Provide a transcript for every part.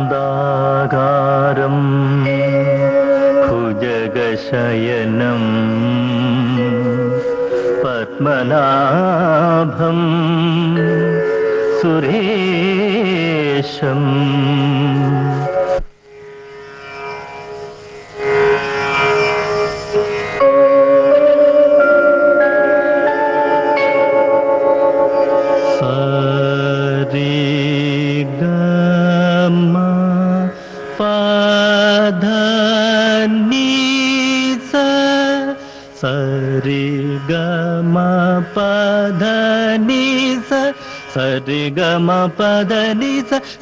ശാന്താകാരം ഭുജഗശയനം പത്മനാഭം സുരേശം సరిగమ పదని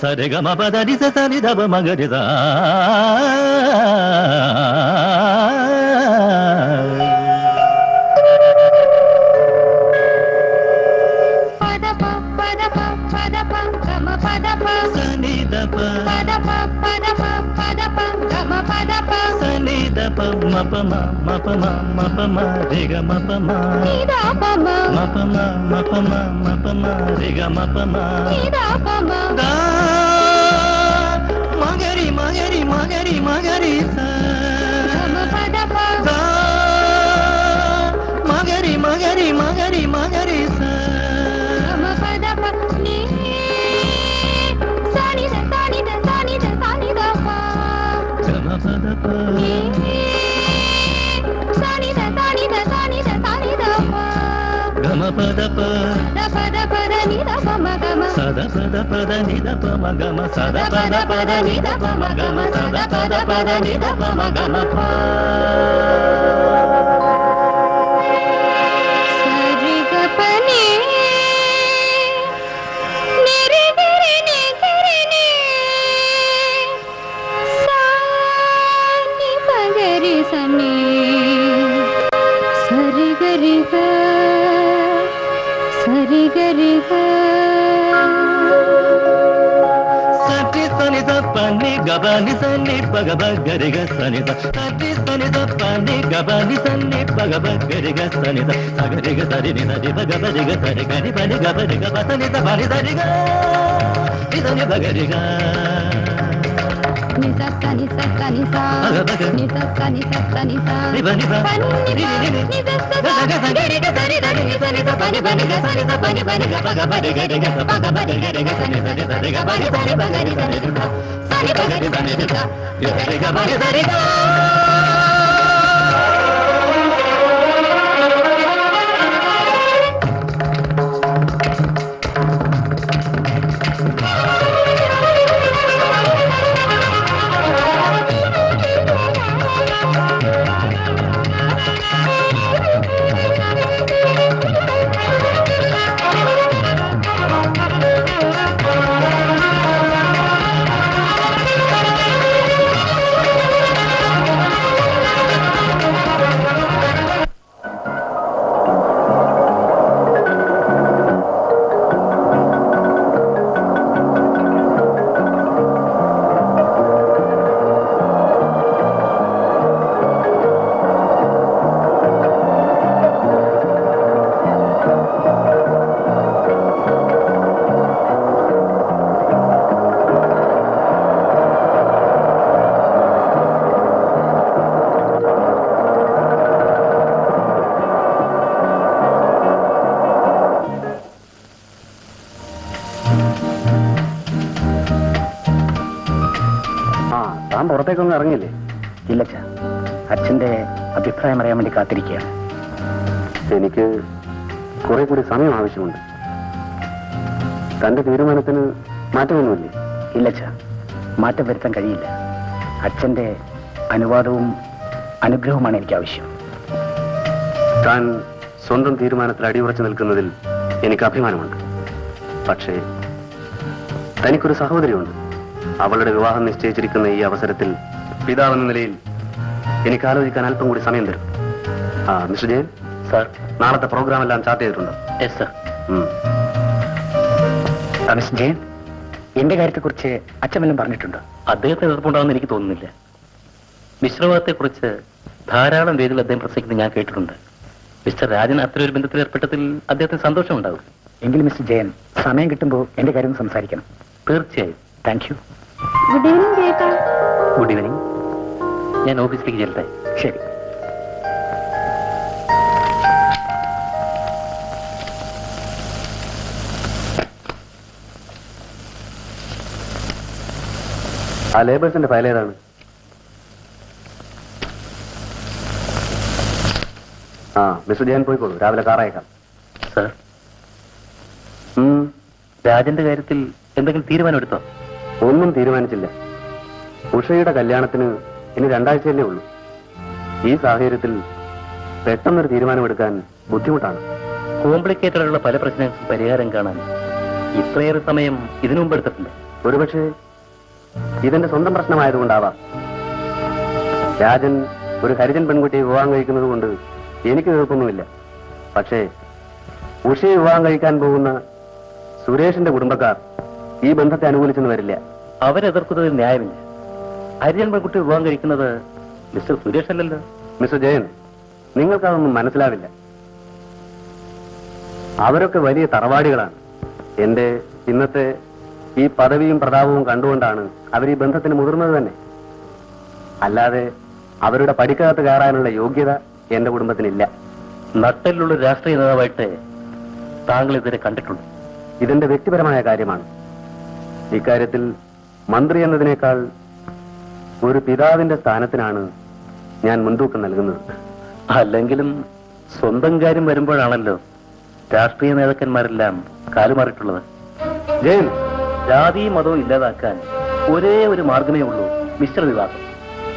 సరిగమ పదని సని దబ మగరి మగరి మగరి మగరి మగరి మగరి మగరి మగరి మగరి పద పద పద నిద పమ గమ సద పద పద నిద పమ గమ సద పద పద నిద పమ గమ సద పద పద నిద పమ గమ సరి గ పని నిరి నిరి నిరి ని సా ని పగరి సని సరి గరి గ సరి గరి సటి సని పని గబని సన్ని పగబ గరిగ సని సటి సని పని గబని సన్ని పగబ గరిగ సని సగరిగ సరి ని సరి పగబరిగ సరి గరి పని గబరిగ పసని పని సరిగ ఇదని బగరిగ ని సని సని సా ని సని సని సా ని బని పని ని ని గరి గరి గరి సని పని పని గ సని పని పని గ పగ పని గరి గ పగ పని గరి గ సని సని సరి గ పని సరి పగరి సని సని పగరి సని గ గరి గ పని సరి గ പുറത്തേക്കൊന്നും ഇറങ്ങില്ലേ? ഇല്ല അച്ഛാ, അച്ഛന്റെ അഭിപ്രായം അറിയാൻ വേണ്ടി കാത്തിരിക്കുകയാണ്. എനിക്ക് കുറെ കൂടി സമയം ആവശ്യമുണ്ട്. തന്റെ തീരുമാനത്തിന് മാറ്റമൊന്നുമില്ലേ? ഇല്ല അച്ഛാ, മാറ്റം വരുത്താൻ കഴിയില്ല. അച്ഛന്റെ അനുവാദവും അനുഗ്രഹവുമാണ് എനിക്ക് ആവശ്യം. താൻ സ്വന്തം തീരുമാനത്തിൽ അടിയുറച്ചു നിൽക്കുന്നതിൽ എനിക്ക് അഭിമാനമുണ്ട്. പക്ഷേ തനിക്കൊരു സഹോദരിയുണ്ട്. അവളുടെ വിവാഹം നിശ്ചയിച്ചിരിക്കുന്ന ഈ അവസരത്തിൽ പിതാവെന്ന നിലയിൽ എനിക്ക് ആലോചിക്കാൻ അല്പം കൂടി സമയം തരും. മിസ്റ്റർ ജയൻ സാർ, നാളത്തെ പ്രോഗ്രാം എല്ലാം ചാർട്ട് ചെയ്തിട്ടുണ്ടോ? Yes sir. മിസ്റ്റർ ജയൻ, എന്റെ കാര്യത്തെക്കുറിച്ച് അച്ഛൻ വല്ലതും പറഞ്ഞിട്ടുണ്ടോ? അദ്ദേഹത്തിന് എതിർപ്പുണ്ടാവുമെന്ന് എനിക്ക് തോന്നുന്നില്ല. മിശ്രവാദത്തെക്കുറിച്ച് ധാരാളം വേദികൾ അദ്ദേഹം പ്രസംഗിക്കുന്നത് ഞാൻ കേട്ടിട്ടുണ്ട്. മിസ്റ്റർ രാജൻ അത്തരം ഒരു ബന്ധത്തിൽ ഏർപ്പെട്ടതിൽ അദ്ദേഹത്തിന് സന്തോഷമുണ്ടാകും. എങ്കിൽ മിസ്റ്റർ ജയൻ സമയം കിട്ടുമ്പോൾ എന്റെ കാര്യം സംസാരിക്കണം. തീർച്ചയായും. Thank you. ഗുഡ് ഈവനിങ് ചേട്ടാ. Good evening. ഞാൻ ഓഫീസിലേക്ക് ചെല്ലട്ടെ? ശരി. ആ ലേബേഴ്സിന്റെ ഫയൽ ഏതാണ്? ആ മിസ്റ്റർ ജയൻ പോയിക്കോളൂ, രാവിലെ കാറയക്കാം. സർ, രാജന്റെ കാര്യത്തിൽ എന്തെങ്കിലും തീരുമാനം എടുത്തോ? ഒന്നും തീരുമാനിച്ചില്ല. ഉഷയുടെ കല്യാണത്തിന് ഇനി 2 ആഴ്ചയല്ലേ ഉള്ളൂ. ഈ സാഹചര്യത്തിൽ പെട്ടെന്നൊരു തീരുമാനമെടുക്കാൻ ബുദ്ധിമുട്ടാണ്. കോംപ്ലിക്കേറ്റഡ് ആയിട്ടുള്ള പല പ്രശ്നങ്ങൾക്കും പരിഹാരം കാണാൻ ഇത്രയേറെ സമയം ഇതിനു മുമ്പ് എടുത്തിട്ടില്ല. ഒരുപക്ഷെ ഇതെന്റെ സ്വന്തം പ്രശ്നമായതുകൊണ്ടാവാം. രാജൻ ഒരു ഹരിജൻ പെൺകുട്ടിയെ വിവാഹം കഴിക്കുന്നത് കൊണ്ട് എനിക്ക് എതിർപ്പൊന്നുമില്ല. പക്ഷേ ഉഷയെ വിവാഹം കഴിക്കാൻ പോകുന്ന സുരേഷിന്റെ കുടുംബക്കാർ ഈ ബന്ധത്തെ അനുകൂലിച്ചെന്ന് വരില്ല. അവരെതിർക്കുന്നതിൽ ന്യായമില്ല. ഹരിജൻ പെൺകുട്ടി വിവാഹം കഴിക്കുന്നത് മിസ്റ്റർ സുരേഷ് അല്ലല്ലോ. മിസ്റ്റർ ജയൻ, നിങ്ങൾക്കതൊന്നും മനസ്സിലാവില്ല. അവരൊക്കെ വലിയ തറവാടികളാണ്. എന്റെ ഇന്നത്തെ ഈ പദവിയും പ്രതാപവും കണ്ടുകൊണ്ടാണ് അവർ ഈ ബന്ധത്തിന് മുതിർന്നത് തന്നെ. അല്ലാതെ അവരുടെ പടിക്കകത്ത് കയറാനുള്ള യോഗ്യത എന്റെ കുടുംബത്തിനില്ല. നട്ടലിലുള്ള രാഷ്ട്രീയ നേതാവായിട്ട് താങ്കൾ ഇതുവരെ കണ്ടിട്ടുണ്ട്. ഇതെന്റെ വ്യക്തിപരമായ കാര്യമാണ്. ഇക്കാര്യത്തിൽ മന്ത്രി എന്നതിനേക്കാൾ ഒരു പിതാവിന്റെ സ്ഥാനത്തിനാണ് ഞാൻ മുൻതൂക്കം നൽകുന്നത്. അല്ലെങ്കിലും സ്വന്തം കാര്യം വരുമ്പോഴാണല്ലോ രാഷ്ട്രീയ നേതാക്കന്മാരെല്ലാം കാലുമാറിയിട്ടുള്ളത്. ജയൻ, ജാതിയും മതവും ഇല്ലാതാക്കാൻ ഒരേ ഒരു മാർഗമേ ഉള്ളൂ, മിശ്ര വിവാഹം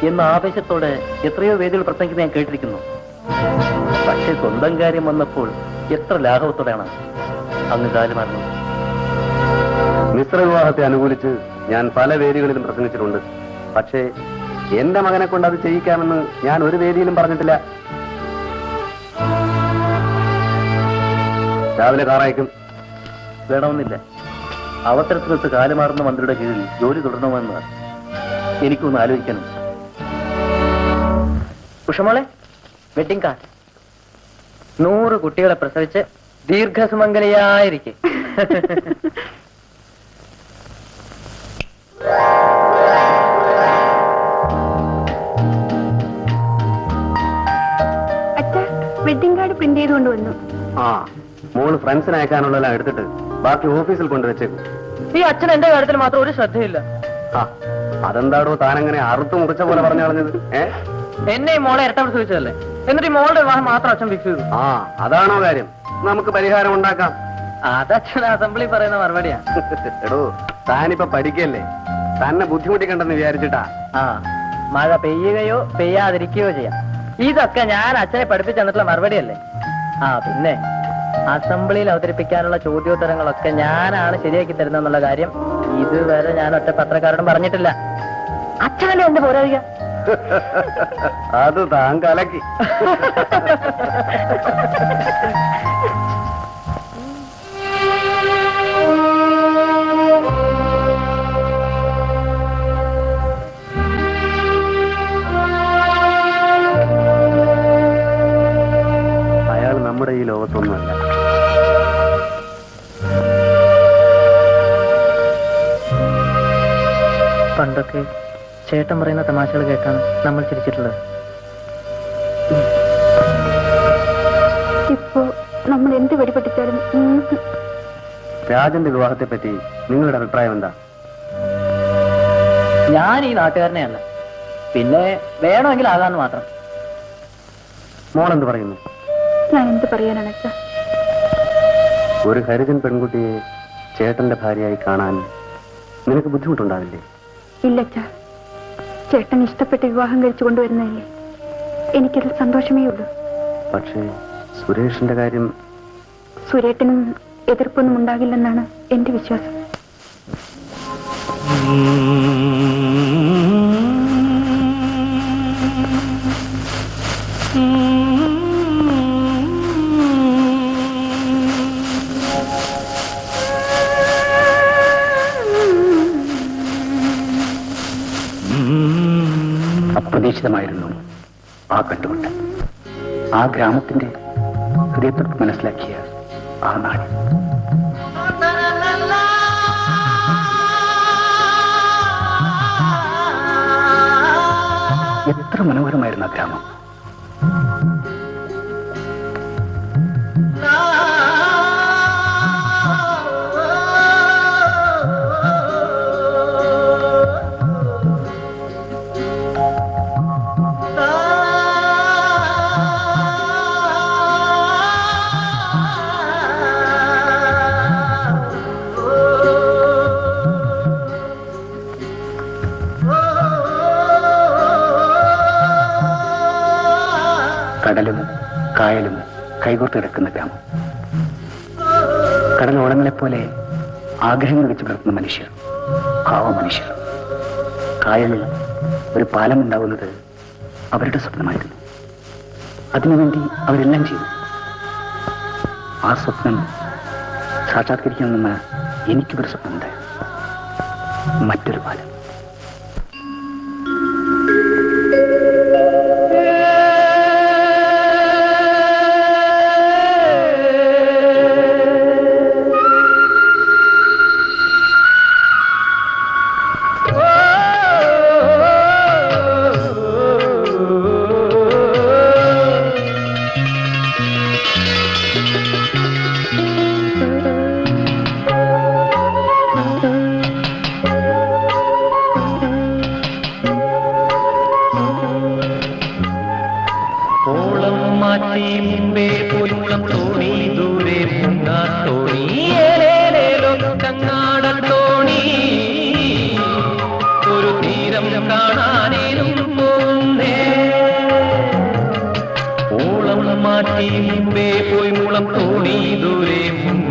എന്ന ആവേശത്തോടെ എത്രയോ വേദികൾ പ്രസംഗിക്കുന്നത് ഞാൻ കേട്ടിരിക്കുന്നു. പക്ഷെ സ്വന്തം കാര്യം വന്നപ്പോൾ എത്ര ലാഘവത്തോടെയാണ് അങ്ങ് കാലുമാറുന്നത്. മിശ്ര വിവാഹത്തെ അനുകൂലിച്ച് ഞാൻ പല വേദികളിലും പ്രസംഗിച്ചിട്ടുണ്ട്. പക്ഷേ എന്റെ മകനെ കൊണ്ട് അത് ചെയ്യിക്കാമെന്ന് ഞാൻ ഒരു വേദിയിലും പറഞ്ഞിട്ടില്ല. രാവിലെ കാറയക്കും. വേണമെന്നില്ല. അവസരത്തിനൊത്ത് കാലുമാറുന്ന മന്ത്രിയുടെ കീഴിൽ ജോലി തുടരണമെന്ന് എനിക്കൊന്ന് ആലോചിക്കണം. ഉഷമോളെ, വെഡിങ് കാർഡ്. 100 കുട്ടികളെ പ്രസവിച്ച് ദീർഘസുമംഗലിയായിരിക്കെ. അച്ഛാ, വെഡിങ് കാർഡ് പ്രിന്റ് ചെയ്ത് കൊണ്ടുവന്നു. ആ, മോള് ഫ്രണ്ട്സിന് അയക്കാനുള്ളതെല്ലാം എടുത്തിട്ട് ബാക്കി ഓഫീസിൽ കൊണ്ടുവച്ചേക്കും. ഈ അച്ഛൻ എന്റെ കാര്യത്തിൽ മാത്രം ഒരു ശ്രദ്ധയില്ല. ആ, അതെന്താടോ താനങ്ങനെ അറുത്തു മുറിച്ച പോലെ പറഞ്ഞു കളഞ്ഞത്? എന്നെ ഈ മോളെ ഇരട്ട പ്രസവിച്ചതല്ലേ, എന്നിട്ട് ഈ മോളുടെ വിവാഹം മാത്രം അച്ഛൻ ഫിക്സ് ചെയ്തു. ആ, അതാണോ കാര്യം? നമുക്ക് പരിഹാരം ഉണ്ടാക്കാം. അതച്ഛൻ അസംബ്ലി പറയുന്ന മറുപടിയാ. എടോ, താനിപ്പോ പഠിക്കല്ലേ, തന്നെ ബുദ്ധിമുട്ടിക്കണ്ടെന്ന് വിചാരിച്ചിട്ടാ. ആ, മഴ പെയ്യുകയോ പെയ്യാതിരിക്കുകയോ ചെയ്യാം. ഇതൊക്കെ ഞാൻ അച്ഛനെ പഠിപ്പിച്ചു തന്നിട്ടുള്ള മറുപടിയല്ലേ. ആ, പിന്നെ അസംബ്ലിയിൽ അവതരിപ്പിക്കാനുള്ള ചോദ്യോത്തരങ്ങളൊക്കെ ഞാനാണ് ശരിയാക്കി തരുന്നെന്നുള്ള കാര്യം ഇതുവരെ ഞാൻ ഒറ്റ പത്രക്കാരോടും പറഞ്ഞിട്ടില്ല. അച്ഛനല്ലേ എന്റെ പോരാളിക. അത് താൻ കലക്കി. അയാൾ നമ്മുടെ ഈ ലോകത്തൊന്നുമല്ല. പണ്ടൊക്കെ ചേട്ടൻ പറയുന്ന തമാശകൾ കേട്ടാണ് നമ്മൾ ചിരിച്ചിട്ടുള്ളത്. ഇപ്പോ നമ്മൾ എന്ത് വെടിപൊട്ടിച്ചാലും രാജന്റെ വിവാഹത്തെ പറ്റി നിങ്ങളുടെ അഭിപ്രായം എന്താ? ഞാൻ ഈ നാട്ടുകാരനെയല്ല, പിന്നെ വേണമെങ്കിൽ ആകാന്ന് മാത്രം. മോളെന്ത് പറയുന്നു? ഞാൻ എന്ത് പറയാനാണ് അച്ഛാ? ഒരു ഹരിജൻ പെൺകുട്ടിയെ ചേട്ടന്റെ ഭാര്യയായി കാണാൻ നിനക്ക് ബുദ്ധിമുട്ടുണ്ടാവില്ലേ? ഇല്ലച്ചാ, ചേട്ടൻ ഇഷ്ടപ്പെട്ട് വിവാഹം കഴിച്ചു കൊണ്ടുവരുന്നതല്ലേ, എനിക്കതിൽ സന്തോഷമേ ഉള്ളൂ. പക്ഷേ സുരേഷിന്റെ കാര്യം? സുരേട്ടനും എതിർപ്പൊന്നും ഉണ്ടാകില്ലെന്നാണ് എന്റെ വിശ്വാസം. അപ്രതീക്ഷിതമായിരുന്നു ആ കണ്ടുമുട്ടൽ. ആ ഗ്രാമത്തിന്റെ ഹൃദയത്തോട് മനസ്സിലാക്കിയ ആ നാട്. എത്ര മനോഹരമായിരുന്നു ആ ഗ്രാമം. കടലും കായലും കൈകോർത്ത് കിടക്കുന്ന ഗ്രാമം. കടലോളങ്ങളെപ്പോലെ ആഗ്രഹങ്ങൾ വെച്ച് പുലർത്തുന്ന മനുഷ്യർ, പാവ മനുഷ്യർ. കായലിൽ ഒരു പാലം ഉണ്ടാവുന്നത് അവരുടെ സ്വപ്നമായിരുന്നു. അതിനുവേണ്ടി അവരെല്ലാം ചെയ്തു. ആ സ്വപ്നം സാക്ഷാത്കരിക്കണമെന്ന് എനിക്കൊരു സ്വപ്നമുണ്ടായിരുന്നു. മറ്റൊരു പാലം. മുമ്പേ പോയി മുളം തോണി ദൂരെ മുമ്പ്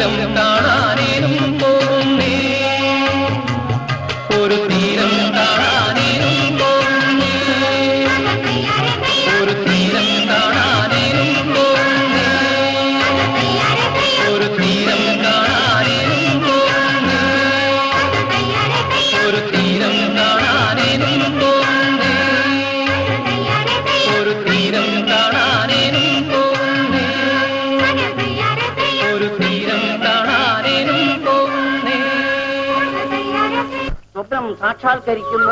തീരം കാണാനേനും പോകുന്നേ ഒരു തീരം കാണാനേനും പോകുന്നേ ഒരു തീരം കാണാനേനും പോകുന്നേ ഒരു തീരം കാണാനേനും പോകുന്നേ ഒരു തീരം കാണാനേനും പോകുന്നേ ഒരു തീരം കാണാനേനും പോകുന്നേ ഒരു തീരം കാണാനേനും പോകുന്നേ സ്വപ്നം സാക്ഷാത്കരിക്കുന്നു.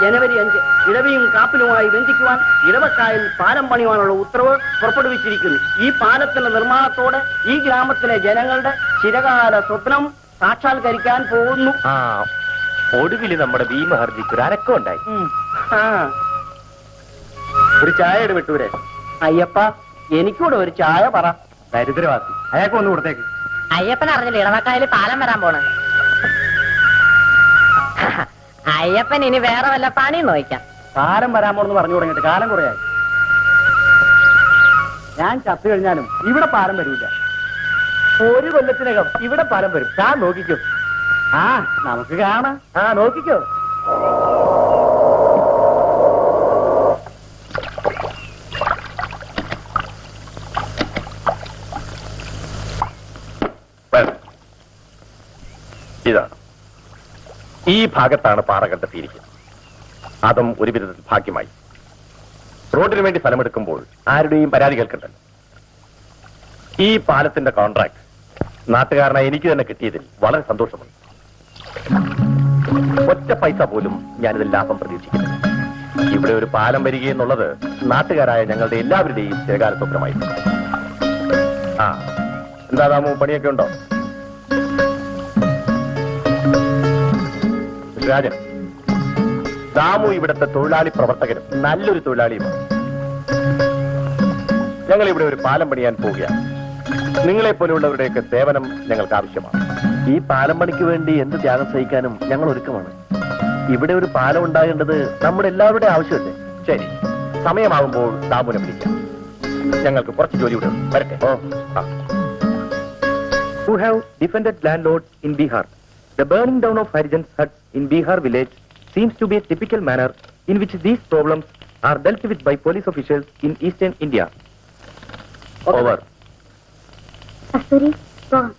ജനുവരി 5 ഇടവയും കാപ്പിലുമായി ബന്ധിക്കുവാൻ ഇടവക്കായൽ പാലം പണിയുവാനുള്ള ഉത്തരവ് പുറപ്പെടുവിച്ചിരിക്കുന്നു. ഈ പാലത്തിന്റെ നിർമ്മാണത്തോടെ ഈ ഗ്രാമത്തിലെ ജനങ്ങളുടെ ചിരകാല സ്വപ്നം സാക്ഷാത്കരിക്കാൻ പോകുന്നു. ഒടുവിൽ നമ്മുടെ ഭീമഹർജിക്ക് ഒരു അനക്കം ഉണ്ടായി. ഒരു ചായ വിട്ടൂരെ? അയ്യപ്പ, എനിക്കൂടെ ഒരു ചായ പറ. ദരിദ്രവാസി, അയാൾക്ക് ഒന്ന് കൊടുത്തേക്ക്. അയ്യപ്പൻ അറിഞ്ഞില്ല ഇടവക്കായൽ പാലം വരാൻ പോണ. അയ്യപ്പൻ ഇനി വേറെ വല്ല പണിയും നോക്കാം. പാലം വരാൻ പോണെന്ന് പറഞ്ഞു തുടങ്ങിയിട്ട് കാലം കുറയായി. ഞാൻ ചത്തു കഴിഞ്ഞാലും ഇവിടെ പാലം വരില്ല. ഒരു കൊല്ലത്തിനകം ഇവിടെ പാലം വരും. ഞാൻ നോക്കിക്കോ. നമുക്ക് കാണാം. നോക്കിക്കോ. ഇതാണ്, ഈ ഭാഗത്താണ് പാറ കണ്ടെത്തിയിരിക്കുന്നത്. അതും ഒരു വിധത്തിൽ ഭാഗ്യമായി. റോഡിന് വേണ്ടി സ്ഥലമെടുക്കുമ്പോൾ ആരുടെയും പരാതി കേൾക്കണ്ടല്ലോ. ഈ പാലത്തിന്റെ കോൺട്രാക്ട് നാട്ടുകാരനായി എനിക്ക് തന്നെ കിട്ടിയതിൽ വളരെ സന്തോഷമുണ്ട്. ഒറ്റ പൈസ പോലും ഞാനിതിൽ ലാഭം പ്രതീക്ഷിക്കുന്നില്ല. ഇവിടെ ഒരു പാലം വരികയെന്നുള്ളത് നാട്ടുകാരായ ഞങ്ങളുടെ എല്ലാവരുടെയും ചിരകാല സ്വപ്നമായിരുന്നു. എന്താ ദാമു, പണിയൊക്കെ ഉണ്ടോ? രാജൻ, ദാമു ഇവിടുത്തെ തൊഴിലാളി പ്രവർത്തകനും നല്ലൊരു തൊഴിലാളിയുമാണ്. ഞങ്ങൾ ഇവിടെ ഒരു പാലം പണിയാൻ പോവുകയാണ്. നിങ്ങളെ പോലെയുള്ളവരുടെയൊക്കെ സേവനം ഞങ്ങൾക്ക് ആവശ്യമാണ്. ഈ പാലം പണിക്ക് വേണ്ടി എന്ത് ത്യാഗം സഹിക്കാനും ഞങ്ങൾ ഒരുക്കമാണ്. ഇവിടെ ഒരു പാലം ഉണ്ടാകേണ്ടത് നമ്മുടെ എല്ലാവരുടെയും ആവശ്യമല്ലേ? ശരി, സമയമാകുമ്പോൾ ദാമുനെ വിളിക്കാം. ഞങ്ങൾക്ക് കുറച്ച് ജോലി ഇവിടെ വരട്ടെ. Who have defended landlords in Bihar? The burning down of Harijans huts in Bihar village seems to be a typical manner in which these problems are dealt with by police officials in eastern India. Over. കസ്തൂരി, പോകാം.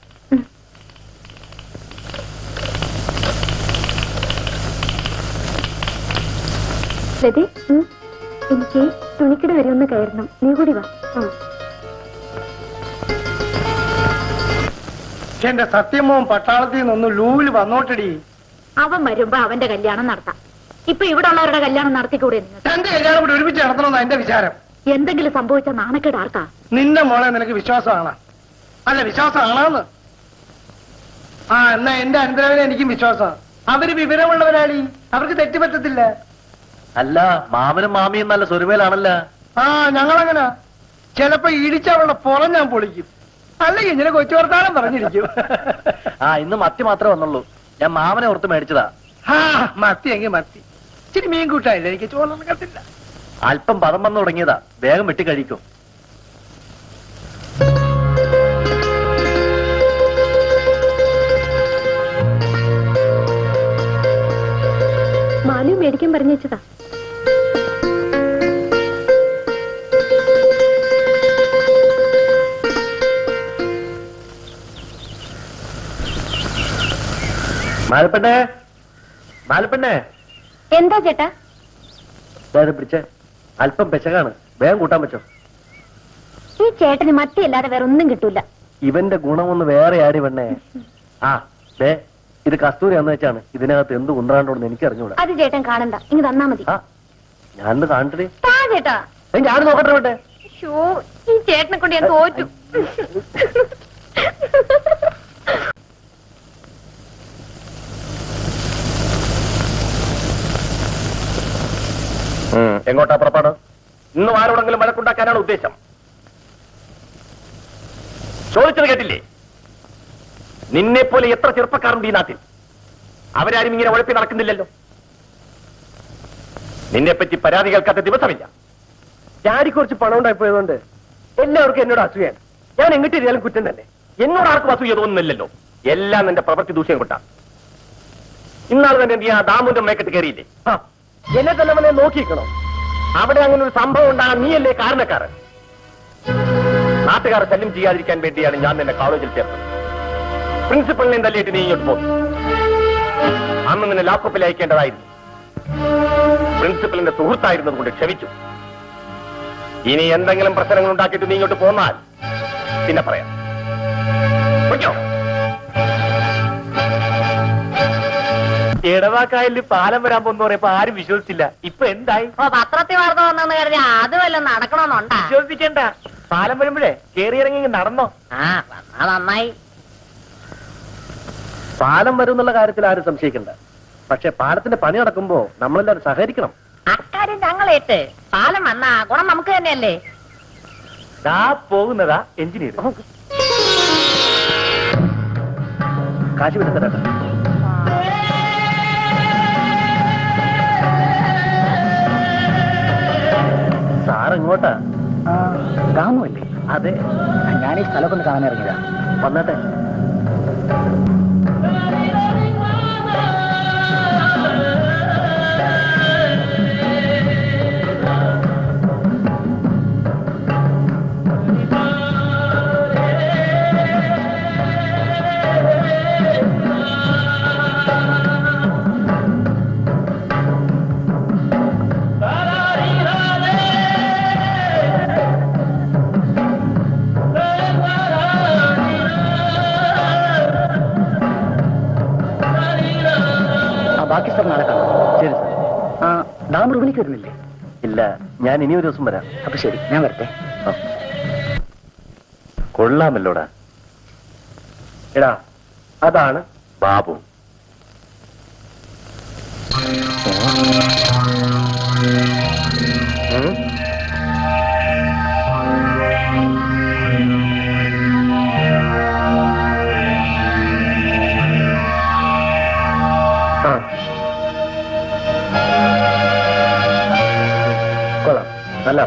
ലതി, എനിക്ക് തുണിക്കട വരെ ഒന്ന് കയറണം. നീ കൂടി വാ. എന്റെ സത്യമോൻ പട്ടാളത്തിൽ നിന്നൊന്ന് ലൂവിൽ വന്നോട്ടടി. അവൻ വരുമ്പോ അവന്റെ കല്യാണം നടത്താം. ഇപ്പൊ ഇവിടെ ഉള്ളവരുടെ കല്യാണം നടത്തിക്കൂടെ? എന്റെ കല്യാണം കൂടി ഒരുമിച്ച് നടത്തണമെന്നാ എന്റെ വിചാരം. എന്തെങ്കിലും സംഭവിച്ച നാണക്കേട് ആർക്കാ? നിന്റെ മോളെ നിനക്ക് വിശ്വാസമാണ്? അല്ല, വിശ്വാസമാണെന്ന്. എന്നാ എന്റെ അനന്തരവനെ എനിക്കും വിശ്വാസമാണ്. അവര് വിവരമുള്ളവരാളി, അവർക്ക് തെറ്റുപറ്റത്തില്ല. അല്ല, മാമനും മാമിയും നല്ല സ്വരുമേലാണല്ല. ഞങ്ങളങ്ങനെ ചിലപ്പോ ഇടിച്ചവളുടെ പുറം ഞാൻ പൊളിക്കും. അല്ലെങ്കിൽ ഇങ്ങനെ കൊച്ചു വർത്താനം പറഞ്ഞിരിക്കും. ഇന്ന് മത്തി മാത്രമേ വന്നുള്ളൂ. ഞാൻ മാമനെ ഓർത്ത് മേടിച്ചതാ. മത്തി എങ്കിൽ മത്തി. ഇച്ചിരി മീൻ കൂട്ടായില്ല, എനിക്ക് ചോറൊന്നും കത്തില്ല. അല്പം പദം വന്നു തുടങ്ങിയതാ, വേഗം വെട്ടി കഴിക്കും. മാലു മേടിക്കാൻ പറഞ്ഞേച്ചതാ. മാലപ്പെണ്ണേ, മാലപ്പെണ്ണേ. എന്താ ചേട്ടാ? പിടിച്ചേ, അല്പം പെശകാണ്, വേഗം കൂട്ടാൻ പറ്റോ? ഈ ചേട്ടന് മത്തിയല്ലാതെ വേറെ ഒന്നും കിട്ടൂല. ഇവന്റെ ഗുണമൊന്ന് വേറെ ആടി പെണ്ണേ. ഇത് കസ്തൂരി എന്ന് വെച്ചാണ്. ഇതിനകത്ത് എന്ത് കുന്ത്രാണ്ടോന്ന് എനിക്ക് അറിഞ്ഞൂടാ. അത് ചേട്ടൻ കാണണ്ട, ഇങ്ങ് തന്നാ മതി. ഞാനൊന്ന് കാണട്ടെ. ചേട്ടാ, ഞാൻ നോക്കട്ടെ വിട്ടെ. ഈ ചേട്ടനെ കൊണ്ട് ഞാൻ തോറ്റു. എങ്ങോട്ടാ പുറപ്പാട്? ഇന്നും ആരോടെങ്കിലും വഴക്കുണ്ടാക്കാനാണ് ഉദ്ദേശം? ചോദിച്ചത് കേട്ടില്ലേ? നിന്നെ പോലെ എത്ര ചെറുപ്പക്കാരുണ്ട് ഈ നാട്ടിൽ? അവരാരും ഇങ്ങനെ ഉഴപ്പി നടക്കുന്നില്ലല്ലോ. നിന്നെപ്പറ്റി പരാതി കേൾക്കാത്ത ദിവസമില്ല. ഡാഡിക്ക് കുറച്ച് പണം ഉണ്ടായിപ്പോയതുകൊണ്ട് എല്ലാവർക്കും എന്നോട് അസൂയാണ്. ഞാൻ എങ്ങോട്ട് ഇരിയാലും കുറ്റം തന്നെ. എന്നോട് ആർക്കും അസൂയ തോന്നുന്നില്ലല്ലോ. എല്ലാം നിന്റെ പ്രവൃത്തി ദൂഷ്യം കൊണ്ടാ. ഇന്നാൾ തന്നെ നീ ആ ദാമുന്റെ മേക്കെട്ട് കയറിയില്ലേ? എന്നെ തന്നെ അവനെ നോക്കിയിരിക്കണോ? അവിടെ അങ്ങനെ ഒരു സംഭവം ഉണ്ടാകാൻ നീയല്ലേ കാരണക്കാരൻ. നാട്ടുകാരെ ശല്യം ചെയ്യാതിരിക്കാൻ വേണ്ടിയാണ് ഞാൻ നിന്നെ കോളേജിൽ ചേർത്തത്. പ്രിൻസിപ്പലിനെ തല്ലിയിട്ട് നീ ഇങ്ങോട്ട് പോകും. അന്ന് നിന്നെ ലാപ്ടോപ്പിൽ അയക്കേണ്ടതായിരുന്നു. പ്രിൻസിപ്പലിന്റെ സുഹൃത്തായിരുന്നത് കൊണ്ട് ക്ഷമിച്ചു. ഇനി എന്തെങ്കിലും പ്രശ്നങ്ങൾ ഉണ്ടാക്കിയിട്ട് നീ ഇങ്ങോട്ട് പോന്നാൽ പിന്നെ പറയാം. പൊയ്ക്കോ. ഇടവാക്കായലിൽ പാലം വരാൻ പോകുന്ന പറയുമ്പോ ആരും വിശ്വസിച്ചില്ല. ഇപ്പൊ എന്തായി? പത്രത്തിൽ വാർത്ത വന്നെന്ന് കരുതി അത് വല്ലതും നടക്കണമെന്നുണ്ടാ? വിശ്വസിക്കണ്ട. പാലം വരുമ്പോഴേ കേറിയിറങ്ങി നടന്നോ. ആ വന്നാ നന്നായി. പാലം വരും എന്നുള്ള കാര്യത്തിൽ ആരും സംശയിക്കണ്ട. പക്ഷെ പാലത്തിന്റെ പണി നടക്കുമ്പോ നമ്മളെല്ലാരും സഹകരിക്കണം. അക്കാര്യം ഞങ്ങളേറ്റ്. പാലം വന്നാ ഗുണം നമുക്ക് തന്നെയല്ലേ? ദാ പോകുന്നതാ എഞ്ചിനീയർ. കാശ് വിട്ട് തരാം. സാർ എങ്ങോട്ടാ? ഗാമല്ലേ? അതെ, ഞാൻ ഈ സ്ഥലമൊക്കെ ഒന്ന് കാണാൻ ഇറങ്ങിയതാ. വന്നട്ടെ. ബാക്കി സ്ഥലം നാളെ കാണാം. ശരി സാർ. ഡാം റൂമിലേക്ക് വരുന്നില്ലേ? ഇല്ല, ഞാൻ ഇനി ഒരു ദിവസം വരാം. അപ്പൊ ശരി, ഞാൻ വരട്ടെ. കൊള്ളാമല്ലോടാ. എടാ, അതാണ് ബാബു. കൊള്ളാം. നല്ല.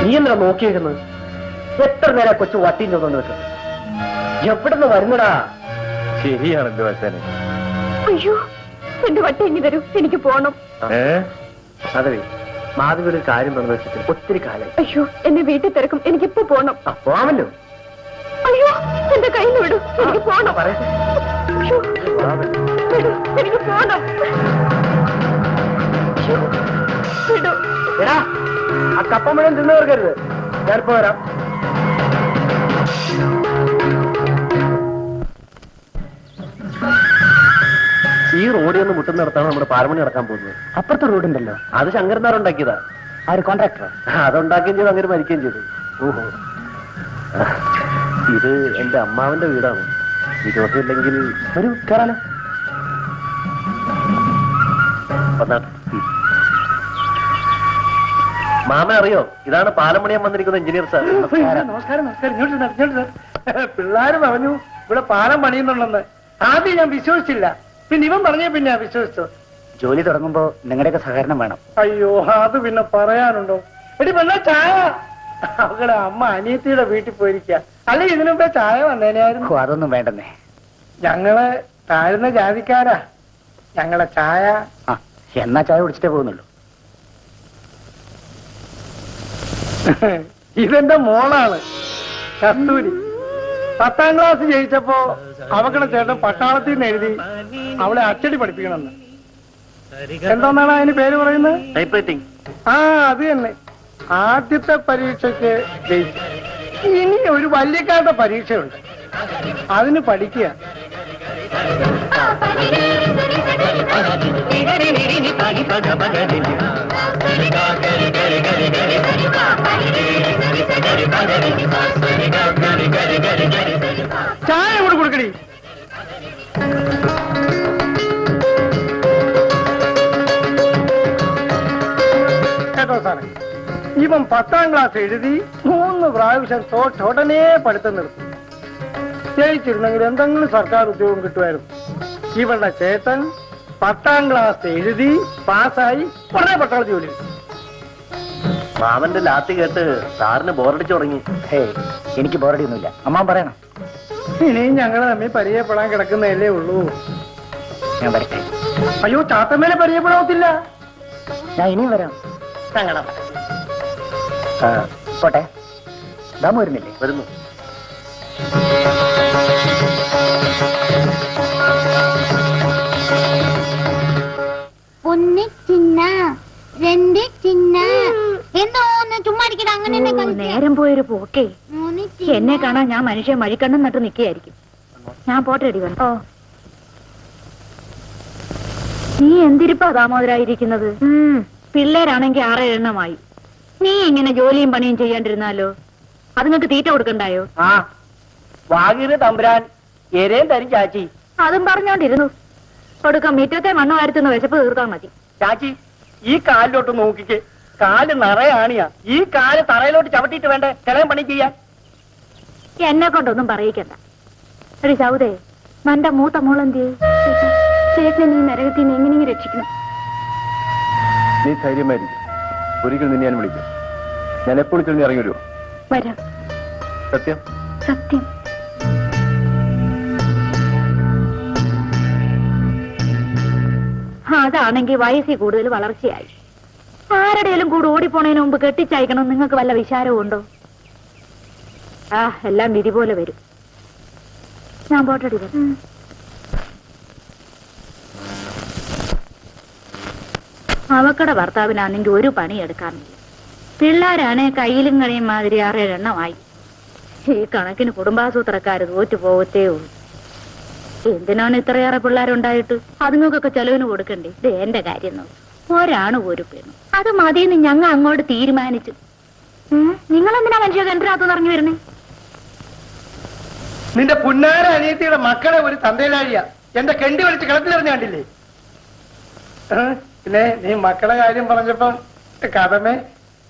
നീ എന്താ നോക്കിയേക്കുന്നത്? എത്ര നേരം കൊച്ചു വട്ടിയും ചോദിച്ചു വെക്കുന്നത്? എവിടുന്ന് വരുന്നടാ? ശരിയാണല്ലോ അച്ഛനെ. അയ്യോ, എന്റെ വട്ടി ഇനി തരൂ, എനിക്ക് പോണം. അതെ, മാധവിയുടെ ഒരു കാര്യം പറഞ്ഞു വെച്ചിട്ട് ഒത്തിരി കാലം. അയ്യോ, എന്നെ വീട്ടിൽ തിരക്കും, എനിക്കിപ്പോ പോണം. പോവാമല്ലോ. അയ്യോ, എന്റെ കയ്യിൽ നിന്ന് വിടൂ, എനിക്ക് പോണം. പറയട്ടെ. അയ്യോ, വിടൂ, എനിക്ക് പോണം. അയ്യോ, വിടൂ. എടാ, ആ കപ്പ മുഴുവൻ തിന്നു തീർക്കരുത്. ഞാനിപ്പോ വരാം. ഈ റോഡിൽ ഒന്ന് മുട്ടുന്നിടത്താണ് നമ്മുടെ പാരമണി നടക്കാൻ പോകുന്നത്. അപ്പുറത്തെ റോഡുണ്ടല്ലോ, അത് ശങ്കരനാർ ഉണ്ടാക്കിയതാ. ആര് കോൺട്രാക്ടറോ? അതുണ്ടാക്കുകയും ചെയ്തു, അങ്ങനെ മരിക്കുകയും ചെയ്തു. ഓഹോ, ഇത് എന്റെ അമ്മാവന്റെ വീടാണ്. വിരോധമില്ലെങ്കിൽ ഒരു കയറാനോ? മാമ അറിയോ, ഇതാണ് പാലം പണിയാൻ വന്നിരിക്കുന്ന എഞ്ചിനീയർ സാർ. നമസ്കാരം നമസ്കാരം. പിള്ളേര് പറഞ്ഞു ഇവിടെ പാലം പണിയുന്നുണ്ടെന്ന്. ആദ്യം ഞാൻ വിശ്വസിച്ചില്ല, പിന്നെ ഇവൻ പറഞ്ഞ പിന്നെ വിശ്വസിച്ചു. ജോലി തുടങ്ങുമ്പോ നിങ്ങളുടെയൊക്കെ സഹകരണം വേണം. അയ്യോ, അത് പിന്നെ പറയാനുണ്ടോ? എടി പെണ്ണ ചായ. അവളുടെ അമ്മ അനിയത്തിയുടെ വീട്ടിൽ പോയിരിക്കുക. അല്ലെ ഇതിനു മുമ്പേ ചായ വന്നേനായിരുന്നു. അതൊന്നും വേണ്ടെന്നേ. ഞങ്ങള് താഴ്ന്ന ജാതിക്കാരാ. ഞങ്ങളെ ചായ. എന്നാ ചായ കുടിച്ചിട്ടേ പോകുന്നുള്ളൂ. ഇതെന്റെ മോളാണ് കസ്തൂരി. 10ാം ക്ലാസ് ജയിച്ചപ്പോ അവക്കടെ ചേട്ടൻ പട്ടാളത്തിൽ നിന്ന് എഴുതി അവളെ അച്ചടി പഠിപ്പിക്കണമെന്ന്. എന്തോന്നാണ് അതിന് പേര് പറയുന്നത്? Type writing. അത് തന്നെ. ആദ്യത്തെ പരീക്ഷയ്ക്ക് ജയിച്ചു. ഇനി ഒരു വല്യക്കാരുടെ പരീക്ഷയുണ്ട്, അതിന് പഠിക്കുക. ചായ കൂടെ കൊടുക്കടി. കേട്ടോ സാറേ, ഇവൻ 10ാം ക്ലാസ് എഴുതി 3 പ്രാവശ്യം തോട്ടുടനെ പഠിത്തം നിർത്തി. ജയിച്ചിരുന്നെങ്കിൽ എന്തെങ്കിലും സർക്കാർ ഉദ്യോഗം കിട്ടുമായിരുന്നു. ഇവളുടെ ചേട്ടൻ 10ാം ക്ലാസ് എഴുതി പാസ്സായി ഉടനെ പട്ടാള ജോലി. മാമന്റെ ലാത്തി കേട്ട് സാറിന് ബോറടിച്ചു തുടങ്ങി. എനിക്ക് ബോറടിയൊന്നുമില്ല. അമ്മാൻ പറയണം. ഇനിയും ഞങ്ങൾ തമ്മിൽ പരിചയപ്പെടാൻ കിടക്കുന്നതല്ലേ ഉള്ളൂ. ഞാൻ വരട്ടെ. അയ്യോ, ചാത്തമ്മേനെ പരിചയപ്പെടാത്തില്ല. ഞാൻ ഇനിയും വരാം. സങ്കടം. പോട്ടെ. ദാമു വരുന്നില്ലേ? വരുന്നു. ഒന്ന് ചിന്ന രണ്ട് ചിന്ന എന്തോന്ന് ചുമ്മാ ഇരിക്കട അങ്ങനെ നേരം പോയൊരു പോക്കേ. എന്നെ കാണാൻ ഞാൻ മനുഷ്യ മഴിക്കണ്ണം നട്ട് നിൽക്കുകയായിരിക്കും. ഞാൻ പോട്ടെ അടി വന്നു. നീ എന്തിരിപ്പാ ദാമോദരായിരിക്കുന്നത്? പിള്ളേരാണെങ്കി 6 എണ്ണമായി. നീ ഇങ്ങനെ ജോലിയും പണിയും ചെയ്യാണ്ടിരുന്നാലോ? അതുങ്ങൾക്ക് തീറ്റ കൊടുക്കണ്ടായോ? ആ വാഗീര് തമ്പുരാൻ എരേം തരും ചാച്ചി. അതും പറഞ്ഞോണ്ടിരുന്നു. കൊടുക്കം മുറ്റത്തെ മണ്ണ് വാരത്തുന്ന വിശപ്പ് തീർത്താ മതി. ചാച്ചി, ഈ കാലിലോട്ട് നോക്കിക്ക്. കാല് നിറയാണിയാ. ഈ കാല് തറയിലോട്ട് ചവിട്ടിയിട്ട് വേണ്ടേ കിളയം പണി ചെയ്യാൻ. എന്നെ കൊണ്ടൊന്നും പറയിക്കണ്ട. ഒരു സൗദേ, മന്റെ മൂത്ത മോളെന്തി ചേട്ടനെ നീ നരകത്തിന് എങ്ങനെയെങ്കിലും രക്ഷിക്കണം. നീ ധൈര്യമായിരിക്കും. ഒരിക്കൽ നിന്നെ ഞാൻ വിളിക്കാം. ഞാൻ എപ്പോഴും ചെന്ന് ഇറങ്ങി വരുമോ? വരാം. സത്യം? സത്യം. അതാണെങ്കിൽ വയസ്സിൽ കൂടുതൽ വളർച്ചയായി. ആരുടെയും കൂടെ ഓടിപ്പോണതിന് മുമ്പ് കെട്ടിച്ചയക്കണം നിങ്ങൾക്ക് വല്ല വിചാരവും ഉണ്ടോ? എല്ലാം വിധി പോലെ വരും. ഞാൻ പോട്ടടി വരും. അവക്കടെ ഭർത്താവിനാണെങ്കിൽ ഒരു പണി എടുക്കാറില്ല. പിള്ളേരാണെ കയ്യിലും കഴിയും മാതിരി 6 എണ്ണമായി. ഈ കണക്കിന് കുടുംബാസൂത്രക്കാര് തോറ്റു പോകത്തേ ഉള്ളൂ. എന്തിനാണ് ഇത്രയേറെ പിള്ളേരുണ്ടായിട്ട്? അതുങ്ങൾക്കൊക്കെ ചെലവിന് കൊടുക്കണ്ടേ? ഇത് എന്റെ കാര്യം നോക്കും. ഒരാണ് ഒരു പെണ്ണു. അത് മതിയെന്ന് ഞങ്ങൾ അങ്ങോട്ട് തീരുമാനിച്ചു. നിങ്ങളെന്തിനാ മനുഷ്യ കിണറ്റിനകത്ത് ഇറങ്ങി വരണേ? നിന്റെ പുന്നാര അനിയത്തിയുടെ മക്കളെ ഒരു തന്തയിലാഴിയ എന്റെ കെണ്ടി വലിച്ച് കളത്തിലെറിഞ്ഞ കണ്ടില്ലേ? പിന്നെ നീ മക്കളെ കാര്യം പറഞ്ഞപ്പം കഥമേ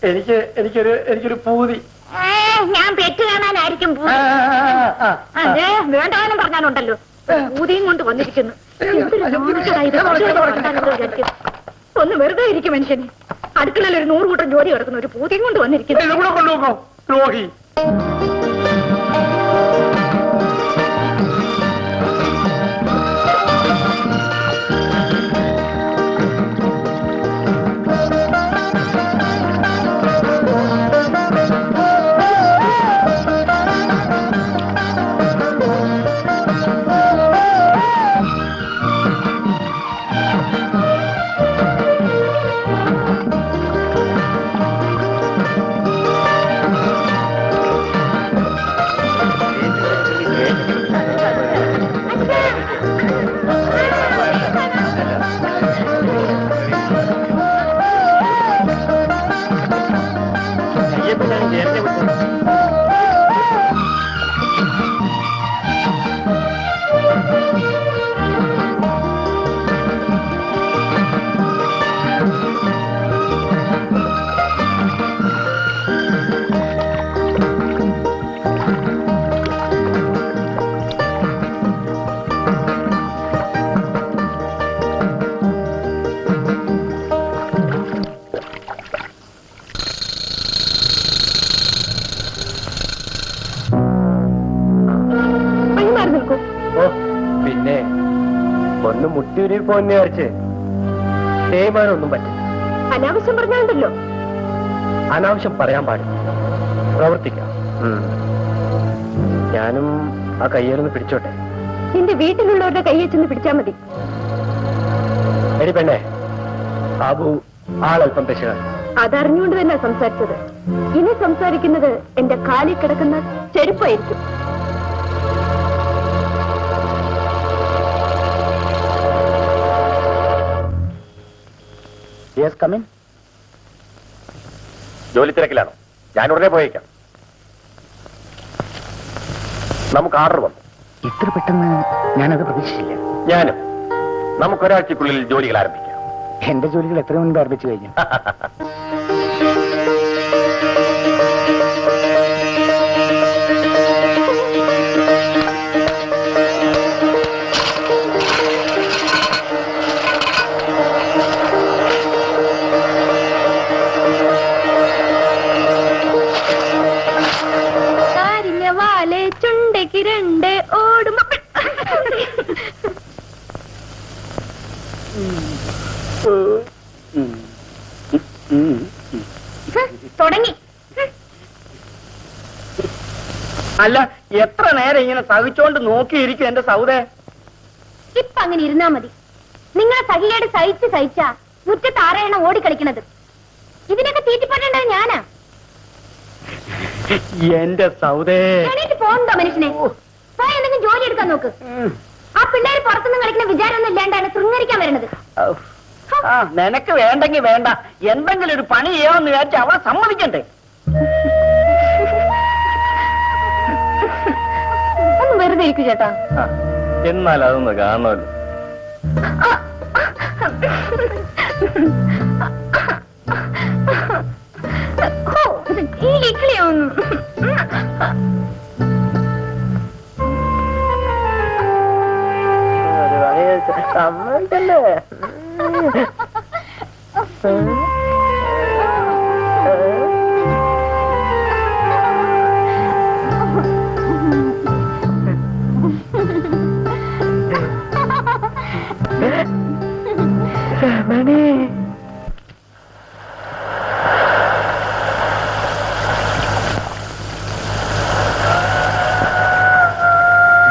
എനിക്കൊരു പൂതി. ഞാൻ പെറ്റ് കാണാനായിരിക്കും. അതെ, വേണ്ടാനും പറഞ്ഞാലുണ്ടല്ലോ. പൂതിയും കൊണ്ട് വന്നിരിക്കുന്നു. ഒന്ന് വെറുതെ ഇരിക്കും മനുഷ്യന്. അടുക്കളയിൽ ഒരു 100 കൂട്ടം ജോലി കിടക്കുന്ന ഒരു പൂതിയും കൊണ്ട് വന്നിരിക്കുന്നു. കൊണ്ടുപോകോ ദ്രോഹി. പിന്നെ ഒന്ന് മുട്ടിയൂരി പോന്നെ വരച്ച് തേയ്മാനൊന്നും പറ്റില്ല. അനാവശ്യം പറഞ്ഞാണ്ടല്ലോ. അനാവശ്യം പറയാൻ പാടില്ല, പ്രവർത്തിക്കാം. ഞാനും ആ കയ്യേലൊന്ന് പിടിച്ചോട്ടെ. നിന്റെ വീട്ടിലുള്ളവരുടെ കയ്യെ ചെന്ന് പിടിച്ചാ മതി. എടി പെണ്ണെ, ബാബു ആളല്പം പെശകാണ്. അതറിഞ്ഞുകൊണ്ട് തന്നെ സംസാരിച്ചത്. ഇനി സംസാരിക്കുന്നത് എന്റെ കാലിൽ കിടക്കുന്ന ചെരുപ്പായിരിക്കും. ജോലി തിരക്കിലാണോ? ഞാൻ ഉടനെ പോയേക്കാം. നമുക്ക് ഓർഡർ വന്നു. ഇത്ര പെട്ടെന്ന് ഞാനത് പ്രതീക്ഷിച്ചില്ല. ഞാനും. നമുക്കൊരാഴ്ചക്കുള്ളിൽ ജോലികൾ ആരംഭിക്കാം. എന്റെ ജോലികൾ എത്ര മുൻപ് ആരംഭിച്ചു കഴിഞ്ഞു? ഉണ്ടയ്ക്ക് രണ്ട് ഓടും തുടങ്ങി. അല്ല, എത്ര നേരം ഇങ്ങനെ സഹിച്ചോണ്ട് നോക്കിയിരിക്കും എന്റെ സൗദേ? ഇപ്പൊ അങ്ങനെ ഇരുന്നാ മതി. നിങ്ങളെ സഹിയേട് സഹിച്ചാ മുറ്റത്ത് ആറെണ്ണം ഓടിക്കളിക്കണത്. ഇതിനൊക്കെ തീറ്റിപ്പറ്റേണ്ടത് ഞാനാ. എന്റെ സൗദേ, എണീറ്റ് പോകണ്ടോ മനുഷ്യനെ? പോയി എന്തെങ്കിലും ജോലി എടുക്കാൻ നോക്ക്. ആ പിള്ളേര് പുറത്തുനിന്ന് കളിക്കുന്ന വിചാരമൊന്നും ഇല്ലാണ്ടാണ് ശൃംഗരിക്കാൻ വരുന്നത്. നിനക്ക് വേണ്ടെങ്കി വേണ്ട, എന്തെങ്കിലും ഒരു പണി ചെയ്യാമെന്ന് വിചാരിച്ച അവളെ സമ്മതിക്കണ്ടേ? ഒന്ന് വെറുതെ ഇരിക്കൂ ചേട്ടാ. എന്നാൽ അതൊന്ന് കാണുമല്ലോ. ഈ ഇക്കളിയൊന്നും സമ്മതിക്കല്ലേ?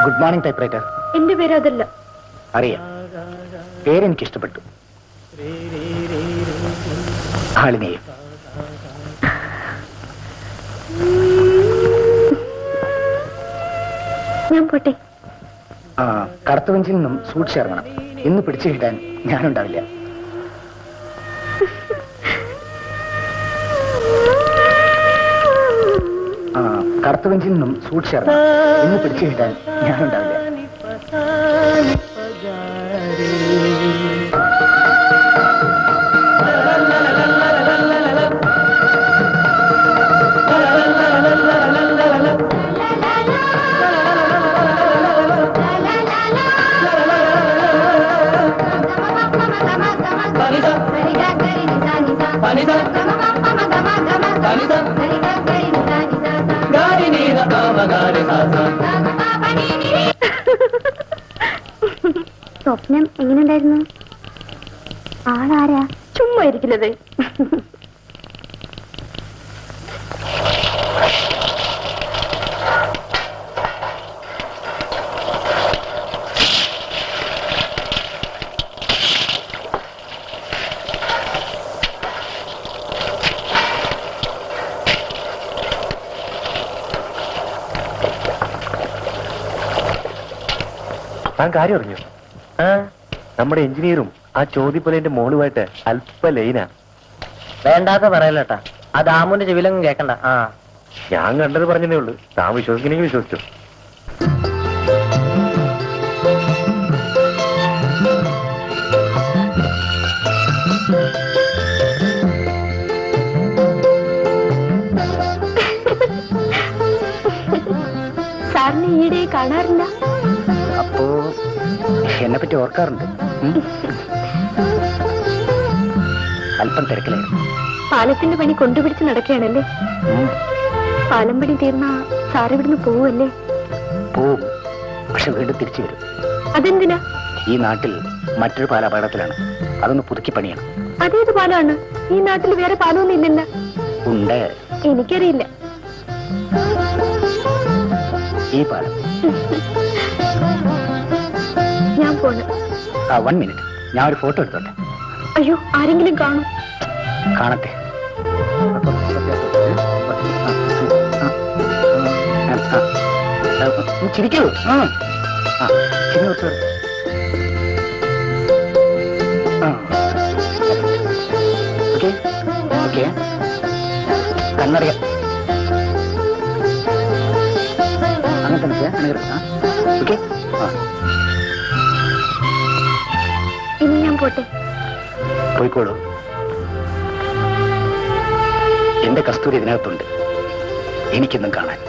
Good morning typewriter. എന്റെ പേര് അതല്ല. അറിയാം, പേരെനിക്ക് ഇഷ്ടപ്പെട്ടു. ആളിനെയും. ഞാൻ പോട്ടെ. കടത്തുവഞ്ചിൽ നിന്നും സൂക്ഷിച്ചിറങ്ങണം. ഇന്ന് പിടിച്ചു കിട്ടാൻ ഞാനുണ്ടാവില്ല. കടത്തുവഞ്ചിൽ നിന്നും സൂക്ഷിച്ചിറങ്ങണം. ഇന്ന് പിടിച്ചു കിട്ടാൻ ഞാനുണ്ടാവില്ല. സ്വപ്നം എങ്ങനെയുണ്ടായിരുന്നു? ആളാരാ? ചുമ്മാ ഇരിക്കുന്നത്. താൻ കാര്യം അറിഞ്ഞു? നമ്മുടെ എഞ്ചിനീയറും ആ ചോദ്യപ്പലേന്റെ മോളുമായിട്ട് അല്പ ലൈനാ. വേണ്ടാത്ത പറയല്ലേട്ടാ, ആ ദാമുന്റെ ചെവിലങ്ങും കേക്കണ്ട. ഞാൻ കണ്ടത് പറഞ്ഞതേ ഉള്ളൂ. താൻ വിശ്വസിക്കണമെങ്കിൽ വിശ്വസിച്ചു. സാറിനെ ഈയിടെ കാണാറില്ല. അപ്പോ എന്നെ പറ്റി ഓർക്കാറുണ്ട്. അല്പം തിരക്കിലായിരുന്നു. പാലത്തിന്റെ പണി കൊണ്ടുപിടിച്ച് നടക്കുകയാണല്ലേ? പാലം പണി തീർന്നാ സാർ ഇവിടുന്ന് പോവല്ലേ? പോവും, പക്ഷെ വീണ്ടും തിരിച്ചു വരും. അതെന്തിനാ? ഈ നാട്ടിൽ മറ്റൊരു പാലം അപകടത്തിലാണ്. അതൊന്ന് പുതുക്കി പണിയണം. അതേത് പാലമാണ്? ഈ നാട്ടിൽ വേറെ പാലമൊന്നും ഇല്ലല്ലോ. ഉണ്ട്. എനിക്കറിയില്ല. ഈ പാലം. ഞാൻ പോണ്. 1 മിനിറ്റ്, ഞാൻ ഒരു ഫോട്ടോ എടുത്തോട്ടെ. അയ്യോ, ആരെങ്കിലും കാണും. കാണട്ടെ. ചിരിക്കൂ. കണ്ണറിയാം. അങ്ങനെ തന്നെ. ഓക്കെ. ഇനി ഞാൻ പോട്ടെ. പോയിക്കോളൂ. എന്റെ കസ്തൂരി ഇതിനകത്തുണ്ട്. എനിക്കൊന്നും കാണാൻ.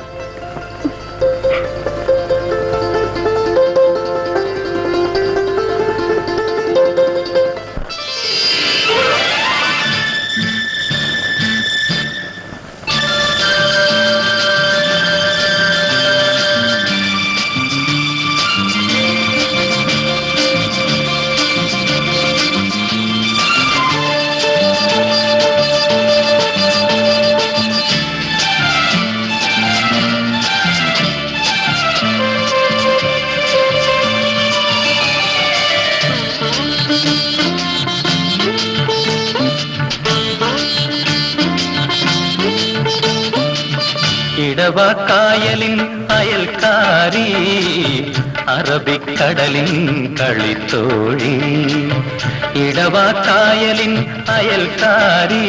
ഇടവക്കായലിൻ അയൽക്കാരി അറബിക്കടലിൻ കളിത്തോഴി ഇടവക്കായലിൻ അയൽക്കാരി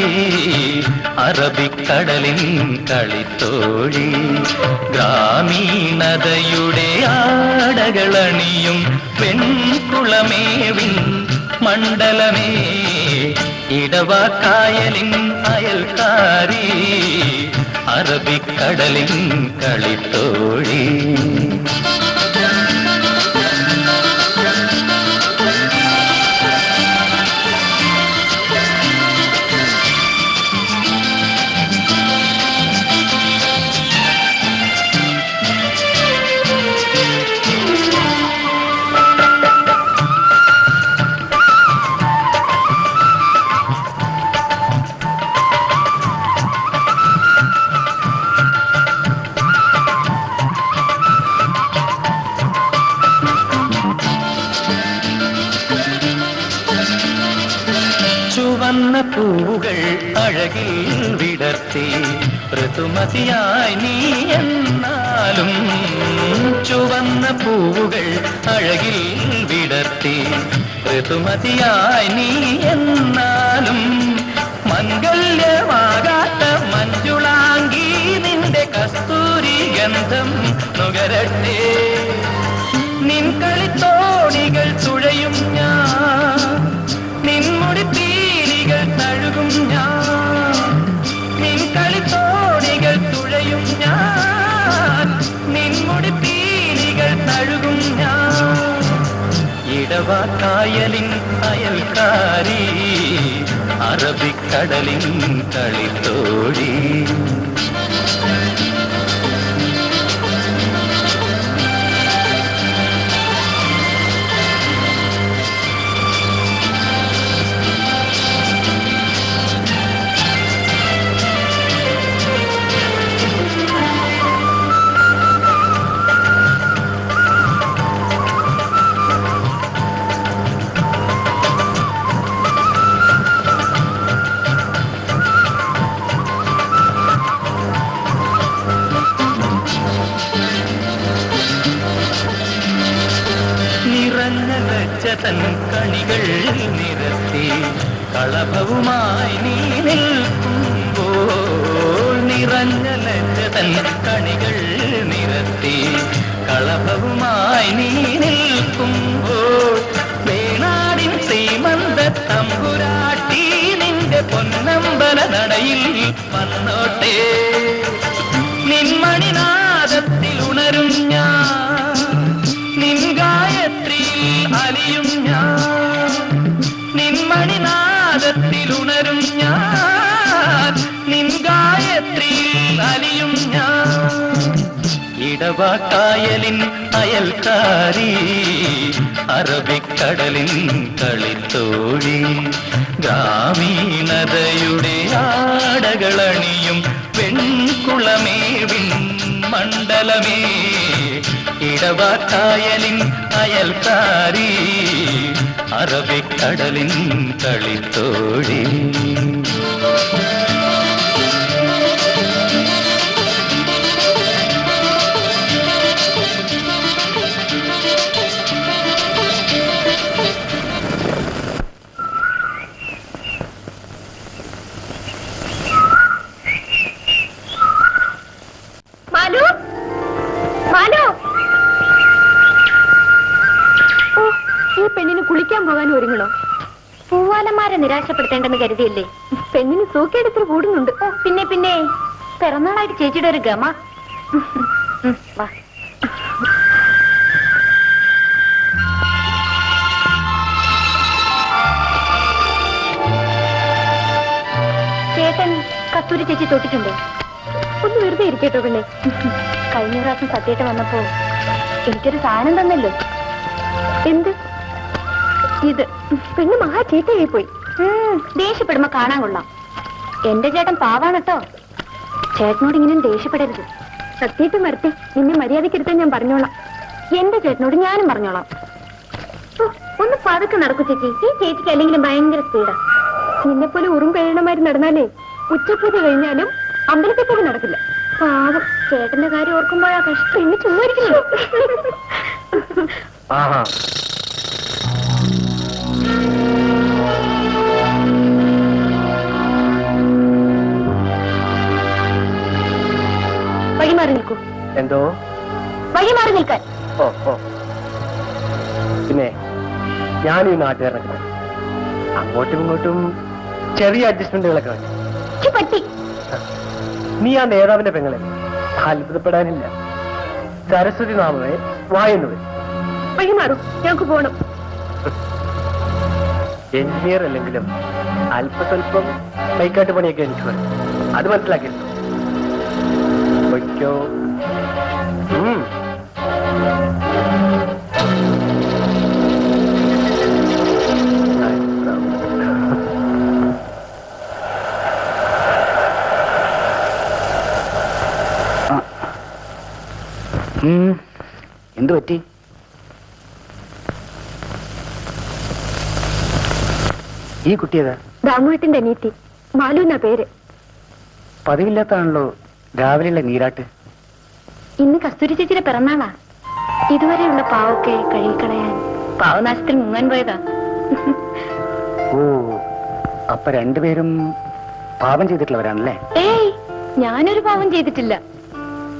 അറബിക്കടലിൻ കളിത്തോഴി ഗ്രാമീണതയുടെ ആടകളണിയും പെൺകുളമേവിൻ മണ്ഡലമേ ഇടവക്കായലിൻ അയൽക്കാരി അറബിക്കടലിൻ കളിത്തോഴി ചുവന്ന പൂവുകൾ അഴകിൽ വിടർത്തി ഋതുമതിയായി നീ എന്നാലും ചുവന്ന പൂവുകൾ അഴകിൽ വിടർത്തി ഋതുമതിയായി നീ എന്നാലും മംഗല്യമാകാത്ത മഞ്ജുളാങ്കി നിന്റെ കസ്തൂരി ഗന്ധം നുകരട്ടെ നിൻ കളിത്തോണികൾ തുഴയും ഞാൻ നിൻമുടി പീലികൾ തഴുകും ഞാൻ നിൻ കളിത്തോണികൾ തുഴയും ഞാൻ നിൻമുടി പീലികൾ തഴുകും ഞാൻ ഇടവക്കായലിൻ അയൽക്കാരി അറബിക്കടലിൻ കളിത്തോഴി തൻ കണികൾ നിരത്തി കളഭവുമായി നീ നിൽക്കുമ്പോൾ നിറഞ്ഞ ലജ്ജതൻ കണികൾ നിരത്തി കളഭവുമായി നീ നിൽക്കുമ്പോൾ വേണാടിൻ സീമന്ത തമ്പുരാട്ടി നിന്റെ പൊന്നമ്പല നടയിൽ വന്നോട്ടെ നിൻമണിനാദത്തിൽ ഉണരും ഞാൻ നിൻ ഗായത്രി അലിയും ഞാൻ നിൻമണിനാദത്തിൽ ഉണരും ഞാൻ നിൻ ഗായത്രി അലിയും ഞാൻ ഇടവക്കായലിൻ അയൽക്കാരി അറബിക്കടലിൻ കളിത്തോഴി ഗ്രാമീണതയുടെ ആടകളണിയും വെൺകുളമേവിൻ മണ്ഡലമേ ഇടവക്കായലിൻ അയൽക്കാരി അറബിക്കടലിൻ കളിത്തോഴി മാലു മാലു ഈ പെണ്ണിന് കുളിക്കാൻ പോകാൻ ഒരുങ്ങണോ? പൂവാലന്മാരെ നിരാശപ്പെടുത്തേണ്ടെന്ന് കരുതിയല്ലേ? പെണ്ണിന് സൂക്കേടുത്തിൽ കൂടുന്നുണ്ട്. പിന്നെ പിന്നെ പിറന്നാളായിട്ട് ചേച്ചിയുടെ ഒരു ഗമ. വാ ചേട്ടൻ കസ്തൂരി ചേച്ചി തൊട്ടിട്ടുണ്ടോ? ഒന്ന് വെറുതെ ഇരിക്കട്ടോ പെണ്ണെ. കഴിഞ്ഞ പ്രാവശ്യം സത്യേട്ട വന്നപ്പോ എനിക്കൊരു സാധനം തന്നല്ലോ. എന്ത്? ഇത്. പെണ്ണ് മഹാ ചീത്തയായി പോയി. ദേഷ്യപ്പെടുമ്പോ കാണാൻ കൊള്ളാം. എന്റെ ചേട്ടൻ പാവാണട്ടോ. ചേട്ടനോട് ഇങ്ങനെ ദേഷ്യപ്പെടരുത്. സത്യേട്ട മരത്തെ നിന്നെ മര്യാദക്കെടുത്താൻ ഞാൻ പറഞ്ഞോളാം. എന്റെ ചേട്ടനോട് ഞാനും പറഞ്ഞോളാം. ഒന്ന് പതുക്കെ നടക്കൂ ചേച്ചി. ഈ ചേച്ചിക്ക് അല്ലെങ്കിലും ഭയങ്കര സ്പീഡാ. നിന്നെപ്പോലെ ഉറും കഴിയണമാര് നടന്നാലേ ഉച്ചപൂജ കഴിഞ്ഞാലും അമ്പലത്തിൽ പോലും നടക്കില്ല. പാവം ചേട്ടന്റെ കാര്യം ഓർക്കുമ്പോഴാ കഷ്ടം. ഇന്ന് ചുമ്മാ ഇരിക്കുന്നു. ആഹാ വഴി മാറി നിൽക്കൂ. എന്തോ വഴി മാറി നിൽക്കാൻ. ഓ ഓ പിന്നെ ഞാനും ഈ നാട്ടുകാരനൊക്കെ അങ്ങോട്ടും ഇങ്ങോട്ടും ചെറിയ അഡ്ജസ്റ്റ്മെന്റുകളൊക്കെ വേണം. പറ്റി. നീ ആ നേതാവിന്റെ പെങ്ങളെ അത്ഭുതപ്പെടാനില്ല. സരസ്വതി നാമമേ വായെന്ന് വരും. വഴി മാറും, ഞങ്ങൾക്ക് പോകണം. എഞ്ചിനീയർ അല്ലെങ്കിലും അല്പസ്വല്പം കൈക്കാട്ട് പണിയൊക്കെ എനിക്ക് വരും. അത് മനസ്സിലാക്കിയിരുന്നു. വയ്ക്കോ. എന്തു പറ്റി? ഈ കുട്ടിയതാ? ദാമുവേട്ടിന്റെ അനിയത്തി, മാലു എന്നാ പേര്. പതിവില്ലാത്താണല്ലോ രാവിലെയുള്ള നീരാട്ട്. ഇന്ന് കസ്തൂരി ചേച്ചിയുടെ പിറന്നാളാ. ഇതുവരെയുള്ള പാവൊക്കെ കഴുകിക്കളയാൻ പാവനാശത്തിൽ മുങ്ങാൻ പോയതാ. ഓ, അപ്പൊ രണ്ടുപേരും പാപം ചെയ്തിട്ടുള്ളവരാണല്ലേ? ഏയ്, ഞാനൊരു പാവം ചെയ്തിട്ടില്ല.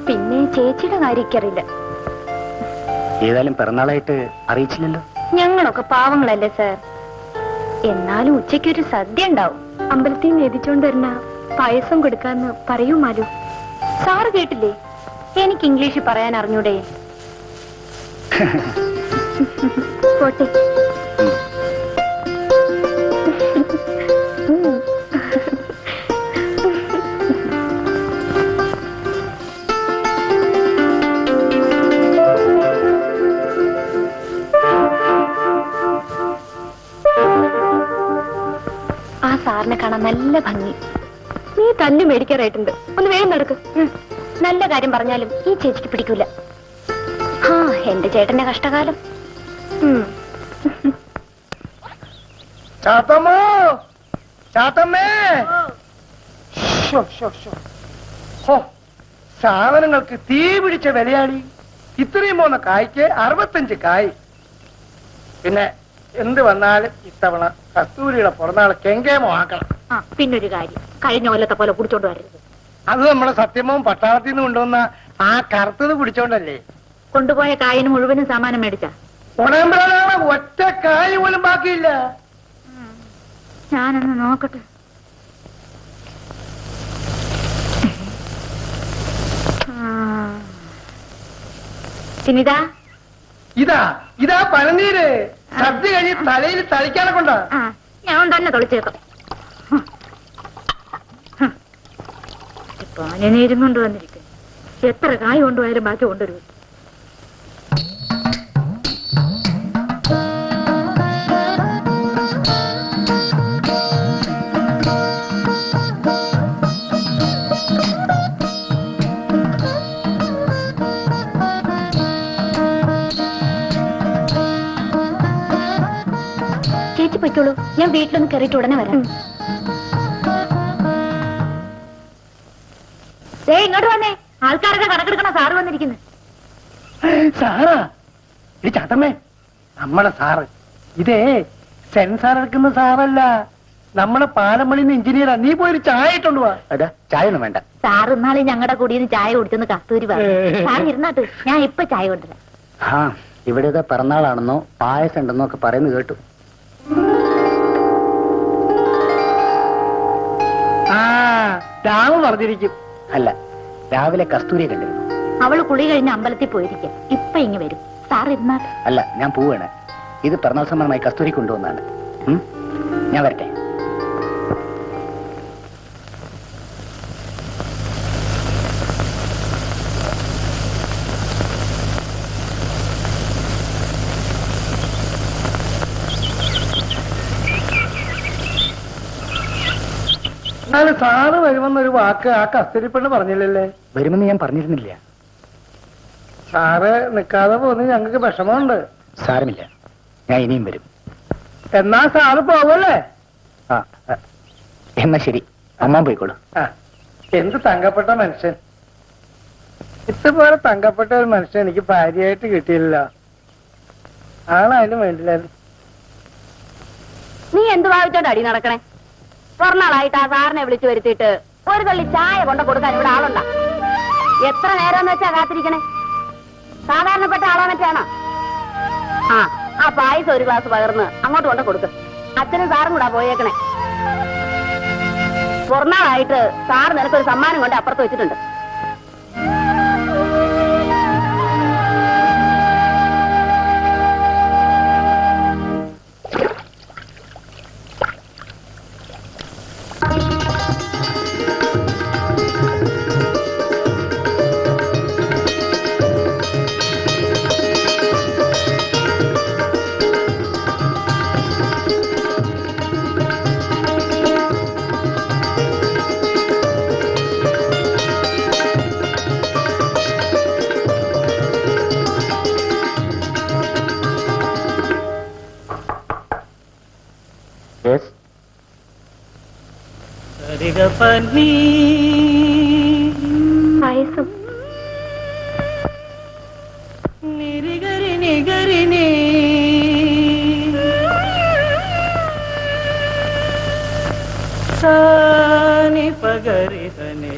പിന്നെ ചേച്ചിയുടെ കാര്യക്കറിയില്ല. ഏതായാലും പിറന്നാളായിട്ട് അറിയിച്ചില്ലല്ലോ. ഞങ്ങളൊക്കെ പാവങ്ങളല്ലേ സാർ. എന്നാലും ഉച്ചയ്ക്കൊരു സദ്യ ഉണ്ടാവും. അമ്പലത്തിൽ നിന്ന് എതിച്ചോണ്ട് വരുന്ന പായസം കൊടുക്കാന്ന് പറയൂ മാലു. സാറ് കേട്ടില്ലേ? എനിക്ക് ഇംഗ്ലീഷ് പറയാൻ അറിഞ്ഞൂടെ? പോട്ടെ. ആ സാറിനെ കാണാൻ നല്ല ഭംഗി. നീ തന്നെ മേടിക്കാറായിട്ടുണ്ട്. ഒന്ന് വേഗം നടക്ക്. നല്ല കാര്യം പറഞ്ഞാലും ഈ ചേച്ചിക്ക് പിടിക്കൂല. ആ, എന്റെ ചേട്ടന്റെ കഷ്ടകാലം. ചാത്തമ്മോ, ചാത്തമ്മേ. ഓ, സാധനങ്ങൾക്ക് തീ പിടിച്ച വിലയാളി. ഇത്രയും പോന്ന കായ്ക്ക് 65 കായ്. പിന്നെ എന്ത് വന്നാലും ഇത്തവണ കസ്തൂരിയുടെ പുറന്നാൾ കെങ്കേമോ ആക്കണം. പിന്നൊരു കാര്യം, കഴിഞ്ഞ കൊല്ലത്തെ പോലെ കുടിച്ചോണ്ട് വരരുത്. അത് നമ്മളെ സത്യമവും പട്ടാളത്തിൽ നിന്ന് കൊണ്ടുവന്ന ആ കറുത്തത് പിടിച്ചോണ്ടല്ലേ? കൊണ്ടുപോയ കായന് മുഴുവനും സാമാനം മേടിച്ച ഉണമ്പലാണ്. ഒറ്റ കായ് പോലും ബാക്കിയില്ല. ഞാനൊന്ന് നോക്കട്ടെ. ഇതാ പനനീര്. സദ്യ കഴിഞ്ഞ് തലയിൽ തളിക്കാനെ കൊണ്ടാ. ഞാൻ തന്നെ തൊളിച്ചേക്കാം. പാനനീരും കൊണ്ടുവന്നിരിക്കും. എത്ര കായ് കൊണ്ടുപോയാലും ബാക്കി കൊണ്ടുവരും. ചേച്ചി പൊയ്ക്കോളൂ, ഞാൻ വീട്ടിലൊന്ന് കയറിയിട്ട് ഉടനെ വരാം. ഇങ്ങോട്ട് വന്നേ, ആൾക്കാരൊക്കെ കണക്കെടുക്കണ സാറ് വന്നിരിക്കുന്നു. സാറാ? ഇത് ചാത്തമ്മേ, നമ്മളെ സാറ്. ഇതേ സെൻസാർ എടുക്കുന്ന സാറല്ല, നമ്മളെ പാലമണിന്ന് എഞ്ചിനീയറാ. നീ പോയൊരു ചായ ഇട്ടോണ്ട് വാ. ചായ ഒന്നും വേണ്ട. സാറ് ഇന്നാളെ ഞങ്ങളുടെ കൂടിയിൽ ചായ കുടിച്ചെന്ന് കസ്തൂരി പറഞ്ഞു. സാർ ഇരുന്നാട്ട്, ഞാൻ ഇപ്പൊ ചായ കൊണ്ടുവരാം. ആ, ഇവിടേത് പിറന്നാളാണെന്നോ പായസം ഉണ്ടെന്നോ ഒക്കെ പറയുന്നത് കേട്ടു. ആ, രാമ പറഞ്ഞിരിക്കും. അല്ല, രാവിലെ കസ്തൂരിയെ കണ്ടിരുന്നു. അവള് കുളി കഴിഞ്ഞ് അമ്പലത്തിൽ പോയിരിക്കും. ഇപ്പൊ ഇങ്ങ് വരും. സാർ ഇരുന്നാട്ട്. അല്ല, ഞാൻ പോവാണ്. ഇത് പിറന്നാൾ സമ്മാനമായി കസ്തൂരി കൊണ്ടുവന്നാണ്. ഞാൻ വരട്ടെ. എന്നാലും സാറ് വരുമെന്നൊരു വാക്ക് ആ കസ്തൂരിപ്പെണ്ണ് പറഞ്ഞില്ലല്ലേ? വരുമെന്ന് ഞാൻ പറഞ്ഞിരുന്നില്ല. സാറ് നിൽക്കാതെ പോകുന്നത് ഞങ്ങൾക്ക് വിഷമമുണ്ട്. സാരമില്ല, ഞാൻ ഇനിയും വരും. എന്നാ സാറ് പോവല്ലേ? ആ, എന്നാ ശരി, അമ്മ പോയിക്കോളൂ. എന്ത് തങ്കപ്പെട്ട മനുഷ്യൻ. ഇതുപോലെ തങ്കപ്പെട്ട ഒരു മനുഷ്യൻ എനിക്ക് ഭാര്യയായിട്ട് കിട്ടിയില്ല. ആളായാലും വേണ്ടില്ലായിരുന്നു. നീ എന്ത് ഭാവിച്ചോണ്ട് അടി നടക്കണേ? കുറനാളായിട്ട് ആ സാറിനെ വിളിച്ചു വരുത്തിയിട്ട് ഒരു തള്ളി ചായ കൊണ്ട് കൊടുക്കാൻ ഇവിടെ ആളുണ്ടാ? എത്ര നേരം വെച്ചാ കാത്തിരിക്കണേ? സാധാരണപ്പെട്ട ആളോ മറ്റാണോ? ആ പായസം ഒരു ഗ്ലാസ് പകർന്ന് അങ്ങോട്ട് കൊണ്ട് കൊടുക്ക്. അച്ഛനും സാറും കൂടാ പോയേക്കണേ. കുറനാളായിട്ട് സാർ നിനക്കൊരു സമ്മാനം കൊണ്ട് അപ്പുറത്ത് വെച്ചിട്ടുണ്ട്. പായസം പഗരിതനേ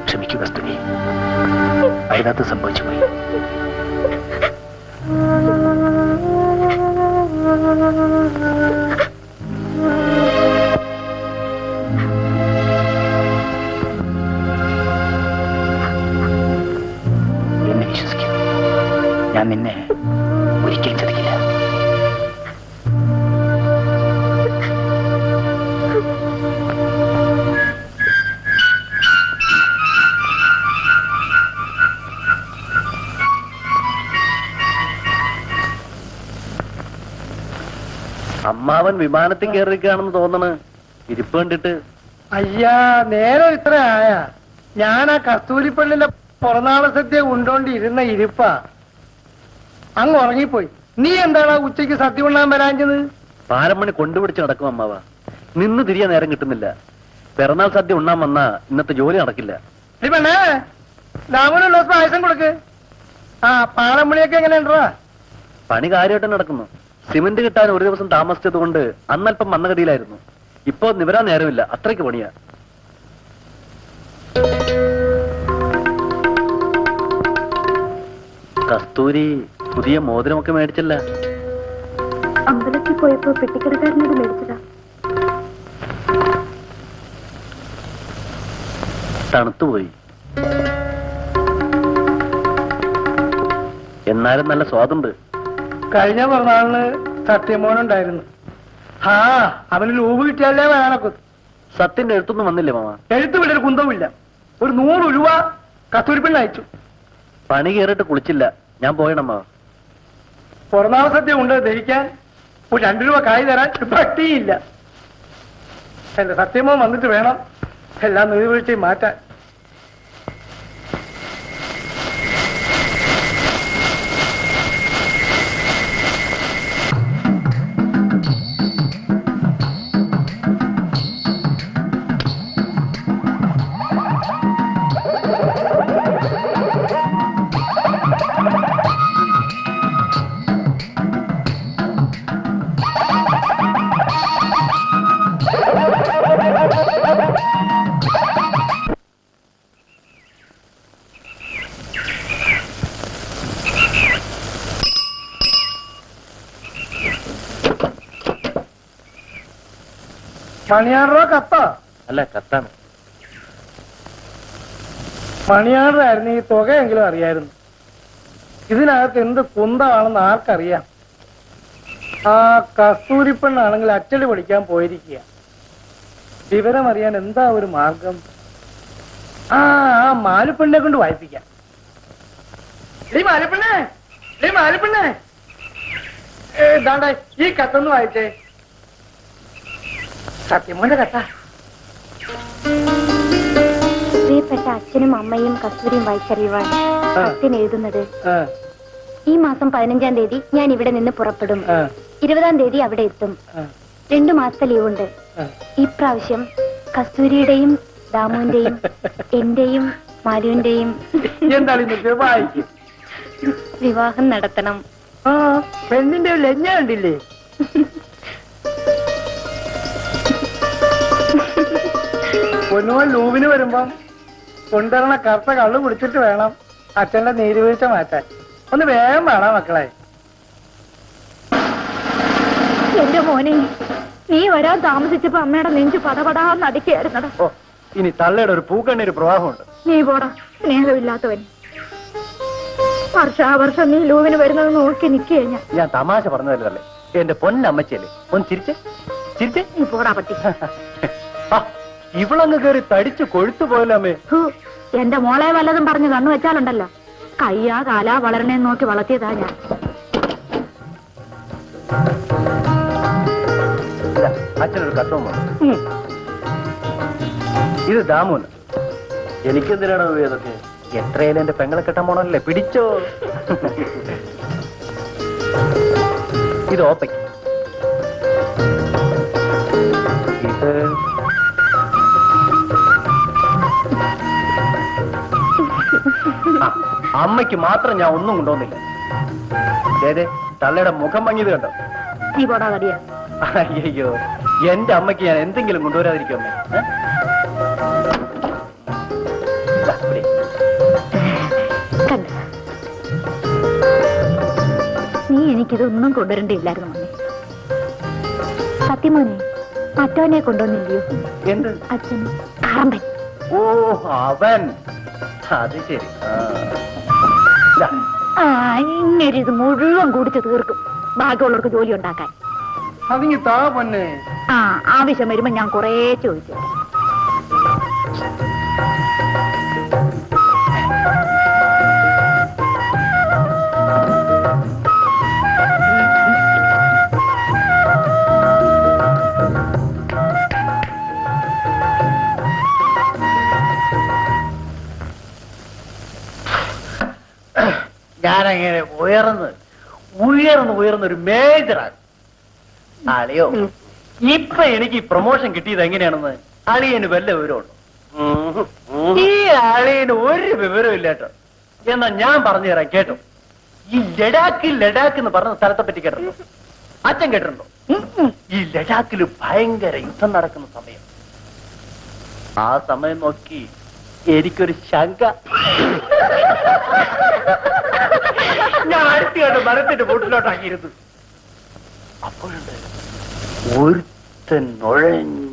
ക്ഷമിക്കുക സ്തുതി, അതിനകത്ത് സംഭവിച്ചു പോയി. എന്നെ വിശ്വസിക്കും, ഞാൻ നിന്നെ ഒരിക്കലും ചതിക്കില്ല. അമ്മാവൻ വിമാനത്തിൽ കയറിയിരിക്കുകയാണെന്ന് തോന്നണ്, ഇരിപ്പ് കണ്ടിട്ട്. അയ്യാ, നേരെ ഇത്ര ആയ ഞാൻ ആ കസ്തൂരിപ്പള്ളിലെ പുറനാള സദ്യ ഉണ്ടോണ്ടിരുന്ന ഇരിപ്പാ. അങ്ങ് ഉറങ്ങിപ്പോയി. നീ എന്താണ് ഉച്ചയ്ക്ക് സദ്യ ഉണ്ണാൻ വരാഞ്ഞത്? പാരമണി കൊണ്ടുപിടിച്ച് നടക്കും അമ്മാവ. നിന്ന് തിരിയാൻ നേരം കിട്ടുന്നില്ല. പിറന്നാൾ സദ്യ ഉണ്ണാൻ വന്നാ ഇന്നത്തെ ജോലി നടക്കില്ല. പെണ്ണേ, രാമനുള്ള പായസം കൊടുക്ക്. ആ പാലമണിയൊക്കെ എങ്ങനെയുണ്ടാ? പണി കാര്യമായിട്ട് നടക്കുന്നു. സിമന്റ് കിട്ടാൻ ഒരു ദിവസം താമസിച്ചത് കൊണ്ട് അന്നല്പം മന്ദഗതിയിലായിരുന്നു. ഇപ്പൊ നിവരാൻ നേരമില്ല, അത്രയ്ക്ക് പണിയാ. കസ്തൂരി പുതിയ മോതിരമൊക്കെ മേടിച്ചല്ല. അമ്പലത്തിൽ പോയപ്പോ പെട്ടിക്കടക്കാരനോട് മേടിച്ചതാ. തണുത്തുപോയി. എന്നാലും നല്ല സ്വാദുണ്ട്. കഴിഞ്ഞ പിറന്നാളിന് സത്യമോനുണ്ടായിരുന്നു. ആ അവന് ലൂവ് കിട്ടിയാലേ വേണക്കു. സത്യന്റെ എഴുത്തൊന്നും വന്നില്ലേ മാമ? എഴുത്ത് വിടൊരു കുന്തവുമില്ല. ഒരു 100 രൂപ കസ്തൂരിപ്പെണ്ണ് അയച്ചു. പണി കയറിയിട്ട് കുളിച്ചില്ല. ഞാൻ പോയണമ്മ. പിറന്നാൾ സദ്യ ഉണ്ട് ധരിക്കാൻ ഒരു 2 രൂപ കായ് തരാൻ പട്ടിയില്ല. എന്റെ സത്യമോ വന്നിട്ട് വേണം എല്ലാം നീർവീഴ്ചയും മാറ്റാൻ. മണിയാറോ കത്ത? അല്ല, കത്താണ്. മണിയാറായിരുന്നു ഈ തുകയെങ്കിലും അറിയായിരുന്നു. ഇതിനകത്ത് എന്ത് കുന്തമാണെന്ന് ആർക്കറിയാം. ആ കസ്തൂരിപ്പെണ്ണാണെങ്കിൽ അച്ചടി പഠിക്കാൻ പോയിരിക്കുക. വിവരം അറിയാൻ എന്താ ഒരു മാർഗം? ആ മാലിപ്പെണ്ണെ കൊണ്ട് വായിപ്പിക്കാം. മാലിപ്പെണ്ണേ ഇതാണ്ട ഈ കത്തൊന്ന് വായിച്ചേ. സത്യമോന്റെ കത്ത. പ്രിയപ്പെട്ട അച്ഛനും അമ്മയും കസ്തൂരിയും വായിച്ചറിയുവാൻ സത്യൻ എഴുതുന്നത്: ഈ മാസം 15-ാം തീയതി ഞാൻ ഇവിടെ നിന്ന് പുറപ്പെടും. 20-ാം തീയതി അവിടെ എത്തും. 2 മാസത്തെ ലീവുണ്ട്. ഈ പ്രാവശ്യം കസ്തൂരിയുടെയും ദാമുവിന്റെയും എന്റെയും മാലുവിന്റെയും വിവാഹം നടത്തണം. പെണ്ണിന്റെ ലജ്ഞ കണ്ടില്ലേ? പൊന്നുമോൻ ലൂവിന് വരുമ്പം കൊണ്ടുവരണ കറുത്ത കള്ളു കുടിച്ചിട്ട് വേണം അച്ഛന്റെ നീരുവീഴ്ച മാറ്റാൻ. ഒന്ന് വേഗം വേണം മക്കളെ. എന്റെ മോനെ, നീ വരാൻ താമസിച്ചപ്പോ അമ്മയുടെ നെഞ്ചു പടപടാന്ന് അടിക്കായിരുന്നടാ. ഓ, ഇനി തള്ളയുടെ ഒരു പൂക്കണ്ണീര് പ്രവാഹമുണ്ട്. നീ പോടാ, സ്നേഹമില്ലാത്തവൻ. വർഷാവർഷം നീ ലൂവിന് വരുന്നത് നോക്കി നിൽക്കുക. ഞാൻ തമാശ പറഞ്ഞതല്ലേ എന്റെ പൊന്നമ്മച്ചല്ലേ. ഒന്ന് ചിരിച്ചേ, ചിരിച്ചേ. നീ പോടാ പട്ടി. ഇവളങ്ങ് കയറി തടിച്ചു കൊഴുത്തു പോയല്ലോ അമ്മേ. എന്റെ മോളെ വല്ലതും പറഞ്ഞ് കണ്ണു വെച്ചാലുണ്ടല്ലോ, കയ്യാ കാലാ വളരണേന്ന് നോക്കി വളർത്തിയതാ ഞാൻ. അച്ഛനൊരു കത്തവും വന്നു. ഇത് ദാമുന്. എനിക്കെന്തിനാണ് ഇതൊക്കെ? എത്രയായാലും എന്റെ പെങ്ങളെ കെട്ടാൻ പോണല്ലേ. പിടിച്ചോ. ഇത് ഓപ്പയ്ക്ക്. ഇത് അമ്മയ്ക്ക് മാത്രം ഞാൻ ഒന്നും കൊണ്ടുവന്നില്ല. അതെ, തള്ളയുടെ മുഖം ഭംഗിയത് കണ്ടോ? നീ പോടാ കടിയാ. അയ്യോ, എന്റെ അമ്മയ്ക്ക് ഞാൻ എന്തെങ്കിലും കൊണ്ടുവരാതിരിക്കും അമ്മേ. നീ എനിക്കിതൊന്നും കൊണ്ടുവരണ്ടില്ലായിരുന്നു മോനെ. സത്യമോനെ, മറ്റവനെ കൊണ്ടുവന്നില്ലയോ? എന്ത്? അച്ഛൻ കാറമ്പൻ. ഓ, അവൻ. അത് ശരി. ഇങ്ങനെ ഇത് മുഴുവൻ കുടിച്ച് തീർക്കും, ബാക്കിയുള്ളവർക്ക് ജോലി ഉണ്ടാക്കാൻ. അതിങ്ങി താ പൊന്നെ. ആവശ്യം വരുമ്പോ ഞാൻ കൊറേ ചോദിച്ചു. ഞാനങ്ങനെ ഉയർന്നൊരു മേജറാണ്. അളിയോ, ഇപ്പൊ എനിക്ക് ഈ പ്രൊമോഷൻ കിട്ടിയത് എങ്ങനെയാണെന്ന് അളിയന് വല്ല വിവരമുണ്ടോ? ഈ അളിയന് ഒരു വിവരവും ഇല്ല കേട്ടോ. എന്നാ ഞാൻ പറഞ്ഞു തരാം, കേട്ടോ. ഈ ലഡാക്ക് എന്ന് പറഞ്ഞ സ്ഥലത്തെ പറ്റി കേട്ടോ? അച്ഛൻ കേട്ടിട്ടുണ്ടോ? ഈ ലഡാക്കില് ഭയങ്കര യുദ്ധം നടക്കുന്ന സമയം. ആ സമയം നോക്കി എനിക്കൊരു ശങ്ക. ഞാൻ അടുത്ത് കണ്ട് മരത്തിന്റെ വീട്ടിലോട്ടാക്കിയിരുന്നു. അപ്പോഴുണ്ട് ഒരുത്തൻ നുഴഞ്ഞു.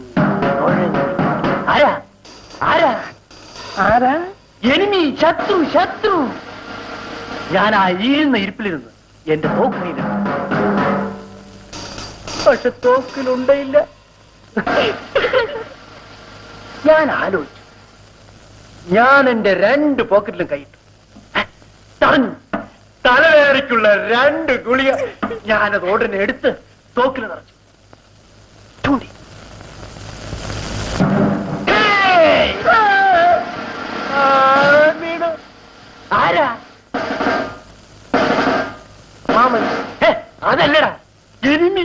ആരാ ആരാ ആരാ? എനിമി, ശത്രു ശത്രു. ഞാൻ ആ ഈഴുന്ന ഇരിപ്പിലിരുന്ന് എന്റെ തോക്കിനിരുന്നു. പക്ഷെ തോക്കിലുണ്ടയില്ല. ഞാൻ ആലോചിച്ചു. ഞാൻ എന്റെ 2 പോക്കറ്റിലും കൈയിട്ടു. തടഞ്ഞു. തലവേദനയ്ക്കുള്ള 2 ഗുളിക ഞാനത് ഉടനെ എടുത്ത് തോക്കിൽ നിറച്ചു. ചൂണ്ടി. ആരാ? മാമൻ. അതല്ലടാ, എനിമി.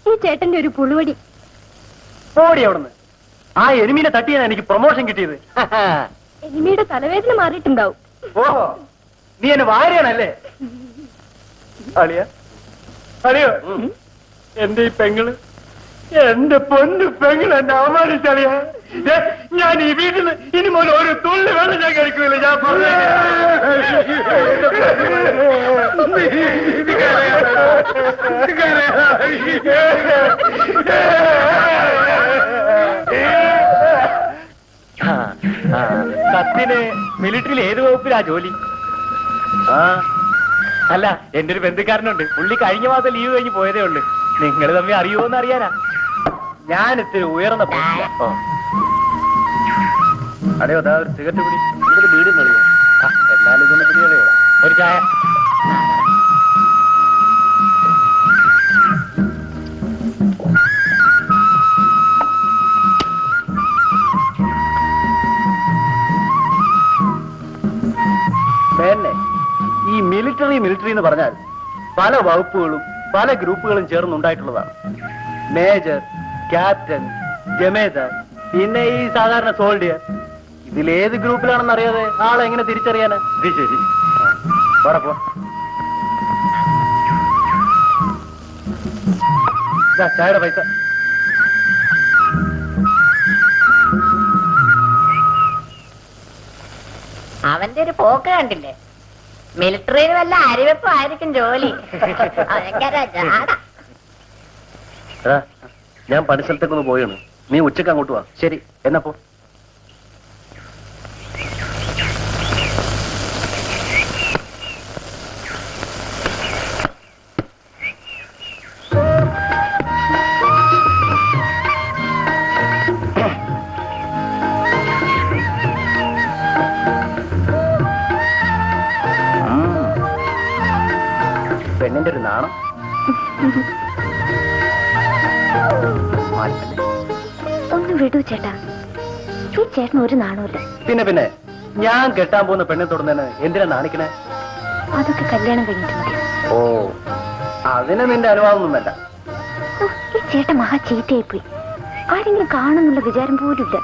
ഈ ചേട്ടന്റെ ഒരു പുളുവടി. ഓടി അവിടുന്ന്. ആ എനിമിനെ തട്ടിയാണ് എനിക്ക് പ്രൊമോഷൻ കിട്ടിയത്. എനിമിയുടെ തലവേദന മാറിയിട്ടുണ്ടാവും. ഓഹോ, നീ എന്നെ വാരിയാണല്ലേ? അളിയ അളിയോ, എന്റെ ഈ പെങ്ങള്, എന്റെ പൊന്നു പെങ്ങള് എന്നെ അവമാനിച്ചളിയ. ഞാൻ ഈ വീട്ടിൽ നിന്ന് ഇനി മുതൽ ഒരു തുള്ളി വെള്ളം ഞാൻ കഴിക്കൂല. ഞാൻ സത്യന് മിലിറ്ററിയിൽ ഏത് വകുപ്പിലാ ജോലി? അല്ല, എന്റെ ഒരു ബന്ധുക്കാരനുണ്ട്. പുള്ളി കഴിഞ്ഞ മാസം ലീവ് കഴിഞ്ഞ് പോയതേ ഉള്ളു. നിങ്ങൾ തമ്മിൽ അറിയുമോന്ന് അറിയാനാ. ഞാൻ ഇത്തിരി ഉയർന്ന അതെയോ, അതാ ഒരു സിഗരറ്റ് പിടി. ഇവിടെ വീടും കളിയോ? എന്നാലും ഇതൊന്ന് പിടിയോ. ഒരു ചായ. പിന്നെ ഈ മിലിറ്ററി എന്ന് പറഞ്ഞാൽ പല വകുപ്പുകളും പല ഗ്രൂപ്പുകളും ചേർന്നുണ്ടായിട്ടുള്ളതാണ്. മേജർ, ക്യാപ്റ്റൻ, ജമേദാർ, പിന്നെ ഈ സാധാരണ സോൾഡിയർ. ഇതിലേത് ഗ്രൂപ്പിലാണെന്ന് അറിയാതെ ആളെ എങ്ങനെ തിരിച്ചറിയാനാ? ശരി, പറപ്പോ. ചായയുടെ പൈസ. അവന്റെ ഒരു പോക്ക് കണ്ടില്ലേ? മിലിറ്ററിയിൽ വല്ല അരിവെപ്പും ആയിരിക്കും ജോലി. ഭയങ്കര ജാട. ഞാൻ പണിസ്ഥലത്തേക്കൊന്ന് പോയാണ്. നീ ഉച്ചക്ക് അങ്ങോട്ട് വാ. ശരി, എന്നപ്പോ പെണ്ണിന്റെ ഒരു നാണം. ഒന്ന് വിടൂ ചേട്ടാ, ഈ ചേട്ടന് ഒരു നാണമില്ല. പിന്നെ ഞാൻ കെട്ടാൻ പോകുന്ന പെണ്ണെ തൊടുന്നതിന് എന്തിനാ നാണിക്കണേ? അതൊക്കെ കല്യാണം കഴിഞ്ഞിട്ട് മതി. ഓ, അതിന് നിന്റെ അനുവാദമൊന്നും വേണ്ട. ഈ ചേട്ടൻ മഹാ ചീത്തയായിപ്പോയി. ആരെങ്കിലും കാണുന്നുള്ള വിചാരം പോലും ഇല്ല.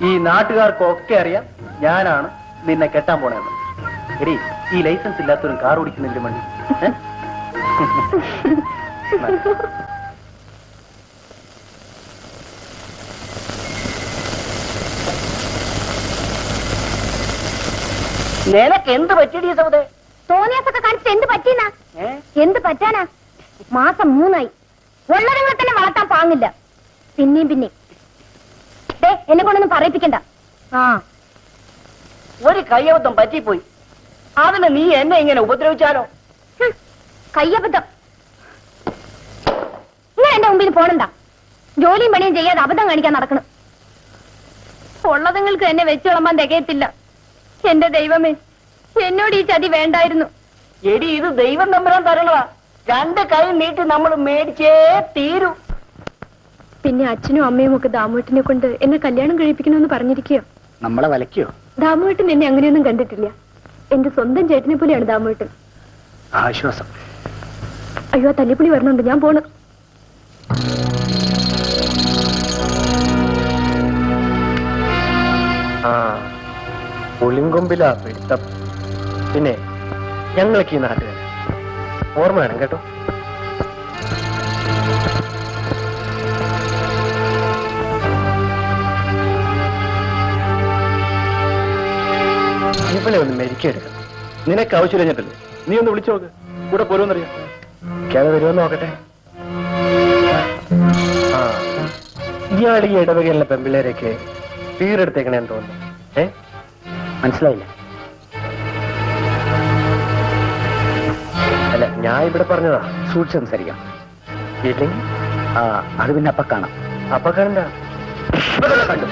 ഈ നാട്ടുകാർക്കൊക്കെ അറിയാം ഞാനാണ് നിന്നെ കെട്ടാൻ പോണെന്ന്. എടി, ഈ ലൈസൻസ് ഇല്ലാത്തവരും കാർ ഓടിക്കുന്നില്ല മണി. നിനക്ക് എന്ത് പറ്റിയടി സൗദേ? തോന്നിയാസൊക്കെ കാണിച്ചിട്ട് എന്ത് പറ്റീനാ? എന്ത് പറ്റാനാ? മാസം 3 ഉള്ളതുങ്ങളെ തന്നെ വളർത്താൻ പാങ്ങില്ല. പിന്നെയും എന്നെ കൊണ്ടൊന്നും പറയിപ്പിക്കണ്ട. ഒരു കയ്യബദ്ധം പറ്റിപ്പോയി. അതിന് നീ എന്നെ ഇങ്ങനെ ഉപദ്രവിച്ചാലോ? കയ്യബദ്ധം. നിങ്ങൾ എന്റെ മുമ്പിൽ പോണണ്ട. ജോലിയും പണിയും ചെയ്യാതെ അബദ്ധം കാണിക്കാൻ നടക്കണം. ഉള്ളതുങ്ങൾക്ക് എന്നെ വെച്ച് വിളമ്പാൻ തികയത്തില്ല. എന്റെ ദൈവമേ, എന്നോട് ഈ ചതി വേണ്ടായിരുന്നു. എടി, ഇത് ദൈവം തമ്പുരാൻ തരണതാ. 2 കൈ നീട്ടി നമ്മൾ മേടിച്ചേ തീരൂ. പിന്നെ അച്ഛനും അമ്മയും ഒക്കെ ദാമുവേട്ടിനെ കൊണ്ട് എന്നെ കല്യാണം കഴിപ്പിക്കണമെന്ന് പറഞ്ഞിരിക്കുകയോ? നമ്മളെ വലയ്ക്കോ? ദാമുവേട്ടൻ എന്നെ അങ്ങനെയൊന്നും കണ്ടിട്ടില്ല. എന്റെ സ്വന്തം ചേട്ടനെ പോലെയാണ് ദാമുവേട്ടൻ. ആശ്വാസം. അയ്യോ, തല്ലിപ്പുളി വരണുണ്ട്, ഞാൻ പോണ്. പുളിങ്കൊമ്പിലാ പിടുത്തം. പിന്നെ ഞങ്ങൾക്ക് ഈ നാട്ടുകാർ ഓർമ്മ വേണം കേട്ടോ. ഇവളെ ഒന്ന് മെരിക്കെടുക്കണം. നിനക്ക് ആവശ്യം കഴിഞ്ഞിട്ടല്ലേ? നീ ഒന്ന് വിളിച്ചു നോക്ക്. കൂടെ പോരുമെന്നറിയാം. വരുമെന്ന് നോക്കട്ടെ. ആ, ഇയാൾ ഈ ഇടവകയിലുള്ള പെമ്പിള്ളേരൊക്കെ തീരെടുത്തേക്കണേന്ന് തോന്നുന്നു. മനസ്സിലായില്ല? അല്ല, ഞാൻ ഇവിടെ പറഞ്ഞതാ, സൂക്ഷിച്ച് സംസാരിക്കാം. ഇല്ലെങ്കിൽ അത് പിന്നെ അപ്പ കാണാം. അപ്പ കാണണ്ട. കണ്ടു.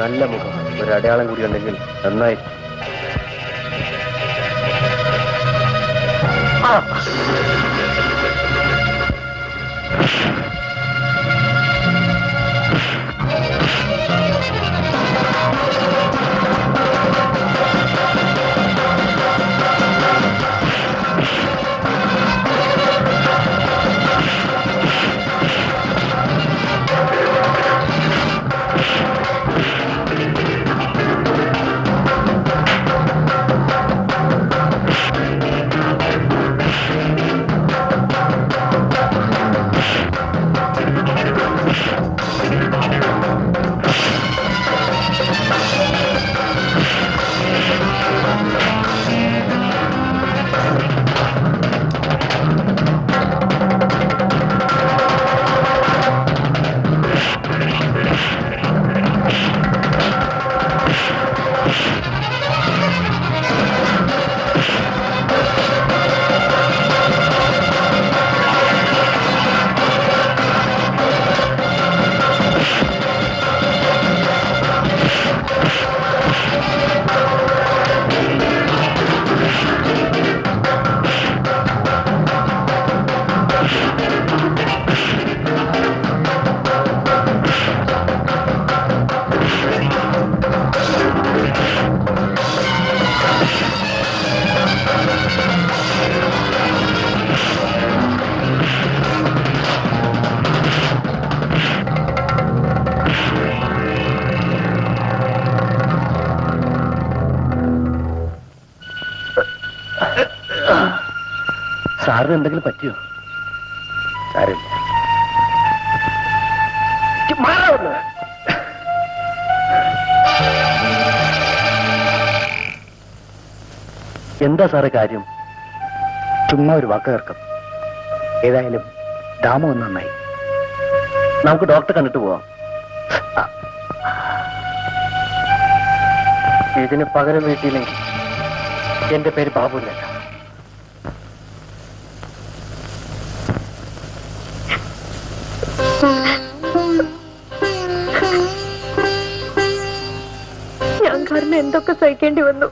നല്ല മുഖം, ഒരു അടയാളം കൂടി ഉണ്ടെങ്കിൽ നന്നായി. സാറിന് എന്തെങ്കിലും പറ്റിയോ? സാരമില്ല. എന്താ സാറേ കാര്യം? ചുമ്മാ ഒരു വാക്ക് കേൾക്കാം. ഏതായാലും ദാമു ഒന്ന് നന്നായി. നമുക്ക് ഡോക്ടറെ കണ്ടിട്ട് പോവാം. ഇതിന് പകരം വീട്ടിയില്ലെങ്കിൽ എന്റെ പേര് ബാബുന്നല്ല. ഞാൻ കാരണം എന്തൊക്കെ സഹിക്കേണ്ടി വന്നു.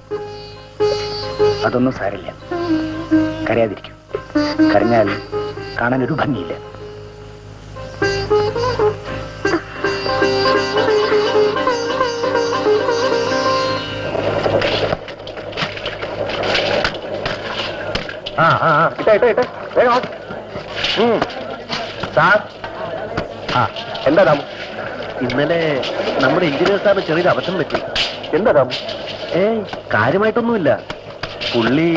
അതൊന്നും സാരില്ല, കരയാതിരിക്കും. കരഞ്ഞാൽ കാണാൻ ഒരു ഭംഗിയില്ല. സാർ, എന്താ ദാമു? ഇന്നലെ നമ്മുടെ എഞ്ചിനീയർ സാറിന് ചെറിയൊരു അബദ്ധം പറ്റി. എന്താ ദാമു? കാര്യമായിട്ടൊന്നുമില്ല. പുള്ളി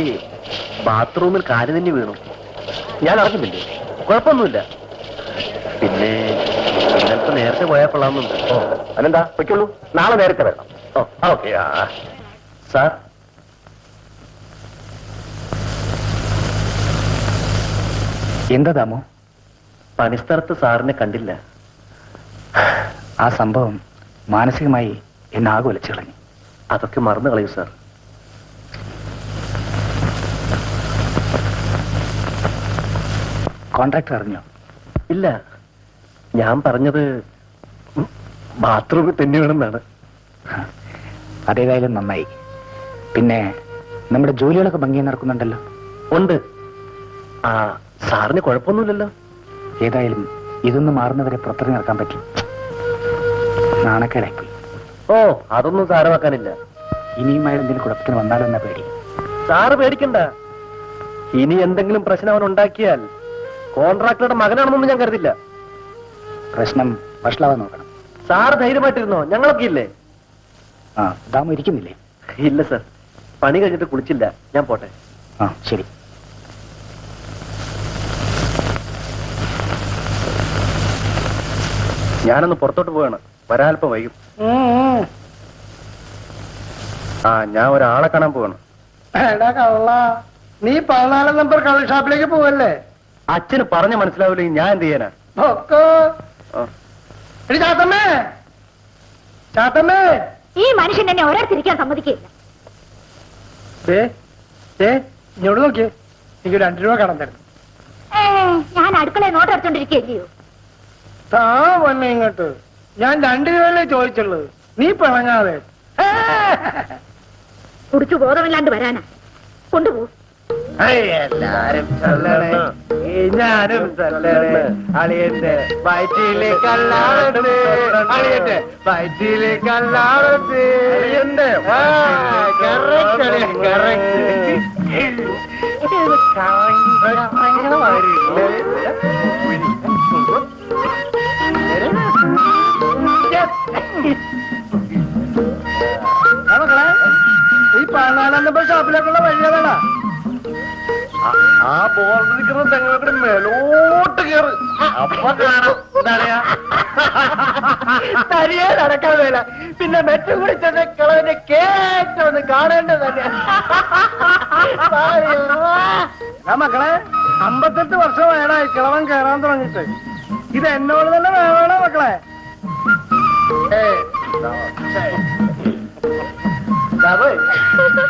ബാത്റൂമിൽ കാല് തന്നെ വീണു. ഞാൻ അറിഞ്ഞില്ലേ? കുഴപ്പമൊന്നുമില്ല. പിന്നെ ഇന്നലത്തെ നേരത്തെ പോയാൽ കൊള്ളാമെന്നുണ്ട്. ഓ, അതെന്താ? പൊയ്ക്കുള്ളൂ, നാളെ നേരത്തെ വരണം. ഓ, ഓക്കെ. സാർ, എന്താ ദാമു? പണിസ്ഥലത്ത് സാറിനെ കണ്ടില്ല. ആ സംഭവം മാനസികമായി എന്നെ ആകെ ഒലിച്ചു കളഞ്ഞു. അതൊക്കെ മറന്നു കളയൂ സാർ. കോൺട്രാക്ടർ അറിഞ്ഞോ? ഇല്ല. ഞാൻ പറഞ്ഞത് ബാത്റൂമിൽ തന്നെ വേണമെന്നാണ്. അതേതായാലും നന്നായി. പിന്നെ നമ്മുടെ ജോലികളൊക്കെ ഭംഗിയായി നടക്കുന്നുണ്ടല്ലോ? ഉണ്ട്. സാറിന് കുഴപ്പമൊന്നുമില്ലല്ലോ? ഏതായാലും ഇതൊന്നും മാറുന്നവരെ പുറത്തിറങ്ങി നടക്കാൻ പറ്റും. നാണക്കേടായിപ്പോയി. ഓ അതൊന്നും സാരമാക്കാനില്ല. ഇനിയും അയാൾ എന്തെങ്കിലും കുഴപ്പത്തിന് വന്നാലെന്ന പേടി. സാറ് പേടിക്കണ്ട. ഇനി എന്തെങ്കിലും പ്രശ്നം അവൻ ഉണ്ടാക്കിയാൽ കോൺട്രാക്ടറുടെ മകനാണെന്നൊന്നും ഞാൻ കരുതില്ല. പ്രശ്നം വഷളാവാൻ നോക്കണം. സാറ് ധൈര്യമായിട്ടിരുന്നോ, ഞങ്ങളൊക്കെ ഇല്ലേ? ആ, ദാമു ഇരിക്കുന്നില്ലേ? ഇല്ല സർ, പണി കഴിഞ്ഞിട്ട് കുളിച്ചില്ല. ഞാൻ പോട്ടെ. ആ ശരി. ഞാനൊന്ന് പുറത്തോട്ട് പോവാണ്, വരാൽപ്പം വൈകും. ആ, ഞാൻ ഒരാളെ കാണാൻ പോവാണ്. എടാ കള്ള, നീ 14 നമ്പർ കള്ള് ഷാപ്പിലേക്ക് പോവല്ലേ? അച്ഛന് പറഞ്ഞ മനസ്സിലാവില്ലെങ്കിൽ ഞാൻ എന്ത് ചെയ്യാനാ? ഒക്കെ. എടി ചാത്തമ്മേ, ചാത്തമ്മേ. ഈ മനുഷ്യൻ എന്നെ ഒരിടത്തിരിക്കാൻ സമ്മതിക്കില്ല. ഇങ്ങോട്ട് നോക്കിയേ, എനിക്ക് 2 രൂപ കടം തരുന്നു. ഞാൻ അടുക്കളയെ നോട്ടെടുത്തോണ്ടിരിക്കുകയല്ലയോ? താ വന്നെ ഇങ്ങോട്ട്. ഞാൻ 2 രൂപയല്ലേ ചോദിച്ചുള്ളൂ, നീ പിണങ്ങാതെ. കുടിച്ചു ബോധമില്ലാണ്ട് വരാനാ. കൊണ്ടുപോ. എല്ലാരും ചൊല്ലണേ, ഞാനും ചൊല്ലണേ. അളിയന്റെ വയറ്റിലേക്ക് അല്ലാതെ, അളിയന്റെ വയറ്റിലേക്ക് അല്ലാതെ. അളിയന്റെ മക്കളെ, ഈ 14 നമ്പർ ഷാപ്പിലേക്കുള്ള വഴിയതാ. ആ ബോർഡ് നിൽക്കുന്ന തെങ്ങോട്ട് മേലോട്ട് കയറ്, അപ്പൊ കാണാം. തരിയെ നടക്കാൻ വേല, പിന്നെ മെച്ചു കൂടി ചെന്ന് കിളവിന്റെ കേറ്റൊന്ന് കാണേണ്ടതല്ലേ. മക്കളെ, 58 വർഷം വേണായി കിളവൻ കയറാൻ തുടങ്ങിട്ട്. ഇത് എന്നോട് തന്നെ വേണോ മക്കളെ?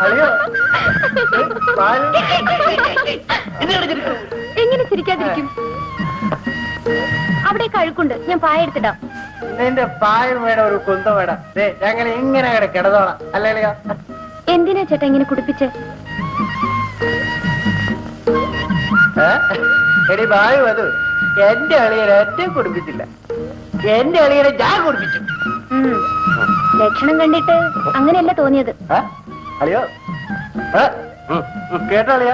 അളിയോ, എങ്ങനെ ചിരിക്കാതിരിക്കും? അവിടെ കഴുക്കുണ്ട്, ഞാൻ പായ എടുത്തിടാം. നിന്റെ പായം വേണം, ഒരു കുന്തം വേണം. ഞങ്ങൾ ഇങ്ങനെ കിടന്നോളാം അല്ലേ? എന്തിനാ ചേട്ടാ ഇങ്ങനെ കുടിപ്പിച്ച്? എടി ബായു, അത് എന്റെ അളിയനെ എന്നെ കുടിപ്പിച്ചില്ല, എന്റെ അളിയനെ ഞാൻ കുടിപ്പിച്ചു. ലക്ഷണം കണ്ടിട്ട് അങ്ങനെയല്ല തോന്നിയത്. അളിയോ, കേട്ടോ അളിയ?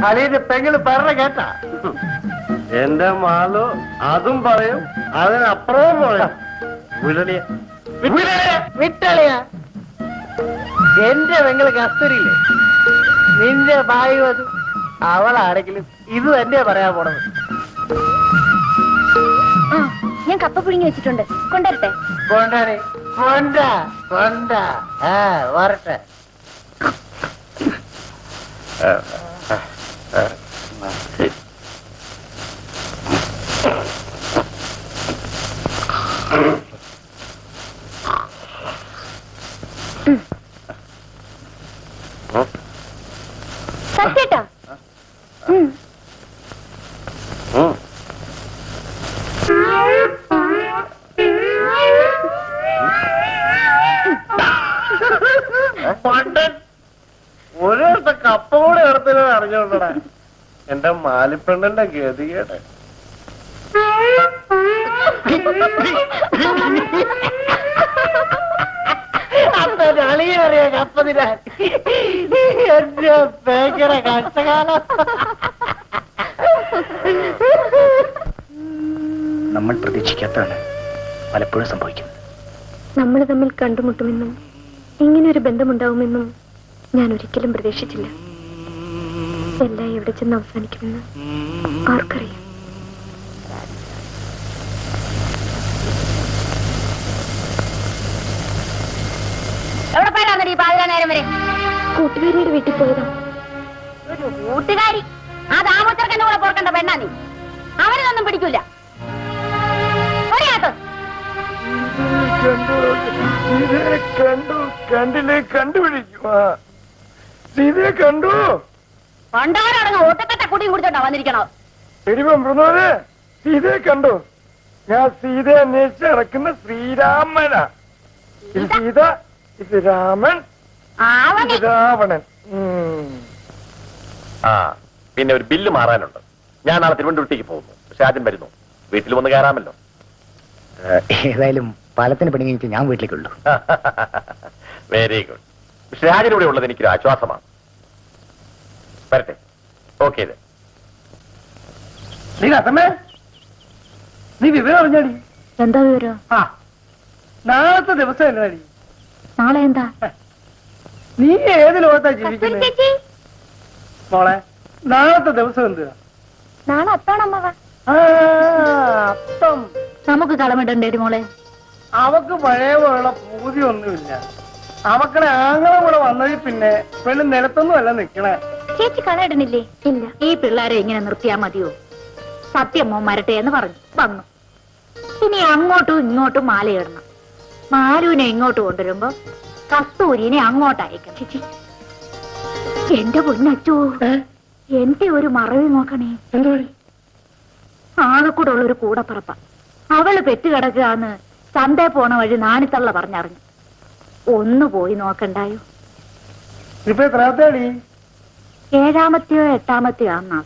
അളിയന്റെ പെങ്ങള് പറഞ്ഞ കേട്ടാ? എന്റെ മാലു അതും പറയും, അതിനപ്പുറവും പറയും. വിട്ടളിയ, എന്റെ പെങ്ങള് കസ്തൂരിയില്ലേ, നിന്റെ ബായു അത് അവളാണെങ്കിലും ഇത് തന്നെ പറയാൻ പോണത്. ഞാൻ കപ്പ പുഴുങ്ങി വെച്ചിട്ടുണ്ട്, കൊണ്ടുവരട്ടെ? കൊണ്ടാണ്, കൊണ്ടാ കൊണ്ടാ. വരട്ടെ. സത്യേട്ടാ, ഒരിടത്തെ കപ്പ കൂടെ എടുത്തില്ല അറിഞ്ഞോണ്ടടാ എന്റെ മാലിപ്പെണ്ണന്റെ ഗതികേട്. അളിയറിയ കപ്പ തിരാൻ എന്റെ ഭയങ്കര കഷ്ടകാലം. നമ്മൾ പ്രതീക്ഷിക്കാത്തതാണ് പലപ്പോഴും സംഭവിക്കുന്നത്. നമ്മൾ തമ്മിൽ കണ്ടുമുട്ടുമെന്നും ഇങ്ങനെയൊരു ബന്ധമുണ്ടാവുമെന്നും ഞാൻ ഒരിക്കലും പ്രതീക്ഷിച്ചില്ല. എല്ലാം എവിടെ ചെന്ന് അവസാനിക്കുമെന്ന് ആർക്കറിയാം? എവിടെ പോയാൽ ഈ പാതിരാ നേരം വരെ? കൂട്ടുകാരിയുടെ വീട്ടിൽ പോയതാ. ഒരു കൂട്ടുകാരി, ആ ദാമോച്ചർക്കന്റെ കൂടെ പോർക്കണ്ട പെണ്ണാ നീ. അവനൊന്നും പിടിക്കൂല. കണ്ടു, കണ്ടില്ലേ? കണ്ടുപിടിക്കും. സീതയെ കണ്ടു. പണ്ടാരടങ്ങ് ഒറ്റക്കട്ട കുടിയും കുടിച്ചോണ്ടാ വന്നിരിക്കണോ? എരിവേ, സീതയെ കണ്ടു. ഞാൻ സീതയെ അന്വേഷിച്ച് ഇറക്കുന്ന ശ്രീരാമനാ. ഇത് സീത, ഇത് രാമൻ, ഇത് രാവണൻ. ആ, പിന്നെ ഒരു ബില്ല് മാറാനുണ്ട്. ഞാൻ നാളെ തിരുവനന്തപുരത്തേക്ക് പോകുന്നു. പക്ഷെ ആദ്യം വരുന്നു, വീട്ടിൽ വന്ന് കയറാമല്ലോ. ഏതായാലും പാലത്തിന് പണി കഴിഞ്ഞിട്ട് ഞാൻ വീട്ടിലേക്കുള്ളൂ. Very good. മിസ്റ്റർ രാജനിവിടെ ഉള്ളത് എനിക്കൊരു ആശ്വാസമാണ്. വരട്ടെ. ഓക്കെ. നീ കത്തമ്മേ, നീ വിവരം അറിഞ്ഞാടി? എന്താ വിവരം? ആ, നാളത്തെ ദിവസം എന്നാടി? നാളെ എന്താ? നീ ഏത് ലോകത്താ ജീവിക്കുന്നത് മോളെ? നാളത്തെ ദിവസം എന്തുവാ? നാളെ അത്താണമ്മ. ആ, അത്തം. നമുക്ക് കളമിടണ്ടേ മോളെ? അവക്ക് പഴയ പോലുള്ള പൂതിയൊന്നുമില്ല. അവക്കടെ ആങ്ങളെ കൂടെ വന്നതിൽ പിന്നെ പെണ്ണ് നിലത്തൊന്നും അല്ല നിക്കണേ. ചേച്ചി കളയിടണില്ലേ? ഇല്ല. ഈ പിള്ളേരെ ഇങ്ങനെ നിർത്തിയാ മതിയോ? സത്യം മോൻ മരട്ടെ എന്ന് പറഞ്ഞു വന്നു. ഇനി അങ്ങോട്ടും ഇങ്ങോട്ടും മാലയിടണം. മാലുവിനെ ഇങ്ങോട്ട് കൊണ്ടുവരുമ്പോ കസ്തൂരിനെ അങ്ങോട്ട് അയക്കണം. ചേച്ചി, എന്റെ പൊന്നച്ചോ, എന്റെ ഒരു മറവി നോക്കണേ. എന്താ? ആകെ കൂടെ ഉള്ളൊരു കൂടപ്പറപ്പ. അവള് പെറ്റുകിടക്കുകയെന്ന് ചന്തേ പോണ വഴി നാണിത്തള്ള പറഞ്ഞറിഞ്ഞു. ഒന്ന് പോയി നോക്കണ്ടായോ? ഇപ്പൊ എത്രാമത്തേടി? 7ാമത്തെയോ 8ാമത്തെയോ ആന്നാ.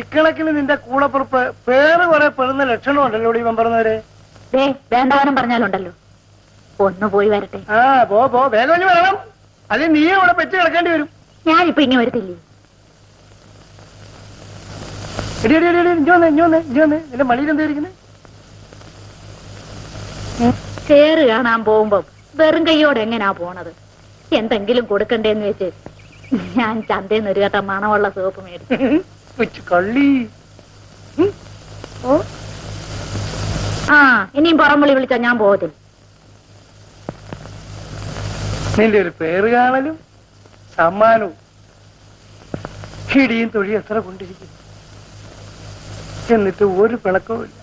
ഇക്കണക്കിന് നിന്റെ കൂടപ്പുറപ്പ് പേര് കുറെ പെടുന്ന ലക്ഷണമുണ്ടല്ലോ ഇവൻ പറഞ്ഞവര്. വേണ്ടവനും പറഞ്ഞാലുണ്ടല്ലോ. ഒന്ന് പോയി വരട്ടെ. പോ വേഗം വരണം. അത് നീ ഇവിടെ പെറ്റ് കിടക്കേണ്ടി വരും. ഞാനിപ്പോ ഇനി വരത്തില്ലേ? നിന്റെ മടിയിൽ എന്തായിരിക്കുന്നത്? ചേറ് കാണാൻ പോകുമ്പോ വെറും കൈയോടെ എങ്ങനാ പോണത്? എന്തെങ്കിലും കൊടുക്കണ്ടേന്ന് വെച്ച് ഞാൻ ചന്തേന്ന് ഒരു കേട്ട മണമുള്ള സോപ്പ് മേടിച്ചു. കള്ളി. ഇനിയും പുറംവിളി വിളിച്ചാ ഞാൻ പോകത്തില്ല. നിന്റെ ഒരു പേര് കാണലും സമ്മാനവും ഇടിയും തൊഴിയും എത്ര കൊണ്ടിരിക്കുന്നു. എന്നിട്ട് ഒരു പിണക്കവും ഇല്ല.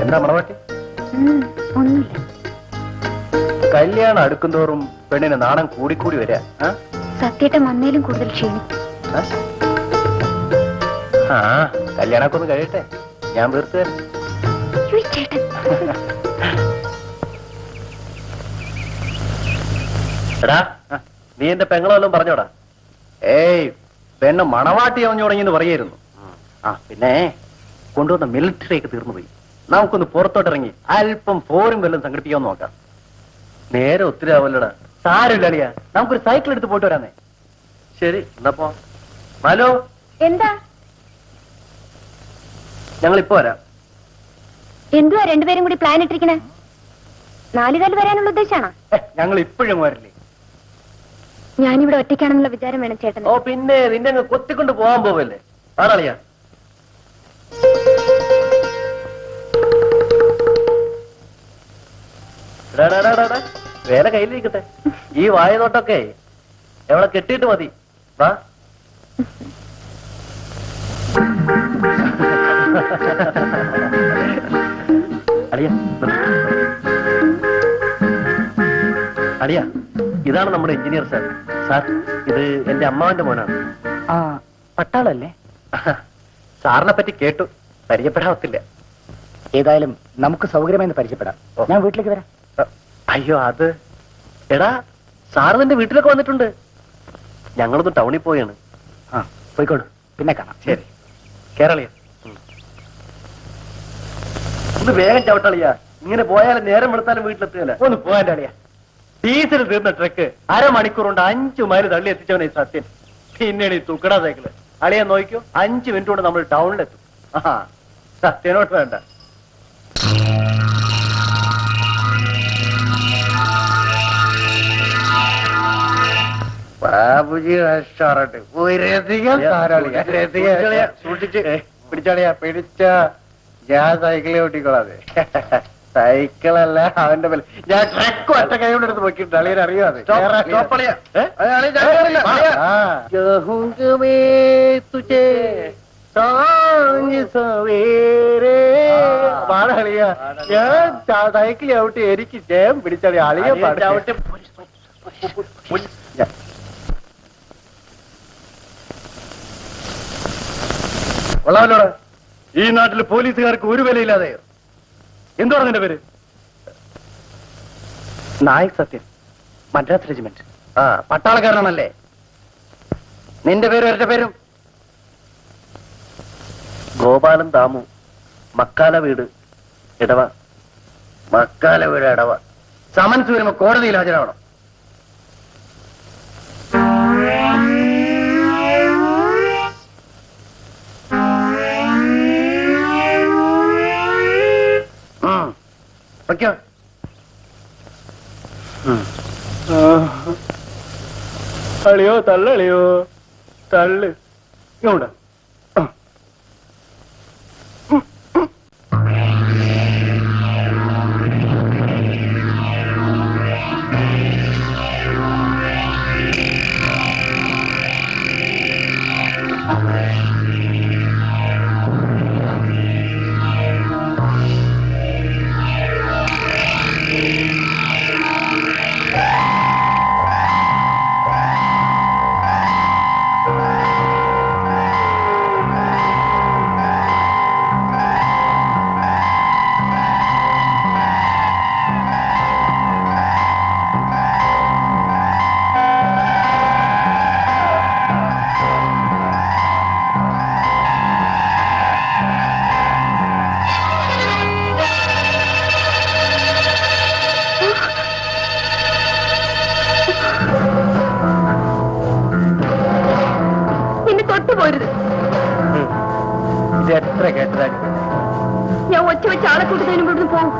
എന്താ മണവാട്ടി? ഒന്നുമില്ല. കല്യാണം അടുക്കുന്തോറും പെണ്ണിന് നാണം കൂടിക്കൂടി വരാ. സത്യേട്ടൻ വന്നേലും കൂടുതൽ ക്ഷീണിക്കും. കല്യാണമൊക്കെ ഒന്ന് കഴിയട്ടെ, ഞാൻ വീർത്തു തരാം. എടാ, നീ എന്റെ പെങ്ങളെല്ലാം പറഞ്ഞോടാ? ഏയ്, പെണ്ണ് മണവാട്ടി അവഞ്ഞു തുടങ്ങിയെന്ന് പറയായിരുന്നു. പിന്നെ കൊണ്ടുവന്ന മിലിറ്ററി ഒക്കെ തീർന്നുപോയി. നമുക്കൊന്ന് പുറത്തോട്ടിറങ്ങി അല്പം ഫോറും വല്ലതും സംഘടിപ്പിക്കാൻ നോക്കാം. നേരെ ഒത്തിരി ആവല്ലടാ. സാരമില്ല അളിയാ, നമുക്കൊരു സൈക്കിൾ എടുത്ത് പോയിട്ട് വരാന്നേ. ശരി, എന്നപ്പോ ഹലോ. എന്താ? ഞങ്ങൾ ഇപ്പൊ വരാം. എന്തുവാ രണ്ടുപേരും കൂടി പ്ലാൻ ഇട്ടിരിക്കണേ? 4 കാല് വരാനുള്ള ഉദ്ദേശാണോ? ഞങ്ങൾ ഇപ്പോഴും വരില്ലേ? ഞാനിവിടെ ഒറ്റയ്ക്കാണെന്നുള്ള വിചാരം വേണം ചേട്ടൻ. ഓ പിന്നെ, നിന്നെ അങ്ങ് കൊത്തിക്കൊണ്ട് പോകാൻ പോവല്ലേ? ആണളിയാ. വേല കയ്യിലിരിക്കട്ടെ. ഈ വായനോട്ടൊക്കെ എവളെ കെട്ടിയിട്ട് മതി. വാ. അളിയ, അളിയ, ഇതാണ് നമ്മുടെ എഞ്ചിനീയർ സാർ. സാർ, ഇത് എന്റെ അമ്മാവന്റെ മോനാണ്. പട്ടാളല്ലേ? സാറിനെ പറ്റി കേട്ടു, പരിചയപ്പെടാവത്തില്ല. ഏതായാലും നമുക്ക് സൗകര്യമായി പരിചയപ്പെടാം. ഞാൻ വീട്ടിലേക്ക് വരാം. അയ്യോ, അത് എടാ, സാറ് നിന്റെ വീട്ടിലൊക്കെ വന്നിട്ടുണ്ട്. ഞങ്ങളൊന്ന് ടൗണിൽ പോയാണ്. പോയിക്കോളൂ, പിന്നെ കാണാം. ശരി, കേരളിയ. ഒന്ന് വേഗം ചവിട്ടളിയാ, ഇങ്ങനെ പോയാലും നേരം വെളുത്താലും വീട്ടിലെത്തുകയല്ല. ഒന്ന് പോകാൻ അളിയാ. ഡീസൽ തീർന്ന ട്രക്ക് 1/2 മണിക്കൂർ കൊണ്ട് 5 മൈൽ തള്ളി എത്തിച്ചവനെ സത്യം. പിന്നീട് ഈ തുക്കട സൈക്കിള്. അളിയാ നോക്കിയോ, 5 മിനിറ്റ് കൊണ്ട് നമ്മൾ ടൗണിലെത്തും. സത്യനോട്ട് വേണ്ട. ബാബുജി റെസ്റ്റോറന്റ് സൂക്ഷിച്ച് പിടിച്ചാളിയാ പിടിച്ച ഞാൻ സൈക്കിളെ ഓട്ടിക്കോളാതെ സൈക്കിളല്ല അവന്റെ പേര് ഞാൻ ട്രക്ക് ഒറ്റ കൈ കൊണ്ട് എടുത്ത് പൊക്കിട്ട് അളിയൻ അറിയാതെ ഞാൻ സൈക്കിൾ ഔട്ടി എനിക്ക് ജയം പിടിച്ചാളി അളിയ കൊള്ളാമല്ലോടെ ഈ നാട്ടിൽ പോലീസുകാർക്ക് ഒരു വിലയില്ലാതെ എന്താണ് നിന്റെ പേര്? നായക് സത്യം, മദ്രാസ് റെജിമെന്റ്. ആ പട്ടാളക്കാരനാണല്ലേ? നിന്റെ പേരും എന്റെ പേരും? ഗോപാലൻ ദാമു, മക്കാല വീട്, ഇടവ. മക്കാല വീട് ഇടവ. സമൻസ് വരുമ്പോ കോടതിയിൽ ഹാജരാവണം. വയ്ക്കോ. അളിയോ തള്ളളിയോ തള്ളു ഇങ്ങോട്ട്. ഇത് എത്ര കേട്ടതാണ്? ഞാൻ ഒച്ച വെച്ച് ആളെ കൂട്ടുന്നതിന് മുമ്പ് പോകും.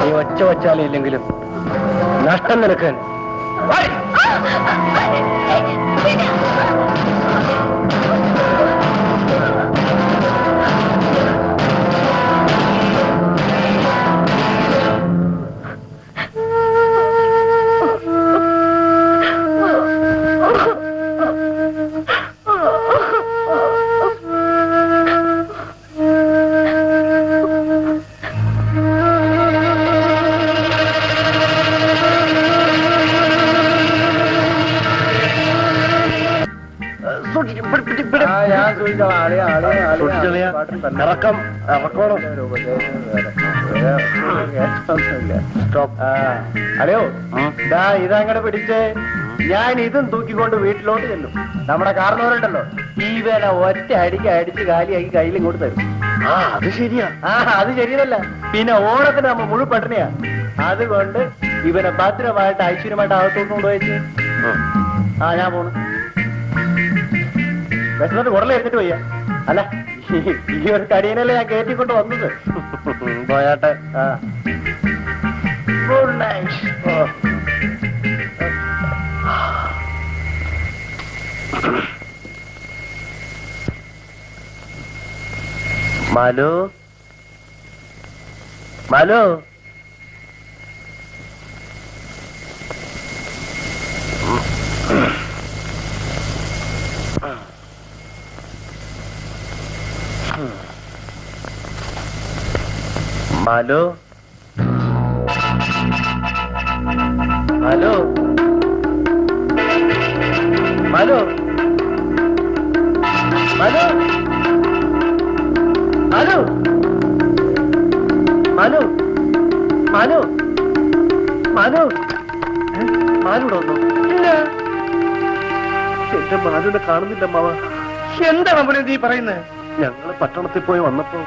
നീ ഒച്ച വച്ചാലും ഇല്ലെങ്കിലും നഷ്ടം നിനക്ക്. ഇറക്കം ഇറക്കോണം. അല്ലയോ ഇതങ്ങടെ പിടിച്ചേ. ഞാൻ ഇതും തൂക്കിക്കൊണ്ട് വീട്ടിലോട്ട് ചെല്ലും. നമ്മുടെ കാരണവരുണ്ടല്ലോ, ഈ വേല ഒറ്റ അടിക്ക് അടിച്ച് കാലിയാക്കി കയ്യിൽ ഇങ്ങോട്ട് തരും. അത് ശരിയാ. അത് ശരിയല്ല, പിന്നെ ഓണത്തിന് നമ്മ മുഴു പട്ടിണിയാ. അതുകൊണ്ട് ഇവനെ ഭദ്രമായിട്ട് ഐശ്വര്യമായിട്ട് അകത്തോട്ട് കൊണ്ടുപോയിച്ച് ഞാൻ പോണു. വിശന്നിട്ട് ഉടനെ എടുത്തിട്ട് വയ്യ. അല്ല ഈ ഒരു കടിയനല്ലേ ഞാൻ കയറ്റിക്കൊണ്ട് വന്നത്. പോയാട്ടെ. Good night. മാലു മാലു മാലു മാലു മാലു മാലു മാലു മാലു മാലു മാലു മാലൂടെ വന്നു. ഇല്ല, എന്റെ മാലുവിനെ കാണുന്നില്ല മാവ. എന്താണ് അവനെ നീ പറയുന്നത്? ഞങ്ങള് പട്ടണത്തിൽ പോയി വന്നപ്പോ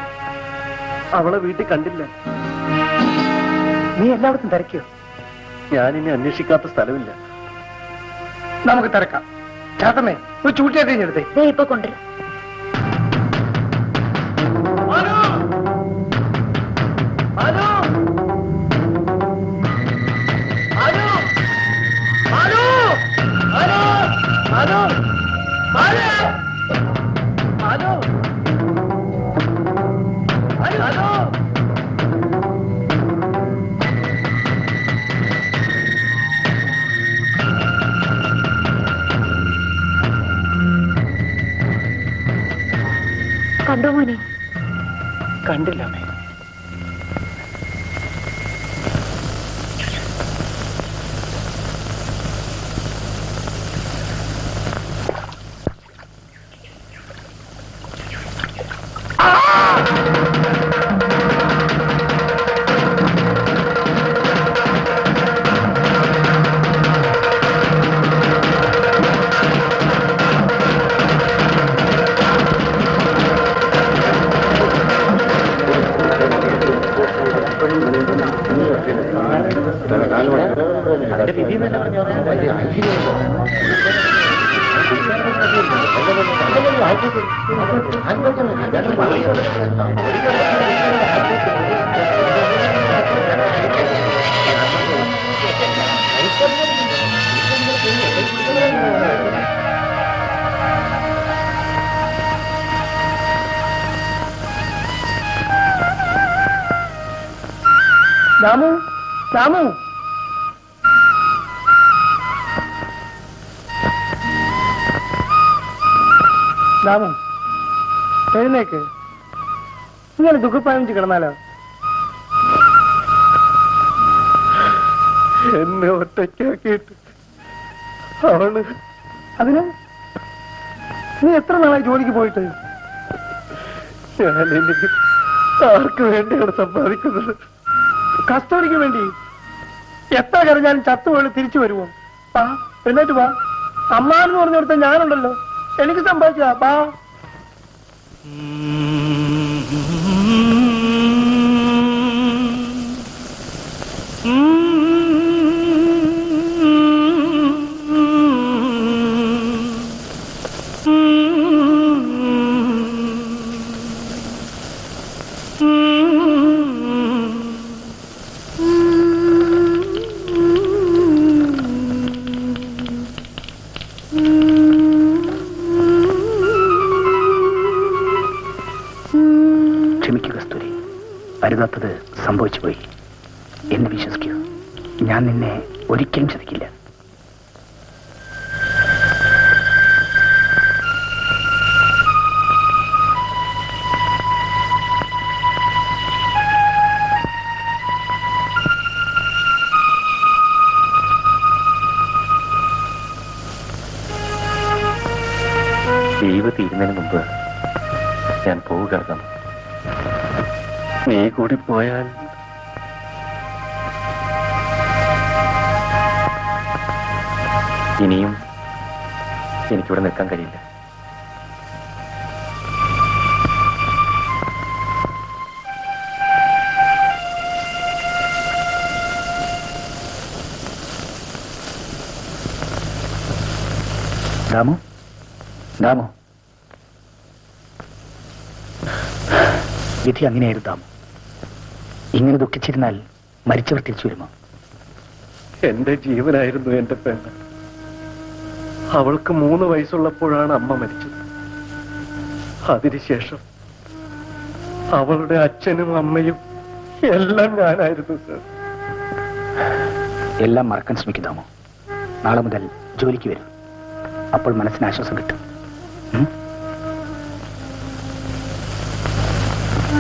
അവളെ വീട്ടിൽ കണ്ടില്ല. നീ എല്ലായിടത്തും തിരക്കിയോ? ഞാനിനി അന്വേഷിക്കാത്ത സ്ഥലമില്ല. നമുക്ക് തിരക്കാം. ചാത്തമ്മേ, ഒരു ചൂട്ടിയായിട്ട് എടുത്തേ. ഇപ്പൊ കൊണ്ടുവരും. മിണ്ടില്ല അമ്മേ. രാമു, രാമു, രാമു, എഴുന്നേക്ക്. ഇങ്ങനെ ദുഃഖപ്പാനിച്ച് കിടന്നാലോ? എന്നെ ഒറ്റയ്ക്കാക്കിയിട്ട് അവള് അതിന് നീ എത്ര നാളായി ജോലിക്ക് പോയിട്ട്? ഞാനിനി ആർക്ക് വേണ്ടിയാണ് സമ്പാദിക്കുന്നത്? കസ്റ്റഡിക്ക് വേണ്ടി. എത്ര കരഞ്ഞാലും ചത്തുപോയി തിരിച്ചു വരുമോ? വാ, എന്നിട്ട് വാ. അമ്മാന്ന് പറഞ്ഞെടുത്ത ഞാനുണ്ടല്ലോ, എനിക്ക് സമ്പാദിച്ചാ. വാ. കരുതാത്തത് സംഭവിച്ചു പോയി. എന്നെ വിശ്വസിക്കൂ, ഞാൻ നിന്നെ ഒരിക്കലും ചതിക്കില്ല. ലീവ് തീരുന്നതിന് മുമ്പ് ഞാൻ പോവുകയാണ്. നീ കൂടി പോയാൽ ഇനിയും എനിക്കിവിടെ നിൽക്കാൻ കഴിയില്ല. ദാമു, ദാമു, വിധി അങ്ങനെയായിരുന്നു ദാമു. ഇങ്ങനെ ദുഃഖിച്ചിരുന്നാൽ മരിച്ചവർ തിരിച്ചു വരുമോ? എന്റെ ജീവനായിരുന്നു എന്റെ പെണ്ണ്. അവൾക്ക് 3 വയസ്സുള്ളപ്പോഴാണ് അമ്മ മരിച്ചത്. അതിനുശേഷം അവളുടെ അച്ഛനും അമ്മയും എല്ലാം ഞാനായിരുന്നു സർ. എല്ലാം മറക്കാൻ ശ്രമിക്കുന്നാമോ? നാളെ മുതൽ ജോലിക്ക് വരും. അപ്പോൾ മനസ്സിന് ആശ്വാസം കിട്ടും.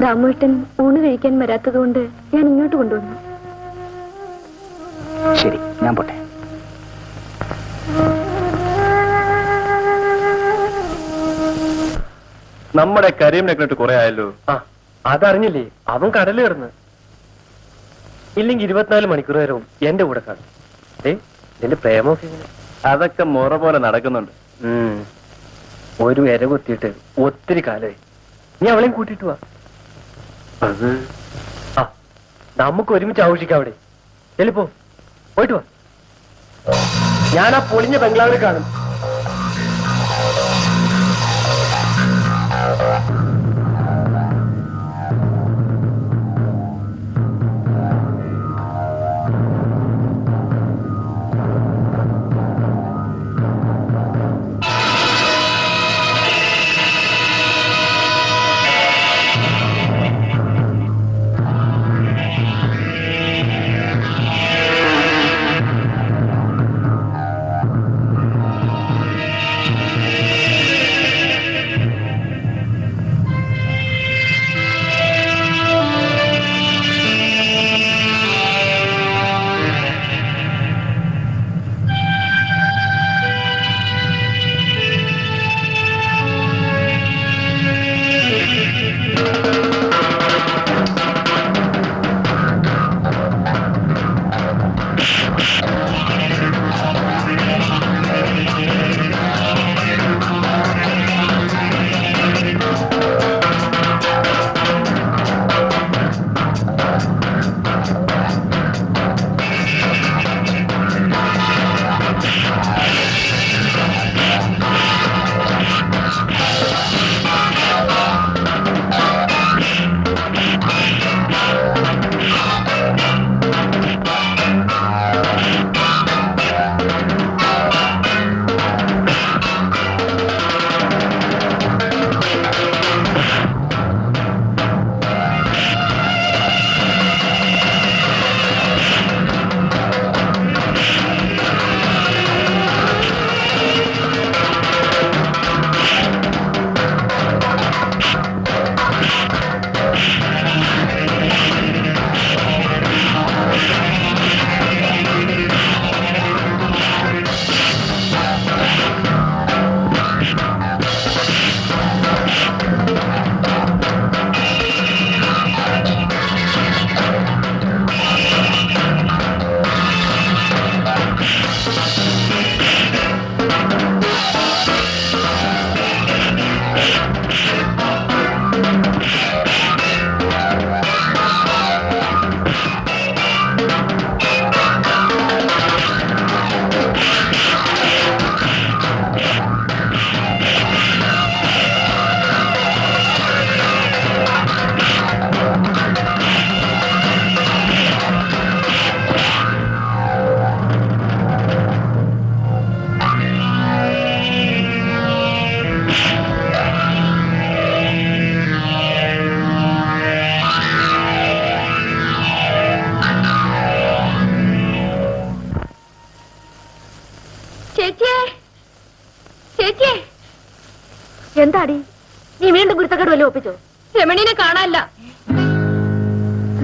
രാമേട്ടൻ ഊണ് കഴിക്കാൻ വരാത്തതുകൊണ്ട് ഞാൻ ഇങ്ങോട്ട് കൊണ്ടുവന്നു. ശരി, ഞാൻ പോട്ടെ. നമ്മുടെ കരീമിനെ കണ്ടിട്ട് കുറെ ആയല്ലോ. അതറിഞ്ഞില്ലേ? അവൻ കടല് കിടന്ന് ഇല്ലെങ്കിൽ 24 മണിക്കൂർ നേരവും എന്റെ കൂടെ കാണും. എന്റെ പ്രേമമൊക്കെ ഇങ്ങനെ അതൊക്കെ മുറ പോലെ നടക്കുന്നുണ്ട്. ഒരു ഇര കൊത്തിയിട്ട് ഒത്തിരി കാലമായി. നീ അവളെയും കൂട്ടിട്ട് വാ. അത് നമുക്ക് ഒരുമിച്ച് ആഘോഷിക്കാം അവിടെ. എളിപ്പോ പോയിട്ട് വാ. ഞാൻ ആ പൊളിഞ്ഞ ബംഗ്ലാവിൽ കാണും. എന്താടി നീ വീണ്ടും ഗുരുത്തക്കേട് വല്ലതും ഒപ്പിച്ചോ? രമണീനെ കാണാനില്ല.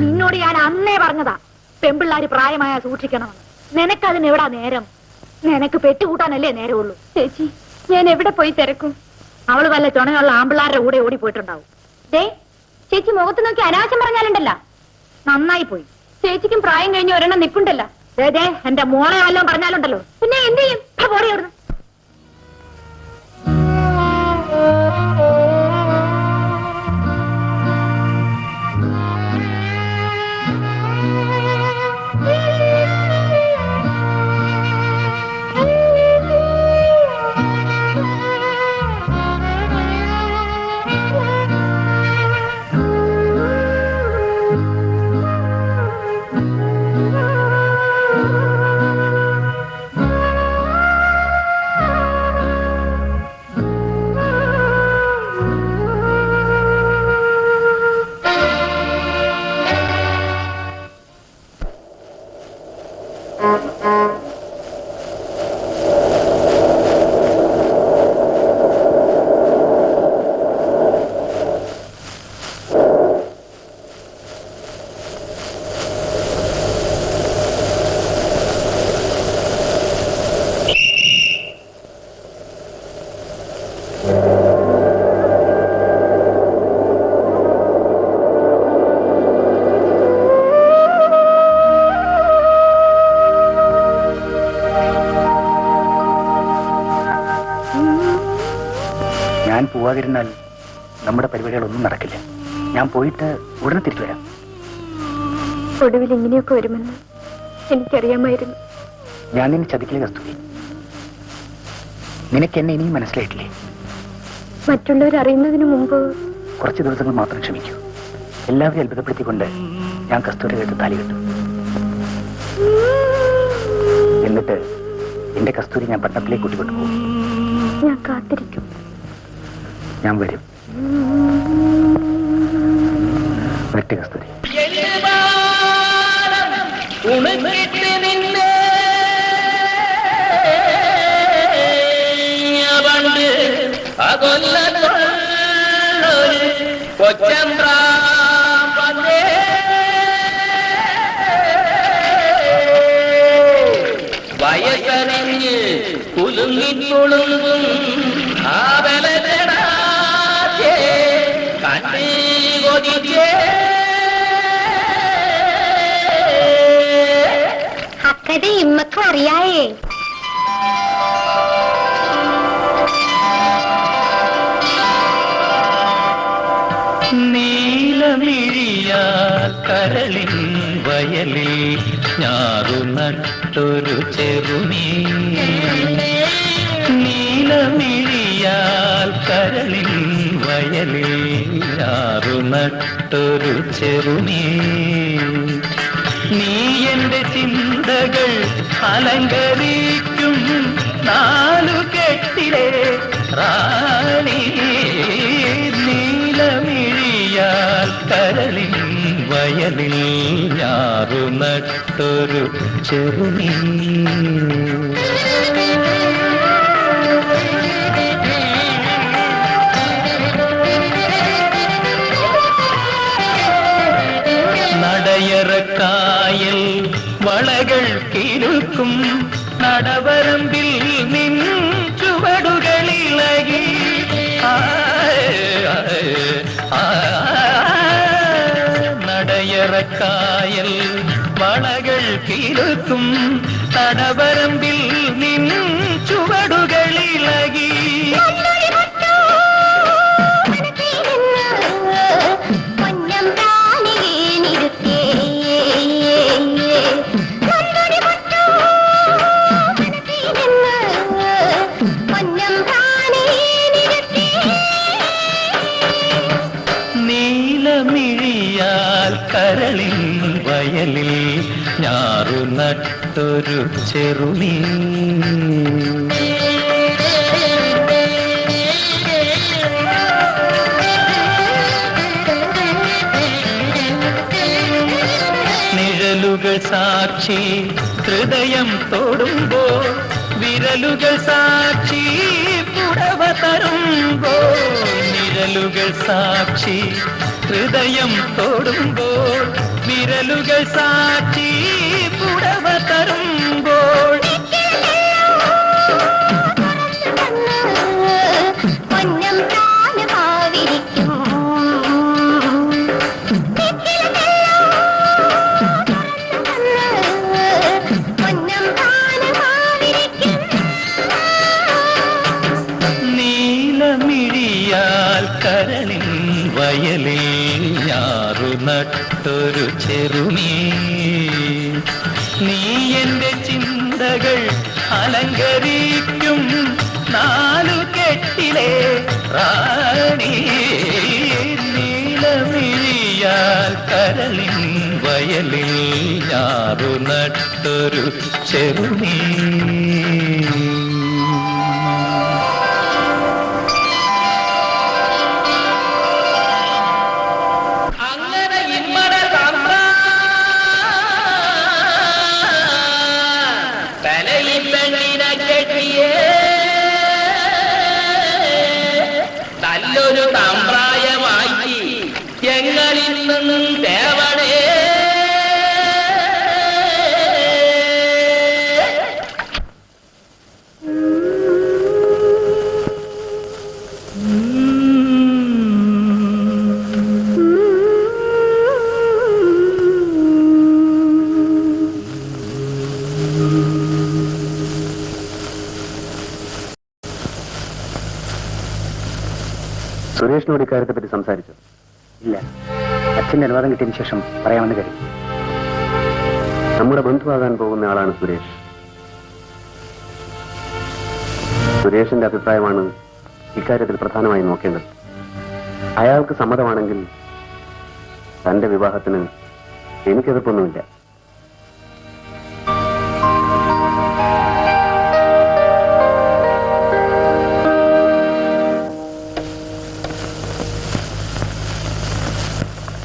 നിന്നോട് ഞാൻ അന്നേ പറഞ്ഞതാ പെമ്പിള്ളാര് പ്രായമായ സൂക്ഷിക്കണമെന്ന്. നിനക്കതിന് എവിടാ നേരം? നിനക്ക് പെറ്റുകൂട്ടാനല്ലേ നേരമുള്ളൂ. ചേച്ചി, ഞാൻ എവിടെ പോയി തിരക്കും? അവള് വല്ല ചുണയുള്ള ആമ്പിള്ളാരുടെ കൂടെ ഓടിപ്പോയിട്ടുണ്ടാവും. ദേ, ചേച്ചി മുഖത്ത് നോക്കി അനാവശ്യം പറഞ്ഞാലുണ്ടല്ല. നന്നായി പോയി. ചേച്ചിക്കും പ്രായം കഴിഞ്ഞ ഒരെണ്ണം നിപ്പുണ്ടല്ല. ദേ എന്റെ മോളെ വല്ലതും പറഞ്ഞാലുണ്ടല്ലോ. പിന്നെ എന്ത് ചെയ്യും? പോടിയോടുന്നു. ഞാൻ പോവാതിരുന്നാൽ നമ്മുടെ പരിപാടികളൊന്നും നടക്കില്ല. ഞാൻ പോയിട്ട് ഉടനെ തിരിച്ചു വരാം. ഒടുവിൽ ഇങ്ങനെയൊക്കെ വരുമെന്ന് എനിക്കറിയാമായിരുന്നു. ഞാൻ നിന്നെ ചതിക്കില്ല കസ്തൂരി. നിനക്ക് എന്നെ ഇനിയും മനസ്സിലായിട്ടില്ലേ? മറ്റുള്ളവർ അറിയുന്നതിന് മുമ്പ് കുറച്ച് ദിവസങ്ങൾ മാത്രം ക്ഷമിക്കൂ. എല്ലാവരെയും അത്ഭുതപ്പെടുത്തിക്കൊണ്ട് ഞാൻ കസ്തൂരി എടുത്ത് താലി കെട്ടു. എന്നിട്ട് എന്റെ കസ്തൂരി ഞാൻ പട്ടണത്തിലേക്ക് കൂട്ടിക്കൊണ്ടു പോകും. ഞാൻ കാത്തിരിക്കും. ഞാൻ വരും. വെട്ടി കസ്തൂരി. വയസ്സറിഞ്ഞ് കുലുങ്ങിക്കൊളുങ്ങും അക്കത് ഇമ്മക്ക് അറിയായേ. നീലമിഴിയാൽ കരളിൻ വയലിൽ ഞാറു നട്ടൊരു ചെറുമീ. നീലമിഴിയാൽ കരളിൻ വയലിൽ ഞാറു നട്ടൊരു ചെറുമീ. നീ എന്റെ ചിന്തകൾ അലങ്കരിക്കും നാലുകെട്ടിലെ റാണി. നീലമിഴിയാൽ കരളിൻ വയലിൽ ഞാറു നട്ടൊരു ചെറുമീ. നടയറക്കായൽ വളകൾ കിലുക്കും നടവരമ്പിൽ നിൻ ചുവടുകളിളകി. നടയറക്കായൽ വളകൾ കിലുക്കും നടവരമ്പിൽ നിൻ ചുവടുകളിളകി. നീലമിഴിയാൽ കരളിൻ വയലിൽ ഞാറു നട്ടൊരു ചെറുമീ. നിഴലുകൾ സാക്ഷി ഹൃദയം തൊടുമ്പോൾ വിരലുകൾ സാക്ഷി പുടവ തരുമ്പോൾ നിഴലുകൾ സാക്ഷി ഹൃദയം തൊടുമ്പോൾ വിരലുകൾ സാക്ഷി പുടവ തരുമ്പോൾ പൊന്നം താനുഭാവിരിക്കും പൊന്നം താനുഭാവിരിക്കും നീലമിഴിയാൽ കരളിൻ വയലിൽ ഞാറു നട്ടൊരു ചെറുമീ നീ എന്റെ ചിന്തകൾ അലങ്കരിക്കും നാലുകെട്ടിലെ റാണി നീലമിഴിയാൽ കരളിൻ വയലിൽ ഞാറു നട്ടൊരു ചെറുമീ നല്ലൊരു തമ്പ്രായമാക്കി ഞങ്ങളിൽ നിന്നും ദേവണേ. സുരേഷിനോട് ഇക്കാര്യത്തെ പറ്റി സംസാരിച്ചു? ഇല്ല, അച്ഛന്റെ അനുവാദം കിട്ടിയതിന് ശേഷം പറയാമെന്ന് കരുതി. നമ്മുടെ ബന്ധുവാകാൻ പോകുന്ന ആളാണ് സുരേഷ്. സുരേഷിന്റെ അഭിപ്രായമാണ് ഇക്കാര്യത്തിൽ പ്രധാനമായി നോക്കേണ്ടത്. അയാൾക്ക് സമ്മതമാണെങ്കിൽ തന്റെ വിവാഹത്തിന് എനിക്കെതിർപ്പൊന്നുമില്ല.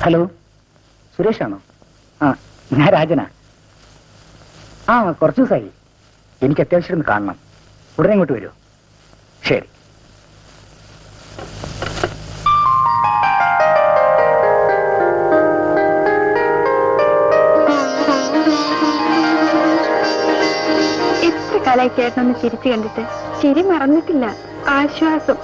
ഹലോ, സുരേഷാണോ? ആ, ഞാൻ രാജനാ. ആ, കുറച്ചു ദിവസമായി. എനിക്ക് അത്യാവശ്യം ഒന്ന് കാണണം. ഉടനെ ഇങ്ങോട്ട് വരുമോ? ശരി. എത്ര കാലായി ചേട്ടനൊന്ന് ചിരിച്ചു കണ്ടിട്ട്. ചിരി മറന്നിട്ടില്ല, ആശ്വാസം.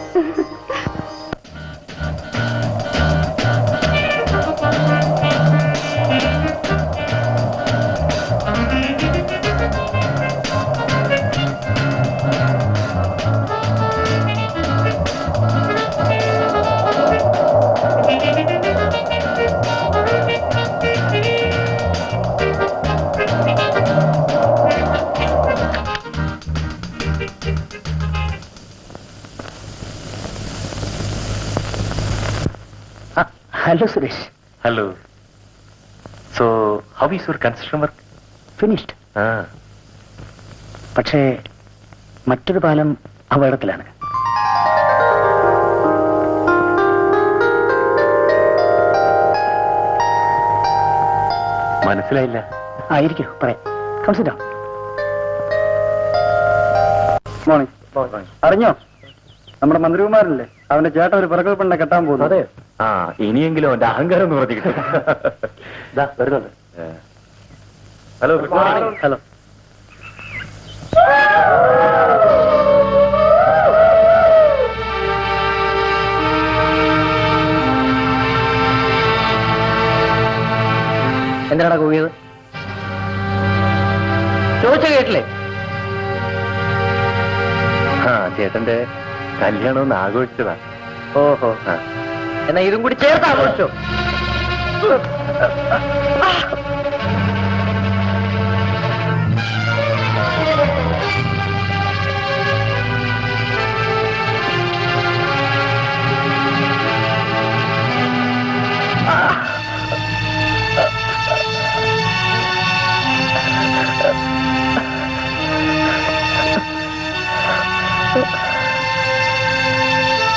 Hello Suresh. Hello. So how is your construction work? Finished. പക്ഷേ മറ്റൊരു പാലം അപകടത്തിലാണ്. മനസ്സിലായില്ല. ആയിരിക്കും, പറയാം. കംസിഡോ. മോർണിംഗ്. അറിഞ്ഞോ, നമ്മുടെ മന്ത്രികുമാരല്ലേ, അവന്റെ ചേട്ടൻ ഒരു പിറകൽ പെണ്ണെ കെട്ടാൻ പോകുന്നു. അതെ. ആ, ഇനിയെങ്കിലും അവന്റെ അഹങ്കാരം നിവർത്തിക്കിട്ടും. വരുന്നുണ്ട്. Hello, good morning. ഹലോ. എന്തിനാടാ കൂവിയത്? ചോദിച്ച കേട്ടില്ലേ? ആ, ചേട്ടന്റെ കല്യാണം ഒന്ന് ആഘോഷിച്ചതാ. ഓഹോ, എന്നാ ഇതും കൂടി ചേർത്ത് ആഘോഷിച്ചോ?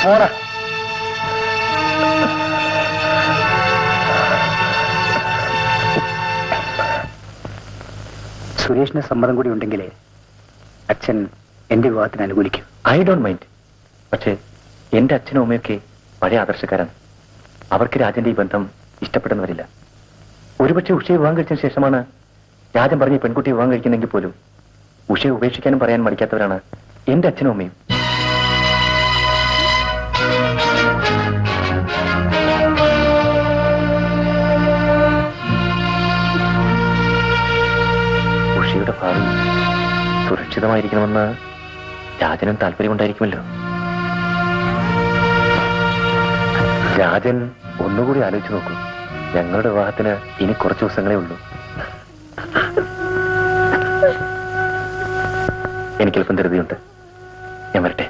മോടാ. സുരേഷിന്റെ സമ്മതം കൂടി ഉണ്ടെങ്കിൽ അച്ഛൻ എന്റെ വിവാഹത്തിന് അനുകൂലിക്കും. I don't mind. പക്ഷേ എന്റെ അച്ഛനും അമ്മയൊക്കെ പഴയ ആദർശക്കാരാണ്. അവർക്ക് രാജന്റെ ഈ ബന്ധം ഇഷ്ടപ്പെടുന്നവരില്ല. ഒരുപക്ഷെ ഉഷയെ വിവാഹം കഴിച്ചതിന് ശേഷമാണ് രാജൻ പറഞ്ഞ പെൺകുട്ടിയെ വിവാഹം കഴിക്കുന്നെങ്കിൽ പോലും ഉഷയെ ഉപേക്ഷിക്കാനും പറയാൻ മടിക്കാത്തവരാണ് എന്റെ അച്ഛനും അമ്മയും. ഉഷയുടെ ഭാവി സുരക്ഷിതമായിരിക്കണമെന്ന് രാജനും താല്പര്യമുണ്ടായിരിക്കുമല്ലോ. രാജൻ ഒന്നുകൂടി ആലോചിച്ച് നോക്കൂ. ഞങ്ങളുടെ വിവാഹത്തിന് ഇനി കുറച്ച് ദിവസങ്ങളേ ഉള്ളൂ. എനിക്കല്പം ധൃതിയുണ്ട്. ഞാൻ വരട്ടെ.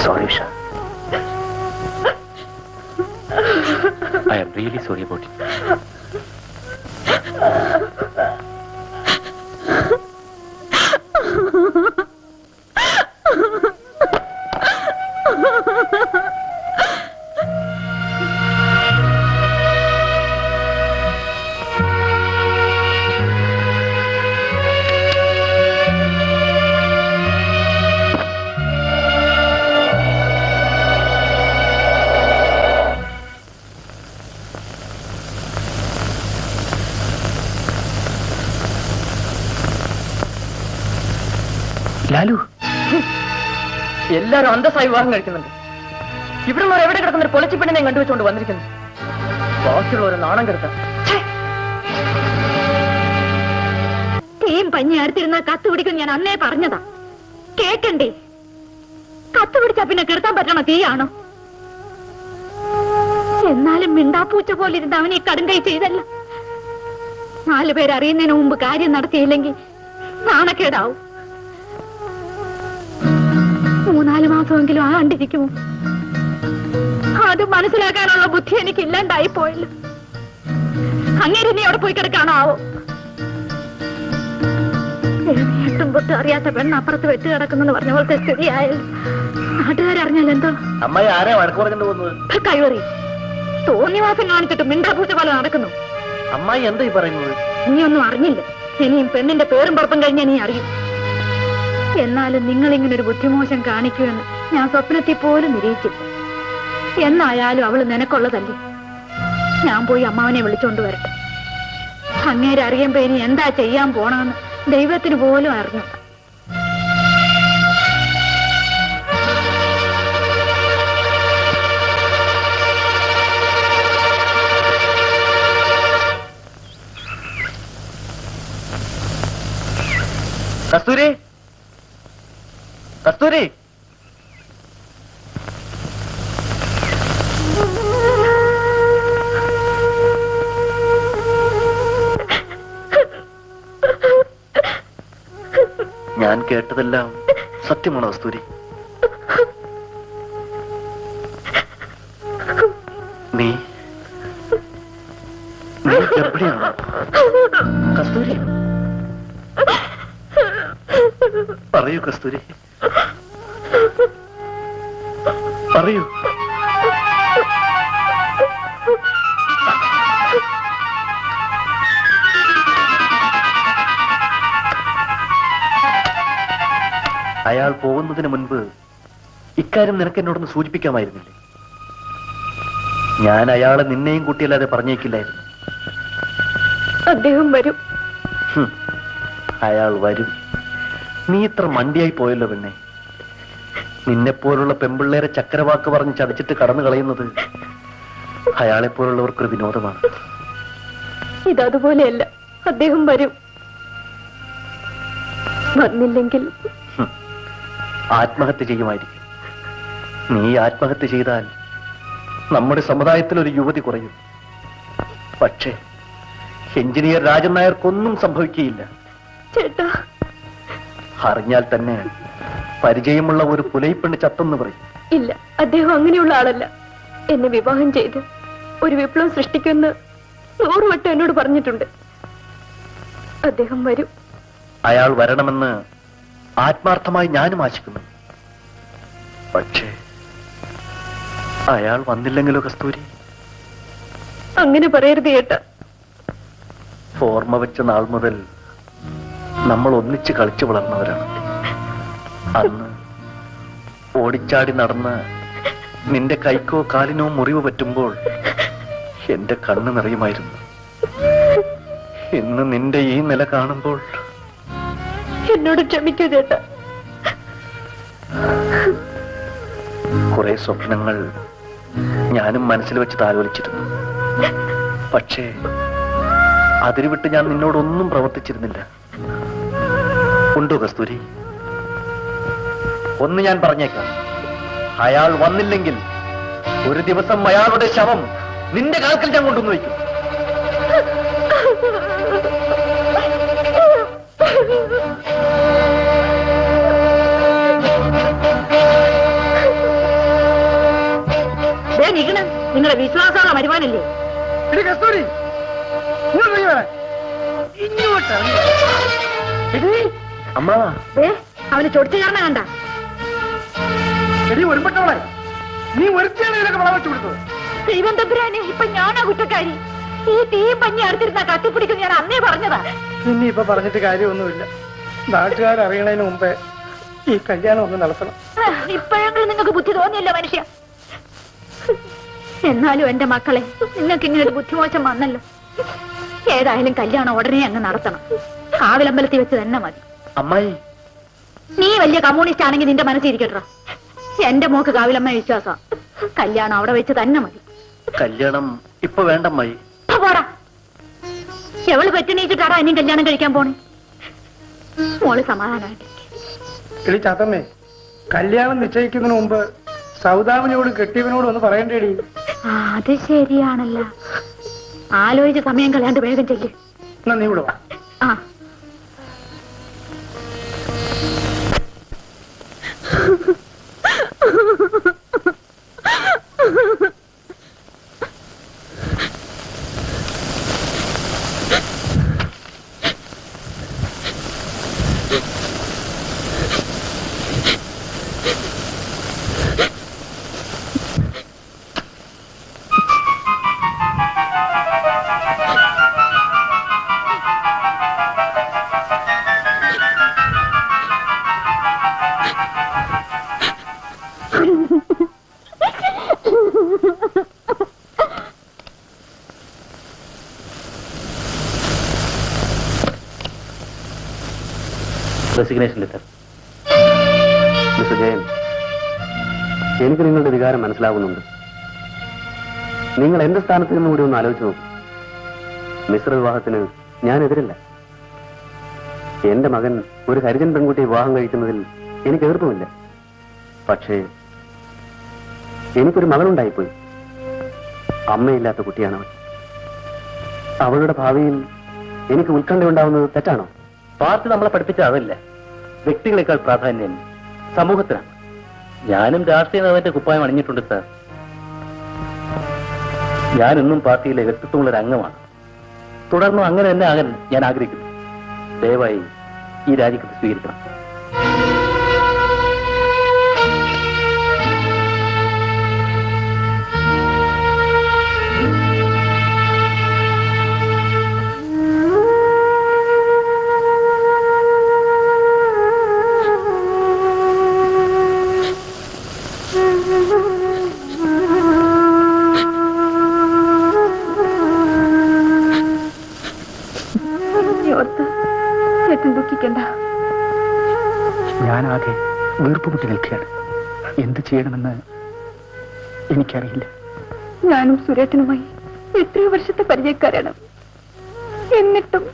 Sorry, Usha. I am really sorry about it. Lalu, എല്ലാരും അന്തസ്സായി വിവാഹം കഴിക്കുന്നുണ്ട്. ഇവിടെ നിന്ന് എവിടെ കിടക്കുന്ന ഒരു പൊളിച്ചിപ്പെണ്ണിനെ കണ്ടുവെച്ചുകൊണ്ട് വന്നിരിക്കുന്നു. ബാക്കിയുള്ളവരെ നാണം കെടുത്താം. തീയും പഞ്ഞി അടുത്തിരുന്ന കത്ത് പിടിക്കും ഞാൻ അന്നേ പറഞ്ഞതാ. കേക്കണ്ടേ? കത്ത് പിടിച്ചാ പിന്നെ കിടത്താൻ പറ്റണ തീയാണോ? എന്നാലും മിണ്ടാപ്പൂച്ച പോലിരുന്ന് അവൻ ഈ കടുങ്കൈ ചെയ്തല്ല. 4 പേരറിയുന്നതിന് മുമ്പ് കാര്യം നടത്തിയില്ലെങ്കിൽ നാണക്കേടാവും. 3-4 മാസമെങ്കിലും ആണ്ടിരിക്കുമോ? അത് മനസ്സിലാക്കാനുള്ള ബുദ്ധി എനിക്ക് ഇല്ലാണ്ടായി പോയല്ലോ. അങ്ങേര് നീ അവിടെ പോയി കിടക്കാണോ ആവോ? 8 പൊട്ട് അറിയാത്ത പെണ്ണ് അപ്പുറത്ത് വെച്ച് കിടക്കുന്നെന്ന് പറഞ്ഞ പോലത്തെ സ്ഥിതിയായാലും നാട്ടുകാരറിഞ്ഞാൽ എന്തോ? അമ്മായി ആരെയാ വഴക്ക് പറഞ്ഞിട്ട് പോകുന്നത്? കൈവറി തോന്നിവാസം കാണിച്ചിട്ട് മിണ്ടാപ്പൂച്ച പോലെ നടക്കുന്നു. അമ്മായി എന്താ ഈ പറയുന്നത്? നീ ഒന്നും അറിഞ്ഞില്ല. ഇനിയും പെണ്ണിന്റെ പേരും പുറപ്പും കഴിഞ്ഞാൽ നീ അറിയും. എന്നാലും നിങ്ങൾ ഇങ്ങനൊരു ബുദ്ധിമോശം കാണിക്കുമെന്ന് ഞാൻ സ്വപ്നത്തിൽ പോലും നിരീക്ഷിച്ചു. എന്നായാലും അവള് നിനക്കുള്ളതല്ലേ. ഞാൻ പോയി അമ്മാവനെ വിളിച്ചോണ്ട് വരട്ടെ. അങ്ങേരെ അറിയുമ്പോ ഇനി എന്താ ചെയ്യാൻ പോണെന്ന് ദൈവത്തിന് പോലും അറിഞ്ഞു. കസ്തൂരി, കസ്തൂരി, ഞാൻ കേട്ടതെല്ലാം സത്യമാണോ കസ്തൂരി? നീ എവിടെയാണോ കസ്തൂരി? പറയൂ കസ്തൂരി, പറയൂ. അയാൾ പോകുന്നതിന് മുൻപ് ഇക്കാര്യം നിനക്ക് എന്നോടൊന്ന് സൂചിപ്പിക്കാമായിരുന്നില്ലേ? ഞാൻ അയാളെ നിന്നെയും കൂട്ടിയല്ലാതെ പറഞ്ഞേക്കില്ലായിരുന്നു. അദ്ദേഹം വരും. അയാൾ വരും. നീ ഇത്ര മണ്ടിയായി പോയല്ലോ പെണ്ണെ. നിന്നെപ്പോലുള്ള പെമ്പിള്ളേരെ ചക്കരവാക്ക് പറഞ്ഞ് ചതച്ചിട്ട് കടന്നു കളയുന്നത് അയാളെപ്പോലുള്ളവർക്കൊരു വിനോദമാണ്. ഇതതുപോലെയല്ല. അദ്ദേഹം വരും. വന്നില്ലെങ്കിൽ ആത്മഹത്യ ചെയ്യുമായിരിക്കും. നീ ആത്മഹത്യ ചെയ്താൽ നമ്മുടെ സമുദായത്തിൽ ഒരു യുവതി കുറയും. പക്ഷേ എഞ്ചിനീയർ രാജൻ നായർക്കൊന്നും സംഭവിക്കുകയില്ല. ചേട്ടാ, അറിഞ്ഞാൽ തന്നെ പരിചയമുള്ള ഒരു പുലൈപ്പെണ്ണ് ചത്തെന്ന് പറയും. ഇല്ല, അദ്ദേഹം അങ്ങനെയുള്ള ആളല്ല. എന്നെ വിവാഹം ചെയ്ത് ഒരു വിപ്ലവം സൃഷ്ടിക്കുമെന്ന് 100 വട്ടം എന്നോട് പറഞ്ഞിട്ടുണ്ട്. അദ്ദേഹം വരും. അയാൾ വരണമെന്ന് ആത്മാർത്ഥമായി ഞാനും ആശിക്കുന്നു. പക്ഷേ അയാൾ വന്നില്ലെങ്കിലോ കസ്തൂരി? അങ്ങനെ പറയരുത് ഏട്ടാ. ഓർമ്മ വെച്ച നാൾ മുതൽ നമ്മൾ ഒന്നിച്ച് കളിച്ചു വളർന്നവരാണ്. അന്ന് ഓടിച്ചാടി നടന്ന് നിന്റെ കൈക്കോ കാലിനോ മുറിവ് പറ്റുമ്പോൾ എന്റെ കണ്ണ് നിറയുമായിരുന്നു. ഇന്ന് നിന്റെ ഈ നില കാണുമ്പോൾ എന്നോട് ക്ഷമിക്കൂ ചേട്ടാ. കുറെ സ്വപ്നങ്ങൾ ഞാനും മനസ്സിൽ വെച്ച് താലോലിച്ചിരുന്നു. പക്ഷേ അതിരുവിട്ട് ഞാൻ നിന്നോടൊന്നും പ്രവർത്തിച്ചിരുന്നില്ല. ഉണ്ടോ കസ്തൂരി? ഒന്ന് ഞാൻ പറഞ്ഞേക്കാം, അയാൾ വന്നില്ലെങ്കിൽ ഒരു ദിവസം അയാളുടെ ശവം നിന്റെ കാൽക്കൽ ഞാൻ കൊണ്ടുവന്ന് വയ്ക്കും. നിങ്ങളുടെ വിശ്വാസമുള്ള വരുമാനല്ലേ? എടി കസ്തൂരി, ഇങ്ങോട്ട് അമ്മ, അവന് ചൊടിച്ചു കയറണ കണ്ട. എടി ഒരുപെട്ടവളെ, നീ ഒരുത്തിയാണ് ഇതിനൊക്കെ വളം വെച്ചു കൊടുത്തത്. ദൈവം തമ്പുരാനെ, ഇപ്പൊ ഞാനാ കുറ്റക്കാരി. ഈ തീയും പഞ്ഞി അടുത്തിരുന്ന കത്തിപ്പിടിക്കും ഞാൻ അന്നേ പറഞ്ഞതാ. ഇനി ഇപ്പൊ പറഞ്ഞിട്ട് കാര്യമൊന്നുമില്ല. നാട്ടുകാരറിയണതിന് മുമ്പേ ഈ കല്യാണം ഒന്ന് നടത്തണം. ഇപ്പോഴെങ്കിലും നിങ്ങൾക്ക് ബുദ്ധി തോന്നിയല്ലോ മനുഷ്യ. എന്നാലും എന്റെ മക്കളെ, നിങ്ങൾക്ക് ഇങ്ങനെ ഒരു ബുദ്ധിമോശം വന്നല്ലോ. ഏതായാലും കല്യാണം ഉടനെ അങ്ങ് നടത്തണം. കാവിലമ്പലത്തിൽ വെച്ച് തന്നെ മതി. അമ്മായി, നീ വലിയ കമ്മ്യൂണിസ്റ്റ് ആണെങ്കിൽ നിന്റെ മനസ്സിരിക്കട്ടോ. എന്റെ മോക്ക് കാവിലമ്മ വിശ്വാസം. കല്യാണം അവിടെ വെച്ച് തന്നെ മതി. കല്യാണം ഇപ്പൊ വേണ്ടമ്മായി. പോടാ, എവള് പറ്റിണീച്ചിട്ടാടാ ഇനിയും കല്യാണം കഴിക്കാൻ പോണേ. മോള് സമാധാനായിട്ട്. എടി ചാത്തമ്മേ, കല്യാണം നിശ്ചയിക്കുന്നതിന് മുമ്പ് സൗദാമിനോടും കെട്ടിയവനോടും ഒന്ന് പറയണ്ടേടി. അത് ശരിയാണല്ലോ. ആലോചിച്ച് സമയം കളയാണ്ട് വേഗം ചെല്ല്. എന്നാ നീ ഇവിടെ വാ. ആ, റെസിഗ്നേഷൻ ലെറ്റർ. മിസ്റ്റർ ജയൻ, എനിക്ക് നിങ്ങളുടെ വികാരം മനസ്സിലാകുന്നുണ്ട്. നിങ്ങൾ എന്റെ സ്ഥാനത്ത് നിന്നും കൂടി ഒന്ന് ആലോചിച്ച് നോക്കും. മിശ്ര വിവാഹത്തിന് ഞാൻ എതിരില്ല. എന്റെ മകൻ ഒരു ഹരിജൻ പെൺകുട്ടിയെ വിവാഹം കഴിക്കുന്നതിൽ എനിക്ക് എതിർപ്പുമില്ല. പക്ഷേ എനിക്കൊരു മകളുണ്ടായിപ്പോയി. അമ്മയില്ലാത്ത കുട്ടിയാണവൾ. അവളുടെ ഭാവിയിൽ എനിക്ക് ഉത്കണ്ഠ ഉണ്ടാവുന്നത് തെറ്റാണോ? പാർട്ടി നമ്മളെ പഠിപ്പിച്ച അതല്ല, വ്യക്തികളെക്കാൾ പ്രാധാന്യം സമൂഹത്തിനാണ്. ഞാനും രാഷ്ട്രീയ നേതാവിന്റെ കുപ്പായം അണിഞ്ഞിട്ടുണ്ട് സാർ. ഞാനെന്നും പാർട്ടിയിലെ വ്യക്തിത്വമുള്ള ഒരു അംഗമാണ്. തുടർന്നും അങ്ങനെ തന്നെ ആകാൻ ഞാൻ ആഗ്രഹിക്കുന്നു. ദയവായി ഈ രാജിക്കത്ത് സ്വീകരിക്കണം. ഞാനാകെ വീർപ്പുമുട്ടി നിൽക്കുകയാണ്. എന്ത് ചെയ്യണമെന്ന് എനിക്കറിയില്ല. ഞാനും സുരേട്ടനുമായി എത്രയോ വർഷത്തെ പരിചയക്കാരാണ്. എന്നിട്ടും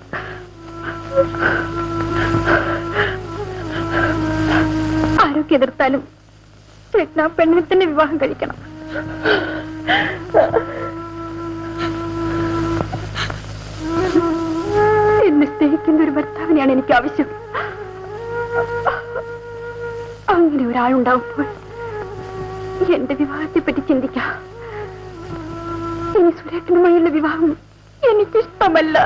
ആരൊക്കെ എതിർത്താലും ചേട്ടൻ ആ പെണ്ണിനെ തന്നെ വിവാഹം കഴിക്കണം. എന്നെ സ്നേഹിക്കുന്ന ഒരു ഭർത്താവിനെയാണ് എനിക്ക് ആവശ്യം. അങ്ങനെ ഒരാളുണ്ടാവുമ്പോൾ എന്റെ വിവാഹത്തെ പറ്റി ചിന്തിക്കാം. ഇനി സുരേഖനുമായുള്ള വിവാഹം എനിക്കിഷ്ടമല്ല.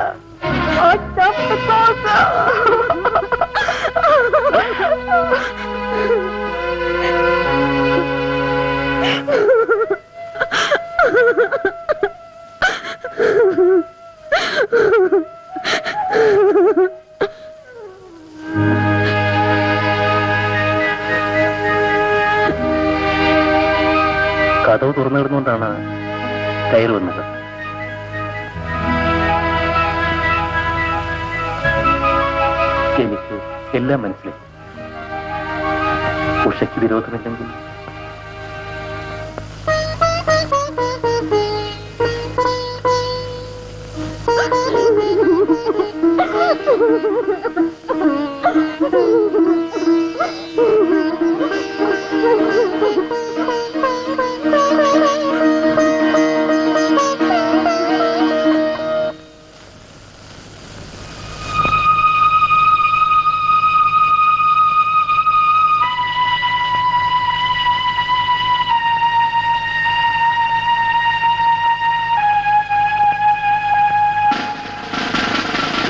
കഥവ് തുറന്നു കിടന്നുകൊണ്ടാണ് കയറി വന്നത്. എനിക്ക് എല്ലാം മനസ്സിലായി. ഉഷയ്ക്ക് വിരോധമില്ലെങ്കിൽ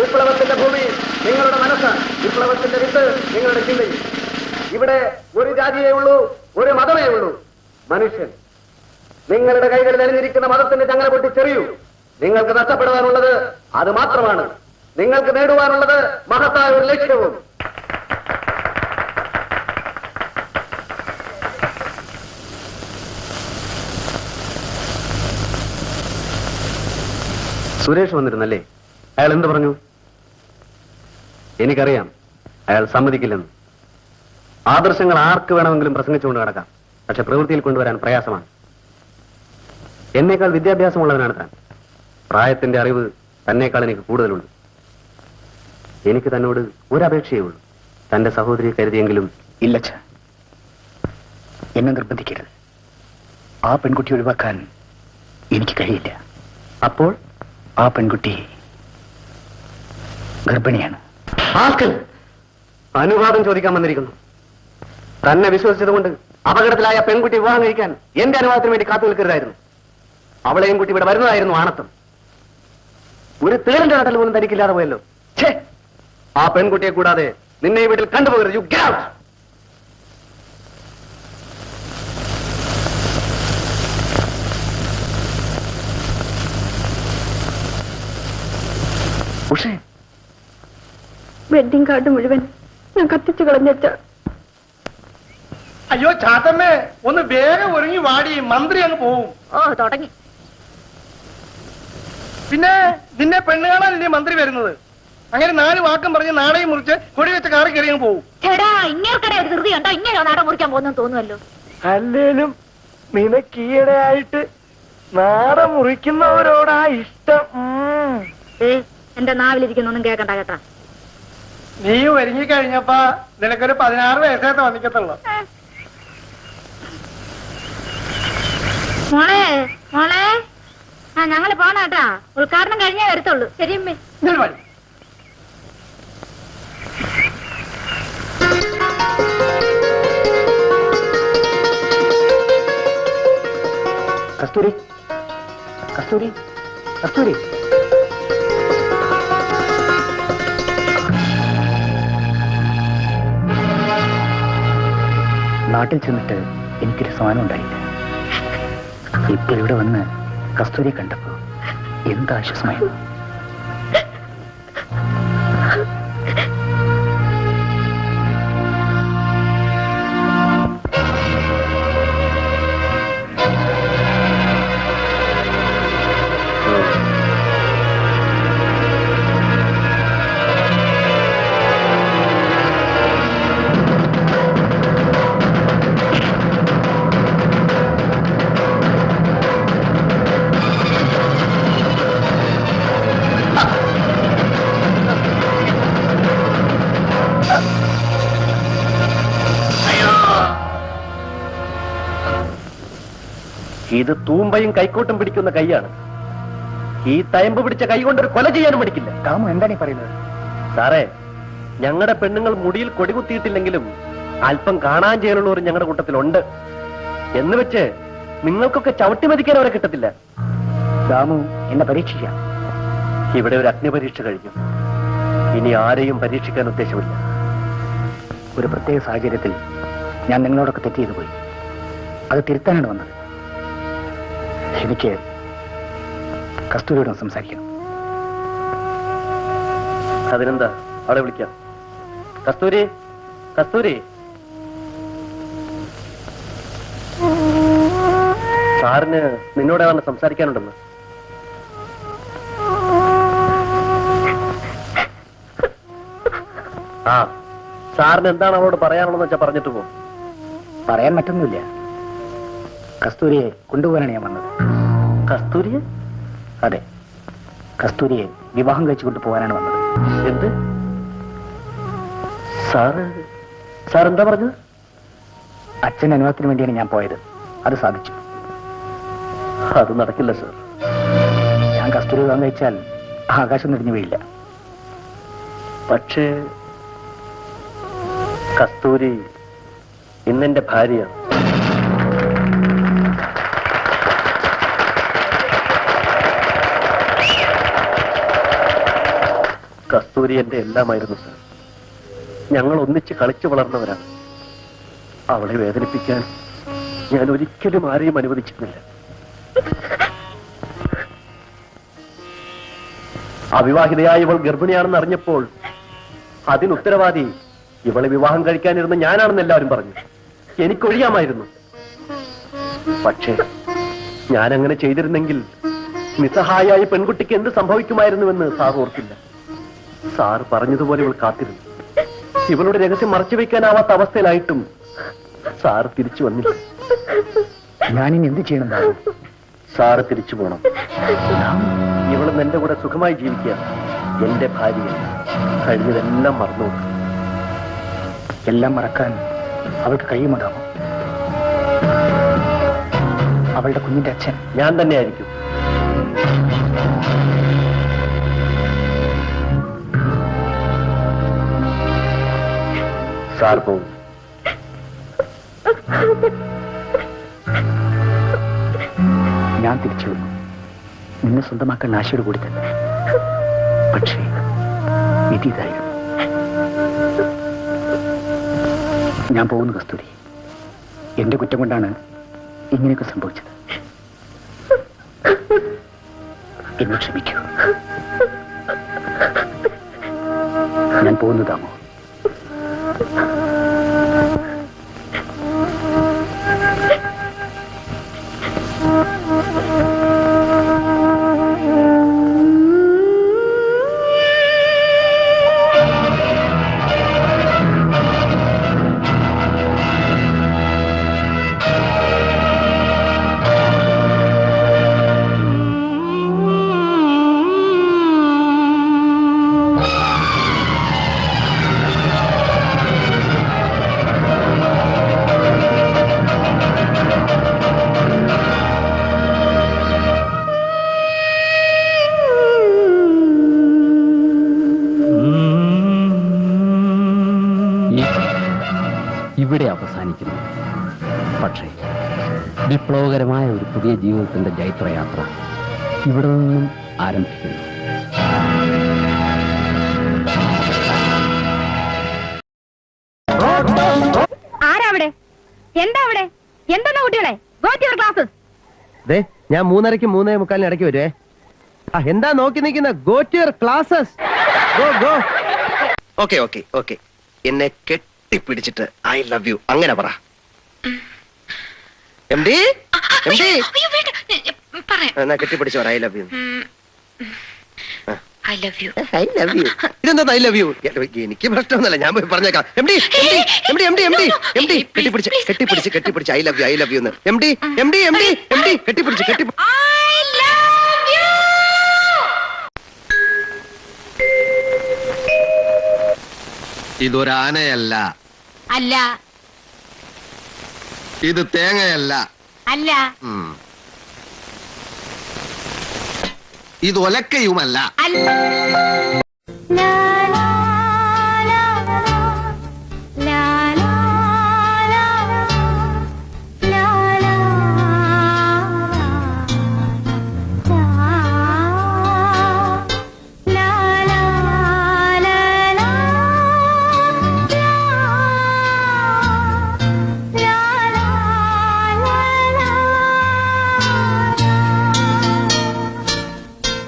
വിപ്ലവത്തിന്റെ ഭൂമി നിങ്ങളുടെ മനസ്സ്, വിപ്ലവത്തിന്റെ വിത്ത് നിങ്ങളുടെ ചിന്തയിൽ. ഇവിടെ ഒരു ജാതിയേ ഉള്ളൂ, ഒരു മതമേ ഉള്ളൂ, മനുഷ്യൻ. നിങ്ങളുടെ കൈകളിൽ അണിഞ്ഞിരിക്കുന്ന മതത്തിന്റെ ചങ്ങല പൊട്ടിച്ചെറിയൂ. നിങ്ങൾക്ക് നഷ്ടപ്പെടാനുള്ളത് അത് മാത്രമാണ്. നിങ്ങൾക്ക് നേടുവാനുള്ളത് മഹത്തായ ഒരു ലക്ഷ്യവും. സുരേഷ് വന്നിരുന്നല്ലേ? അയാൾ എന്ത് പറഞ്ഞു? എനിക്കറിയാം അയാൾ സമ്മതിക്കില്ലെന്ന്. ആദർശങ്ങൾ ആർക്ക് വേണമെങ്കിലും പ്രസംഗിച്ചുകൊണ്ട് നടക്കാം, പക്ഷെ പ്രവൃത്തിയിൽ കൊണ്ടുവരാൻ പ്രയാസമാണ്. എന്നേക്കാൾ വിദ്യാഭ്യാസമുള്ളവനാണ് താൻ. പ്രായത്തിന്റെ അറിവ് തന്നേക്കാൾ എനിക്ക് കൂടുതലുണ്ട്. എനിക്ക് തന്നോട് ഒരപേക്ഷയേ ഉള്ളൂ. തന്റെ സഹോദരിയെ കരുതിയെങ്കിലും. ഇല്ലച്ച, എന്നെ നിർബന്ധിക്കരുത്. ആ പെൺകുട്ടി ഒഴിവാക്കാൻ എനിക്ക് കഴിയില്ല. അപ്പോൾ ആ പെൺകുട്ടി ഗർഭിണിയാണ്. അനുവാദം ചോദിക്കാൻ വന്നിരിക്കുന്നു. തന്നെ വിശ്വസിച്ചതുകൊണ്ട് അപകടത്തിലായ പെൺകുട്ടി വിവാഹം കഴിക്കാൻ എന്റെ അനുവാദത്തിന് വേണ്ടി കാത്തു നിൽക്കരുതായിരുന്നു. അവളെയും കുട്ടി ഇവിടെ വരുന്നതായിരുന്നു ആണത്തം. ഒരു തേളിന്റെ കടൽ പോലും തനിക്കില്ലാതെ പോയല്ലോ. ഛേ, ആ പെൺകുട്ടിയെ കൂടാതെ നിന്നെ ഈ വീട്ടിൽ കണ്ടുപോകരുത്. You get out. ഉഷേ, വെഡിങ് കാർഡ് മുഴുവൻ ഞാൻ കത്തിച്ചു കളഞ്ഞിട്ട്. അയ്യോ ചാത്തമ്മേ, ഒന്ന് വേഗം ഒരുങ്ങി വാടി, മന്ത്രി അങ്ങ് പോവും. ഓ തുടങ്ങി. പിന്നെ നിന്നെ പെണ്ണ് കാണാനല്ലേ മന്ത്രി വരുന്നത്? അങ്ങനെ 4 വാക്കും പറഞ്ഞ് നാളെയും മുറിച്ച് കൊടി വെച്ച കാറി കയറി അങ്ങ് പോവും. ചേടാ, ഇങ്ങേർക്കടെ ഒരു ധൃതി ഉണ്ടോ? ഇങ്ങനെ നാടൻ മുറിക്കാൻ പോകുന്നു തോന്നുമല്ലോ. അല്ലേലും നിനക്ക് ഈയിടെയായിട്ട് നാടൻ മുറിക്കുന്നവരോടാ ഇഷ്ടം. എന്റെ നാവിലിരിക്കുന്നൊന്നും കേക്കണ്ട കേട്ടാ. നീ ഒരുങ്ങി കഴിഞ്ഞപ്പോ നിനക്കൊരു 16 വയസ്സേ തോന്നിക്കത്തുള്ളൂ. മോളെ മോളെ, ആ ഞങ്ങള് പോണേട്ടാ. ഉദ്ഘാടനം കഴിഞ്ഞേ വരത്തുള്ളൂ. ശരിയമ്മേ. കസ്തൂരി, കസ്തൂരി, കസ്തൂരി. നാട്ടിൽ ചെന്നിട്ട് എനിക്കൊരു സമാനം ഉണ്ടായില്ല. ഇപ്പൊ ഇവിടെ വന്ന് കസ്തൂരിയെ കണ്ടപ്പോ എന്താശ്വാസമായിരുന്നു. ഇത് തൂമ്പയും കൈക്കോട്ടും പിടിക്കുന്ന കൈയാണ്. ഈ തയമ്പ് പിടിച്ച കൈ കൊണ്ടൊരു കൊല ചെയ്യാനും പഠിക്കില്ല. കാമു എന്താണ് ഈ പറയുന്നത്? സാറേ, ഞങ്ങളുടെ പെണ്ണുങ്ങൾ മുടിയിൽ കൊടികുത്തിയിട്ടില്ലെങ്കിലും അല്പം കാണാൻ ചെയ്യാനുള്ളവർ ഞങ്ങളുടെ കൂട്ടത്തിലുണ്ട്. എന്ന് വെച്ച് നിങ്ങൾക്കൊക്കെ ചവിട്ടി മതിക്കാൻ അവരെ കിട്ടത്തില്ല. ദാമു എന്നെ പരീക്ഷിക്കാം. ഇവിടെ ഒരു അഗ്നിപരീക്ഷ കഴിഞ്ഞു. ഇനി ആരെയും പരീക്ഷിക്കാൻ ഉദ്ദേശമില്ല. ഒരു പ്രത്യേക സാഹചര്യത്തിൽ ഞാൻ നിങ്ങളോടൊക്കെ തെറ്റ് ചെയ്തു പോയി. അത് തിരുത്താനാണ് വന്നത്. എനിക്ക് കസ്തൂരിയോട് സംസാരിക്കണം. അതിനെന്താ, അവിടെ വിളിക്കാം. കസ്തൂരി, കസ്തൂരി, സാറിന് നിന്നോട് ഏതാണ്ട് സംസാരിക്കാനുണ്ടെന്ന്. ആ, സാറിന് എന്താണ് അവളോട് പറയാനുള്ളതെന്ന് വെച്ചാൽ പറഞ്ഞിട്ട് പോകും. പറയാൻ മറ്റൊന്നുമില്ല. കസ്തൂരിയെ കൊണ്ടുപോകാനാണ് ഞാൻ വന്നത്. കസ്തൂരിയെ? അതെ, കസ്തൂരിയെ വിവാഹം കഴിച്ചു കൊണ്ടുപോകാനാണ് വന്നത്. എന്ത്? സാർ എന്താ പറഞ്ഞത്? അച്ഛൻ അനുവാദത്തിന് വേണ്ടിയാണ് ഞാൻ പോയത്. അത് സാധിച്ചു. അത് നടക്കില്ല സാർ. ഞാൻ കസ്തൂരി വിവാഹം കഴിച്ചാൽ ആകാശം നിറഞ്ഞു വീഴില്ല. പക്ഷേ കസ്തൂരി ഇന്നെന്റെ ഭാര്യയാണ്. കസ്തൂരി എന്റെ എല്ലാമായിരുന്നു സാർ. ഞങ്ങൾ ഒന്നിച്ച് കളിച്ചു വളർന്നവരാണ്. അവളെ വേദനിപ്പിക്കാൻ ഞാൻ ഒരിക്കലും ആരെയും അനുവദിച്ചിരുന്നില്ല. അവിവാഹിതയായ ഇവൾ ഗർഭിണിയാണെന്ന് അറിഞ്ഞപ്പോൾ അതിന് ഉത്തരവാദി ഇവളെ വിവാഹം കഴിക്കാനിരുന്ന ഞാനാണെന്ന് എല്ലാവരും പറഞ്ഞു. എനിക്കൊഴിയാമായിരുന്നു. പക്ഷേ ഞാൻ അങ്ങനെ ചെയ്തിരുന്നെങ്കിൽ നിസ്സഹായായ പെൺകുട്ടിക്ക് എന്ത് സംഭവിക്കുമായിരുന്നുവെന്ന് സാർ ഓർത്തില്ല. സാർ പറഞ്ഞതുപോലെ ഇവൾ കാത്തിരുന്നു. ഇവളുടെ രഹസ്യം മറച്ചു വെക്കാനാവാത്ത അവസ്ഥയിലായിട്ടും സാർ തിരിച്ചു വന്നില്ല. ഞാനിനി എന്ത് ചെയ്യണം? സാറ് തിരിച്ചു പോണം. ഇവളും എന്റെ കൂടെ സുഖമായി ജീവിക്കുക. എന്റെ ഭാര്യ കഴിഞ്ഞതെല്ലാം മറന്നു. എല്ലാം മറക്കാൻ അവൾക്ക് കഴിയുമുണ്ടാവും. അവളുടെ കുഞ്ഞിന്റെ അച്ഛൻ ഞാൻ തന്നെയായിരിക്കും. സാർ പോകും. ഞാൻ തിരിച്ചു വന്നു. നിന്നെ സ്വന്തമാക്കാൻ ആശയോട് കൂടി തന്നെ. പക്ഷേ വിധി ഇതായിരുന്നു. ഞാൻ പോകുന്നു കസ്തൂരി. എന്റെ കുറ്റം കൊണ്ടാണ് ഇങ്ങനെയൊക്കെ സംഭവിച്ചത്. എന്നെ ക്ഷമിക്കൂ. ഞാൻ പോകുന്നു ദാമു. ഇവിടെ അവസാനിക്കുന്നു. പക്ഷേ വിപ്ലവകരമായ ഒരു പുതിയ ജീവിതത്തിന്റെ ജൈത്രയാത്ര ഇവിടെ നിന്നും ആരംഭിക്കുന്നു. ആരാവിടെ? എന്താ അവിടെ? എന്താ കുട്ടികളെ? Go to your classes. ഞാൻ 3:30 3:45 ഇടയ്ക്ക് വരുവേ. എന്താ നോക്കി നിൽക്കുന്ന? Go to your classes. Go go. Okay okay okay. എന്നെ കെട്ടിപ്പിടിച്ചിട്ട് ഐ ലവ് യു അങ്ങനെ പറ. എംഡി എംഡി എന്നാ കെട്ടിപ്പിടിച്ചു പറ I love you. I love you. I love you. ഇതെന്താ ഐ ലവ് യു? എനിക്ക് പ്രശ്നമൊന്നുമല്ല, ഞാൻ പോയി പറഞ്ഞേക്കാം. MD MD MD MD MD MD കെട്ടിപ്പിടിച്ച് കെട്ടിപ്പിടിച്ച് കെട്ടിപ്പിടിച്ച് I love you I love you എന്ന്. എംഡി എംഡി എംഡി എംഡി കെട്ടിപ്പിടിച്ച് കെട്ടിപ്പിടിച്ച്. ഇതൊരാനയല്ല. അല്ല. ഇത് തേങ്ങയല്ല. അല്ല. ഇത് ഒലക്കയുമല്ല. അല്ല.